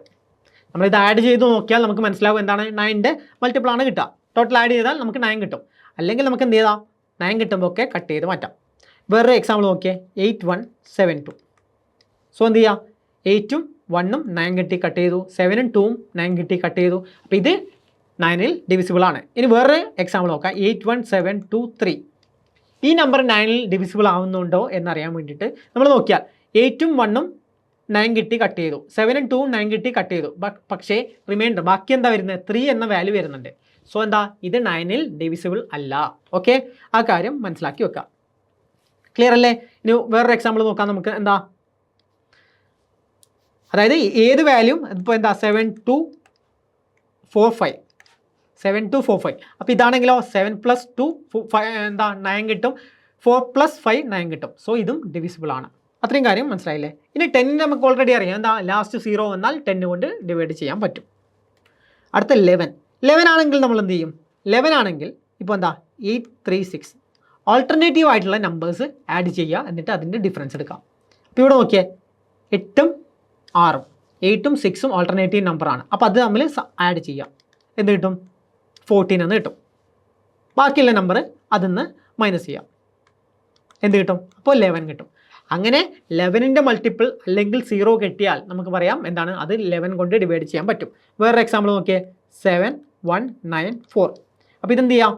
നമ്മളിത് ആഡ് ചെയ്ത് നോക്കിയാൽ നമുക്ക് മനസ്സിലാവും എന്താണ്, 9ൻ്റെ മൾട്ടിപ്പിൾ ആണ് കിട്ടുക. ടോട്ടൽ ആഡ് ചെയ്താൽ നമുക്ക് 9 കിട്ടും. അല്ലെങ്കിൽ നമുക്ക് എന്ത് ചെയ്താൽ 9 കിട്ടുമ്പോൾ ഒക്കെ കട്ട് ചെയ്ത് മാറ്റാം. വേറൊരു എക്സാമ്പിൾ നോക്കിയേ, 8172. സോ എന്ത് ചെയ്യുക, 8ഉം 1ഉം 9 കിട്ടി കട്ട് ചെയ്തു, 7ഉം 2ഉം 9 കിട്ടി കട്ട് ചെയ്തു. അപ്പോൾ ഇത് 9ൽ ഡിവിസിബിൾ ആണ്. ഇനി വേറൊരു എക്സാമ്പിൾ നോക്കാം, 81723. ഈ നമ്പർ 9ൽ ഡിവിസിബിൾ ആവുന്നുണ്ടോ എന്നറിയാൻ വേണ്ടിയിട്ട് നമ്മൾ നോക്കിയാൽ 8ഉം 1ഉം 9 കിട്ടി കട്ട് ചെയ്തു, 7ഉം 2ഉം 9 കിട്ടി കട്ട് ചെയ്തു. പക്ഷേ റിമൈൻഡർ ബാക്കി എന്താ വരുന്നത്, 3 എന്ന വാല്യൂ വരുന്നുണ്ട്. സോ എന്താ, ഇത് 9ൽ ഡിവിസിബിൾ അല്ല. ഓക്കെ, ആ കാര്യം മനസ്സിലാക്കി വെക്കാം. ക്ലിയർ അല്ലേ? ഇനി വേറൊരു എക്സാമ്പിൾ നോക്കാം നമുക്ക്. എന്താ, അതായത് ഏത് വാല്യൂ ഇപ്പോൾ എന്താ 7245. അപ്പോൾ ഇതാണെങ്കിലോ 7 + 2 എന്താ 9 കിട്ടും, 4 + 5 9 കിട്ടും. സോ ഇതും ഡിവിസിബിൾ ആണ്. അത്രയും കാര്യം മനസ്സിലായില്ലേ? ഇനി 10 നമുക്ക് ഓൾറെഡി അറിയാം. എന്താ, ലാസ്റ്റ് 0 വന്നാൽ 10 കൊണ്ട് ഡിവൈഡ് ചെയ്യാൻ പറ്റും. അടുത്ത 11 ആണെങ്കിൽ നമ്മൾ എന്ത് ചെയ്യും, 11 ആണെങ്കിൽ ഇപ്പോൾ എന്താ 836. ഓൾട്ടർനേറ്റീവ് ആയിട്ടുള്ള നമ്പേഴ്സ് ആഡ് ചെയ്യുക, എന്നിട്ട് അതിൻ്റെ ഡിഫറൻസ് എടുക്കാം. അപ്പോൾ ഇവിടെ നോക്കിയേ, 8ഉം 6ഉം 8ഉം 6ഉം ഓൾട്ടർനേറ്റീവ് നമ്പറാണ്. അപ്പോൾ അത് തമ്മിൽ ആഡ് ചെയ്യാം. എന്ത് കിട്ടും, 14 എന്ന് കിട്ടും. ബാക്കിയുള്ള നമ്പർ അതിൽ നിന്ന് മൈനസ് ചെയ്യാം. എന്ത് കിട്ടും, അപ്പോൾ 11 കിട്ടും. അങ്ങനെ 11ൻ്റെ മൾട്ടിപ്പിൾ അല്ലെങ്കിൽ 0 കിട്ടിയാൽ നമുക്ക് പറയാം എന്താണ്, അത് 11 കൊണ്ട് ഡിവൈഡ് ചെയ്യാൻ പറ്റും. വേറൊരു എക്സാമ്പിൾ നോക്കിയേ, 7194. അപ്പോൾ ഇതെന്ത് ചെയ്യാം,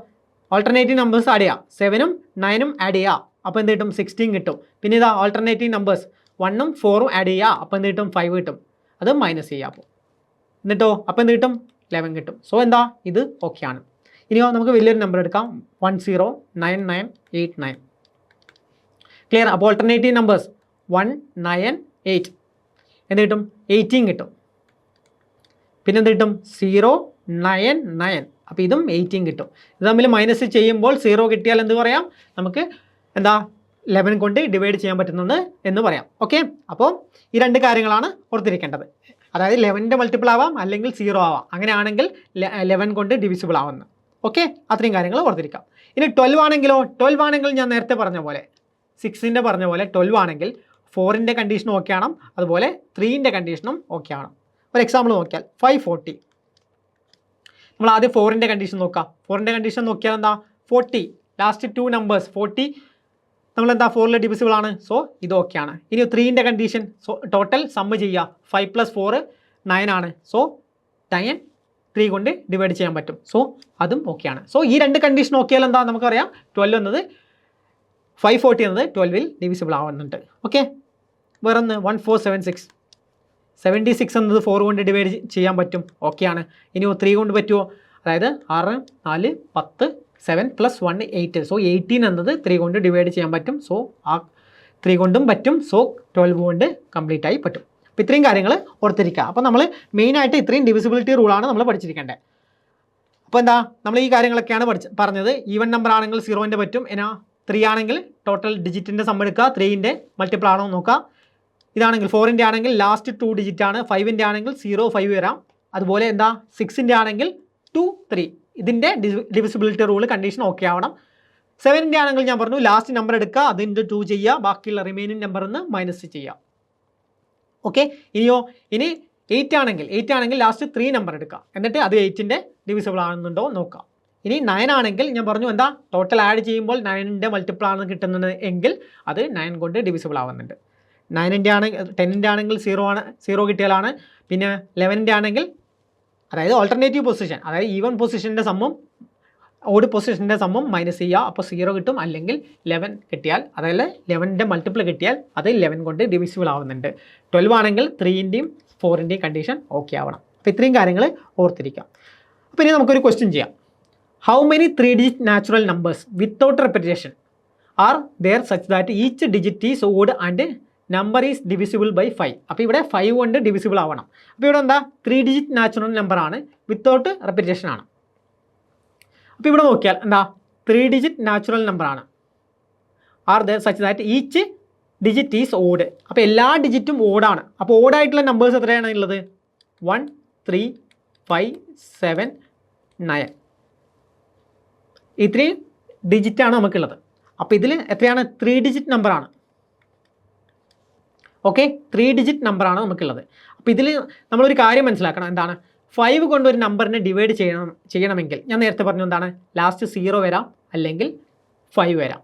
ഓൾട്ടർനേറ്റീവ് നമ്പേഴ്സ് ആഡ് ചെയ്യാം. 7ഉം 9ഉം ആഡ് ചെയ്യുക, അപ്പോൾ എന്ത് കിട്ടും, 16 കിട്ടും. പിന്നെ ഇതാ ഓൾട്ടർനേറ്റീവ് നമ്പേഴ്സ് 1ഉം 4ഉം ആഡ് ചെയ്യുക, അപ്പോൾ എന്ത് കിട്ടും, 5 കിട്ടും. അത് മൈനസ് ചെയ്യുക. അപ്പോൾ എന്നിട്ടോ അപ്പോൾ എന്ത് കിട്ടും, 11 കിട്ടും. സോ എന്താ, ഇത് ഓക്കെ ആണ്. ഇനിയോ നമുക്ക് വലിയൊരു നമ്പർ എടുക്കാം, 109989. ക്ലിയർ? അപ്പോൾ ഓൾട്ടർനേറ്റീവ് നമ്പേഴ്സ് 198 എന്ത് കിട്ടും, 18 കിട്ടും. പിന്നെ എന്ത് കിട്ടും, 099. അപ്പോൾ ഇതും 18 കിട്ടും. ഇത് തമ്മിൽ മൈനസ് ചെയ്യുമ്പോൾ 0 കിട്ടിയാൽ എന്ത് പറയാം, നമുക്ക് എന്താ 11 കൊണ്ട് ഡിവൈഡ് ചെയ്യാൻ പറ്റുന്നത് എന്ന് പറയാം. ഓക്കെ, അപ്പോൾ ഈ രണ്ട് കാര്യങ്ങളാണ് ഓർത്തിരിക്കേണ്ടത്. അതായത് 11ൻ്റെ മൾട്ടിപ്പിൾ ആവാം അല്ലെങ്കിൽ 0 ആവാം. അങ്ങനെയാണെങ്കിൽ 11 കൊണ്ട് ഡിവിസിബിൾ ആവുന്നത്. ഓക്കെ, അത്രയും കാര്യങ്ങൾ ഓർത്തിരിക്കാം. ഇനി 12 ആണെങ്കിലോ, 12 ആണെങ്കിൽ ഞാൻ നേരത്തെ പറഞ്ഞ പോലെ 6ൻ്റെ പറഞ്ഞ പോലെ 12 ആണെങ്കിൽ 4ൻ്റെ കണ്ടീഷനും ഓക്കെ ആണ്, അതുപോലെ 3ൻ്റെ കണ്ടീഷനും ഓക്കെ ആണ്. ഒരു എക്സാമ്പിൾ നോക്കിയാൽ 540. നമ്മൾ ആദ്യം 4ൻ്റെ കണ്ടീഷൻ നോക്കാം. 4ൻ്റെ കണ്ടീഷൻ നോക്കിയാൽ എന്താ, 40 ലാസ്റ്റ് 2 നമ്പേഴ്സ് 40 നമ്മളെന്താ 4ൽ ഡിവിസിബിൾ ആണ്. സോ ഇത് ഓക്കെ ആണ്. ഇനി 3ൻ്റെ കണ്ടീഷൻ, സോ ടോട്ടൽ സമ്മ് ചെയ്യുക. 5 + 4 9 ആണ്. സോ 9 3 കൊണ്ട് ഡിവൈഡ് ചെയ്യാൻ പറ്റും. സോ അതും ഓക്കെ ആണ്. സോ ഈ രണ്ട് കണ്ടീഷൻ നോക്കിയാൽ എന്താ നമുക്കറിയാം 12 എന്നത് 540 എന്നത് 12ൽ ഡിവിസിബിൾ ആവുന്നുണ്ട്. ഓക്കെ, വേറെ ഒന്ന് 1476. 76 എന്നത് 4 കൊണ്ട് ഡിവൈഡ് ചെയ്യാൻ പറ്റും. ഓക്കെ ആണ്. ഇനി 3 കൊണ്ട് പറ്റുമോ? അതായത് 6 4 10 7 + 1 8. സോ 18 എന്നത് 3 കൊണ്ട് ഡിവൈഡ് ചെയ്യാൻ പറ്റും. സോ ആ 3 കൊണ്ടും പറ്റും. സോ 12 കൊണ്ട് കംപ്ലീറ്റ് ആയി പറ്റും. അപ്പോൾ ഇത്രയും കാര്യങ്ങൾ ഓർത്തിരിക്കുക. അപ്പോൾ നമ്മൾ മെയിനായിട്ട് ഇത്രയും ഡിവിസിബിലിറ്റി റൂളാണ് നമ്മൾ പഠിച്ചിരിക്കേണ്ടത്. അപ്പോൾ എന്താ, നമ്മൾ ഈ കാര്യങ്ങളൊക്കെയാണ് പറഞ്ഞത്. ഈവൻ നമ്പർ ആണെങ്കിൽ 0ൻ്റെ പറ്റും. എന്നാ 3 ആണെങ്കിൽ ടോട്ടൽ ഡിജിറ്റിൻ്റെ സം എടുക്കുക, 3ൻ്റെ മൾട്ടിപ്പിൾ ആണോ നോക്കുക. ഇതാണെങ്കിൽ 4ൻ്റെ ആണെങ്കിൽ ലാസ്റ്റ് 2 ഡിജിറ്റ് ആണ്. 5ൻ്റെ ആണെങ്കിൽ 0 5 വരാം. അതുപോലെ എന്താ 6ൻ്റെ ആണെങ്കിൽ 2 3. ഇതിൻ്റെ ഡിവിസിബിലിറ്റി റൂൾ കണ്ടീഷൻ ഓക്കെ ആവണം. 7ൻ്റെ ആണെങ്കിൽ ഞാൻ പറഞ്ഞു ലാസ്റ്റ് നമ്പർ എടുക്കുക, അതിൻ്റെ 2 ചെയ്യുക, ബാക്കിയുള്ള റിമൈനിങ് നമ്പറിൽ നിന്ന് മൈനസ് ചെയ്യുക. ഓക്കെ, ഇനി 8 ആണെങ്കിൽ ലാസ്റ്റ് 3 നമ്പർ എടുക്കുക, എന്നിട്ട് അത് 8ൻ്റെ ഡിവിസിബിൾ ആണെന്നുണ്ടോ നോക്കുക. ഇനി 9 ആണെങ്കിൽ ഞാൻ പറഞ്ഞു എന്താ ടോട്ടൽ ആഡ് ചെയ്യുമ്പോൾ 9ൻ്റെ മൾട്ടിപ്പിൾ ആണ് കിട്ടുന്നത് എങ്കിൽ അത് 9 കൊണ്ട് ഡിവിസിബിൾ ആവുന്നുണ്ട്. 9ൻ്റെ ആണെങ്കിൽ 10ൻ്റെ ആണെങ്കിൽ 0 കിട്ടിയാലാണ്. പിന്നെ 11ൻ്റെ ആണെങ്കിൽ അതായത് ഓൾട്ടർനേറ്റീവ് പൊസിഷൻ, അതായത് ഈവൻ പൊസിഷൻ്റെ സമ്മും ഓഡ് പൊസിഷൻ്റെ സമ്മും മൈനസ് ചെയ്യുക, അപ്പോൾ 0 കിട്ടും. അല്ലെങ്കിൽ 11 കിട്ടിയാൽ, അതായത് 11ൻ്റെ മൾട്ടിപ്പിൾ കിട്ടിയാൽ അത് 11 കൊണ്ട് ഡിവിസിബിൾ ആവുന്നുണ്ട്. 12 ആണെങ്കിൽ 3ൻ്റെയും 4ൻ്റെയും കണ്ടീഷൻ ഓക്കെ ആവണം. അപ്പോൾ ഇത്രയും കാര്യങ്ങൾ ഓർത്തിരിക്കാം. അപ്പോൾ ഇനി നമുക്കൊരു ക്വസ്റ്റ്യൻ ചെയ്യാം. How many 3-digit natural numbers without repetition are there such that each digit is odd and number is divisible by 5. അപ്പോൾ ഇവിടെ 5 കൊണ്ട് ഡിവിസിബിൾ ആവണം. അപ്പോൾ ഇവിടെ എന്താ 3-digit നാച്ചുറൽ നമ്പർ ആണ്, വിത്തൗട്ട് റെപ്പിറ്റേഷൻ ആണ്. അപ്പോൾ ഇവിടെ നോക്കിയാൽ എന്താ 3-digit നാച്ചുറൽ നമ്പർ ആണ്. Are there such that each digit is odd. അപ്പോൾ എല്ലാ ഡിജിറ്റും ഓടാണ്. അപ്പോൾ ഓടായിട്ടുള്ള നമ്പേഴ്സ് എത്രയാണ് ഉള്ളത്? 1 3 5 7 9. ഇത്രയും ഡിജിറ്റാണ് നമുക്കുള്ളത്. അപ്പോൾ ഇതിൽ എത്രയാണ്? 3-digit നമ്പറാണ്. ഓക്കെ, 3-digit നമ്പറാണ് നമുക്കുള്ളത്. അപ്പോൾ ഇതിൽ നമ്മളൊരു കാര്യം മനസ്സിലാക്കണം. എന്താണ്? 5 കൊണ്ട് ഒരു നമ്പറിനെ ഡിവൈഡ് ചെയ്യണമെങ്കിൽ ഞാൻ നേരത്തെ പറഞ്ഞു എന്താണ്, ലാസ്റ്റ് 0 വരാം അല്ലെങ്കിൽ 5 വരാം.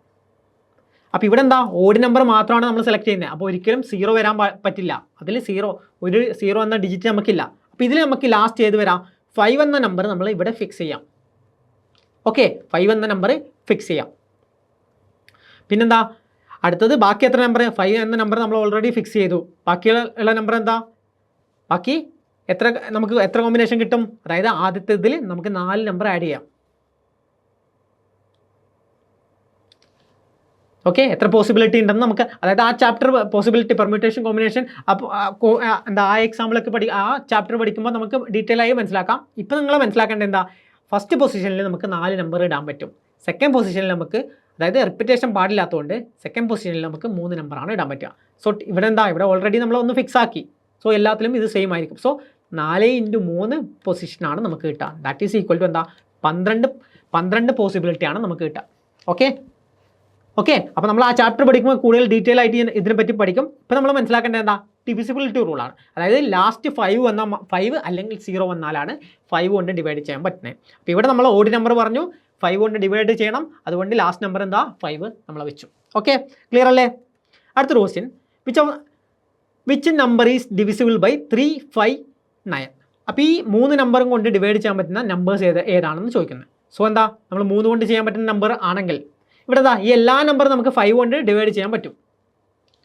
അപ്പോൾ ഇവിടെ എന്താ ഓഡ് നമ്പർ മാത്രമാണ് നമ്മൾ സെലക്ട് ചെയ്യുന്നത്. അപ്പോൾ ഒരിക്കലും 0 വരാൻ പറ്റില്ല. അതിൽ 0 എന്ന ഡിജിറ്റ് നമുക്കില്ല. അപ്പോൾ ഇതിൽ നമുക്ക് ലാസ്റ്റ് ഏത് വരാം? 5 എന്ന നമ്പർ നമ്മൾ ഇവിടെ ഫിക്സ് ചെയ്യാം. ഓക്കെ, 5 എന്ന നമ്പർ ഫിക്സ് ചെയ്യാം. പിന്നെന്താ അടുത്തത്? ബാക്കി എത്ര നമ്പർ? 5 എന്ന നമ്പർ നമ്മൾ ഓൾറെഡി ഫിക്സ് ചെയ്തു. ബാക്കിയുള്ള നമ്പർ എന്താ? ബാക്കി നമുക്ക് എത്ര കോമ്പിനേഷൻ കിട്ടും? അതായത് ആദ്യത്തെ ഇതിൽ നമുക്ക് 4 നമ്പർ ആഡ് ചെയ്യാം. ഓക്കെ, എത്ര പോസിബിലിറ്റി ഉണ്ടെന്ന് നമുക്ക്, അതായത് ആ ചാപ്റ്റർ പോസിബിലിറ്റി പെർമ്യൂട്ടേഷൻ കോമ്പിനേഷൻ എന്താ ആ എക്സാമ്പിളൊക്കെ ആ ചാപ്റ്റർ പഠിക്കുമ്പോൾ നമുക്ക് ഡീറ്റെയിൽ ആയി മനസ്സിലാക്കാം. ഇപ്പോൾ നിങ്ങൾ മനസ്സിലാക്കേണ്ടത് എന്താ, ഫസ്റ്റ് പൊസിഷനിൽ നമുക്ക് 4 നമ്പർ ഇടാൻ പറ്റും. സെക്കൻഡ് പൊസിഷനിൽ നമുക്ക്, അതായത് റിപ്പീറ്റേഷൻ പാടില്ലാത്തതുകൊണ്ട് സെക്കൻഡ് പൊസിഷനിൽ നമുക്ക് 3 നമ്പറാണ് ഇടാൻ പറ്റുക. സോ ഇവിടെ എന്താ, ഇവിടെ ഓൾറെഡി നമ്മൾ ഒന്ന് ഫിക്സ് ആക്കി. സോ എല്ലാത്തിലും ഇത് സെയിം ആയിരിക്കും. സോ 4 × 3 പൊസിഷനാണ് നമുക്ക് കിട്ടുക. ദാറ്റ് ഈസ് ഈക്വൽ ടു എന്താ 12 പോസിബിലിറ്റിയാണ് നമുക്ക് കിട്ടുക. ഓക്കെ, അപ്പോൾ നമ്മൾ ആ ചാപ്റ്റർ പഠിക്കുമ്പോൾ കൂടുതൽ ഡീറ്റെയിൽ ആയിട്ട് ഇതിനെപ്പറ്റി പഠിക്കും. ഇപ്പോൾ നമ്മൾ മനസ്സിലാക്കേണ്ടത് എന്താ, ഡിവിസിബിലിറ്റി റൂളാണ്. അതായത് ലാസ്റ്റ് 5 അല്ലെങ്കിൽ 0 വന്നാലാണ് 5 കൊണ്ട് ഡിവൈഡ് ചെയ്യാൻ പറ്റുന്നത്. അപ്പോൾ ഇവിടെ നമ്മൾ ഓഡ് നമ്പർ പറഞ്ഞു, 5 കൊണ്ട് ഡിവൈഡ് ചെയ്യണം. അതുകൊണ്ട് ലാസ്റ്റ് നമ്പർ എന്താ 5 നമ്മൾ വെച്ചു. ഓക്കെ, ക്ലിയർ അല്ലേ? അടുത്തൊരു question, which number is divisible by 3 5 9. അപ്പോൾ ഈ 3 നമ്പറും കൊണ്ട് ഡിവൈഡ് ചെയ്യാൻ പറ്റുന്ന നമ്പേഴ്സ് ഏതാണെന്ന് ചോദിക്കുന്നത്. സോ എന്താ, നമ്മൾ 3 കൊണ്ട് ചെയ്യാൻ പറ്റുന്ന നമ്പർ ആണെങ്കിൽ ഇവിടെ എന്താ ഈ എല്ലാ നമ്പറും നമുക്ക് 5 കൊണ്ട് ഡിവൈഡ് ചെയ്യാൻ പറ്റും.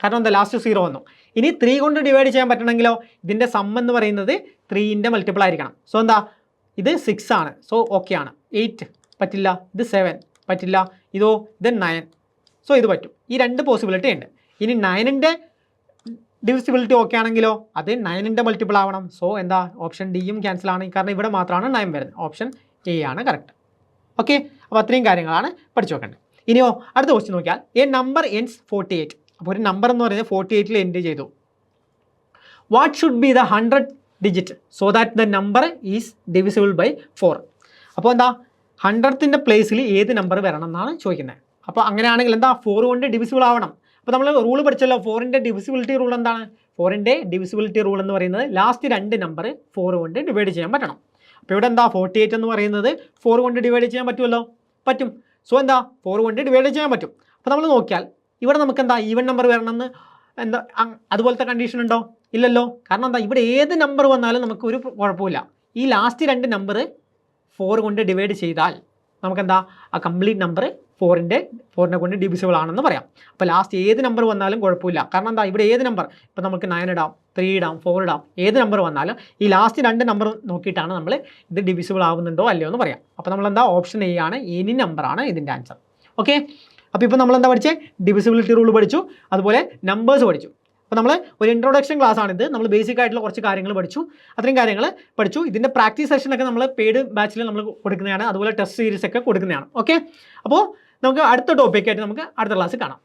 കാരണം എന്താ, ലാസ്റ്റ് 0 വന്നു. ഇനി 3 കൊണ്ട് ഡിവൈഡ് ചെയ്യാൻ പറ്റണമെങ്കിലോ ഇതിൻ്റെ സം എന്ന് പറയുന്നത് 3ൻ്റെ മൾട്ടിപ്പിൾ ആയിരിക്കണം. സോ എന്താ, ഇത് 6 ആണ്. സോ ഓക്കെ ആണ്. 8 പറ്റില്ല, ഇത് 7 പറ്റില്ല, ഇത് 9. സോ ഇത് പറ്റും. ഈ 2 പോസിബിലിറ്റി ഉണ്ട്. ഇനി 9ൻ്റെ ഡിവിസിബിലിറ്റി ഓക്കെ ആണെങ്കിലോ അത് 9ൻ്റെ മൾട്ടിപ്പിൾ ആവണം. സോ എന്താ, ഓപ്ഷൻ ഡിയും ക്യാൻസൽ ആണ്. കാരണം ഇവിടെ മാത്രമാണ് 9 വരുന്നത്. ഓപ്ഷൻ എ ആണ് കറക്റ്റ്. ഓക്കെ, അപ്പോൾ അത്രയും കാര്യങ്ങളാണ് പഠിച്ചു വെക്കേണ്ടത്. ഇനിയോ അടുത്ത ക്വസ്റ്റ്യൻ നോക്കിയാൽ എ നമ്പർ എൻഡ്സ് 48. അപ്പോൾ ഒരു നമ്പർ എന്ന് പറയുന്നത് 48 എൻഡ് ചെയ്തു. What should be the 100 digit so that the number is divisible by 4. അപ്പോൾ എന്താ 100ത്തിൻ്റെ പ്ലേസിൽ ഏത് നമ്പർ വരണം എന്നാണ് ചോദിക്കുന്നത്. അപ്പോൾ അങ്ങനെയാണെങ്കിൽ എന്താ 4 കൊണ്ട് ഡിവിസിബിൾ ആവണം. അപ്പോൾ നമ്മൾ റൂൾ പഠിച്ചല്ലോ, 4ൻ്റെ ഡിവിസിബിലിറ്റി റൂൾ എന്താണ്? 4ൻ്റെ ഡിവിസിബിലിറ്റി റൂൾ എന്ന് പറയുന്നത് ലാസ്റ്റ് 2 നമ്പർ 4 കൊണ്ട് ഡിവൈഡ് ചെയ്യാൻ പറ്റണം. അപ്പോൾ ഇവിടെ എന്താ 48 എന്ന് പറയുന്നത് 4 കൊണ്ട് ഡിവൈഡ് ചെയ്യാൻ പറ്റുമല്ലോ, പറ്റും. സോ എന്താ 4 കൊണ്ട് ഡിവൈഡ് ചെയ്യാൻ പറ്റും. അപ്പോൾ നമ്മൾ നോക്കിയാൽ ഇവിടെ നമുക്ക് എന്താ ഈവൻ നമ്പർ വരണമെന്ന് എന്താ അതുപോലത്തെ കണ്ടീഷൻ ഉണ്ടോ? ഇല്ലല്ലോ. കാരണം എന്താ ഇവിടെ ഏത് നമ്പർ വന്നാലും നമുക്ക് ഒരു കുഴപ്പമില്ല. ഈ ലാസ്റ്റ് 2 നമ്പർ 4 കൊണ്ട് ഡിവൈഡ് ചെയ്താൽ നമുക്കെന്താ ആ കംപ്ലീറ്റ് നമ്പർ 4നെ കൊണ്ട് ഡിവിസിബിൾ ആണെന്ന് പറയാം. അപ്പോൾ ലാസ്റ്റ് ഏത് നമ്പർ വന്നാലും കുഴപ്പമില്ല. കാരണം എന്താ ഇവിടെ ഏത് നമ്പർ ഇപ്പോൾ നമുക്ക് 9 ഇടാം, 3 ഇടാം, 4 ഇടാം, ഏത് നമ്പർ വന്നാലും ഈ ലാസ്റ്റ് 2 നമ്പർ നോക്കിയിട്ടാണ് നമ്മൾ ഇത് ഡിവിസിബിൾ ആവുന്നുണ്ടോ അല്ലയോ എന്ന് പറയാം. അപ്പോൾ നമ്മളെന്താ ഓപ്ഷൻ എ ആണ്, എനി നമ്പറാണ് ഇതിൻ്റെ ആൻസർ. ഓക്കെ, അപ്പോൾ ഇപ്പോൾ നമ്മളെന്താ പഠിച്ചത്? ഡിവിസിബിലിറ്റി റൂൾ പഠിച്ചു, അതുപോലെ നമ്പേഴ്സ് പഠിച്ചു. അപ്പോൾ നമ്മൾ ഒരു ഇൻട്രൊഡക്ഷൻ ക്ലാസ് ആണിത്. നമ്മൾ ബേസിക് ആയിട്ടുള്ള കുറച്ച് കാര്യങ്ങൾ പഠിച്ചു, അത്രയും കാര്യങ്ങൾ പഠിച്ചു. ഇതിൻ്റെ പ്രാക്ടീസ് സെഷനൊക്കെ നമ്മൾ പെയ്ഡ് ബാച്ചിൽ നമ്മൾ കൊടുക്കുന്നതാണ്, അതുപോലെ ടെസ്റ്റ് സീരീസ് ഒക്കെ കൊടുക്കുന്നതാണ്. ഓക്കെ, അപ്പോൾ നമുക്ക് അടുത്ത ടോപ്പിക്കായിട്ട് നമുക്ക് അടുത്ത ക്ലാസ് കാണാം.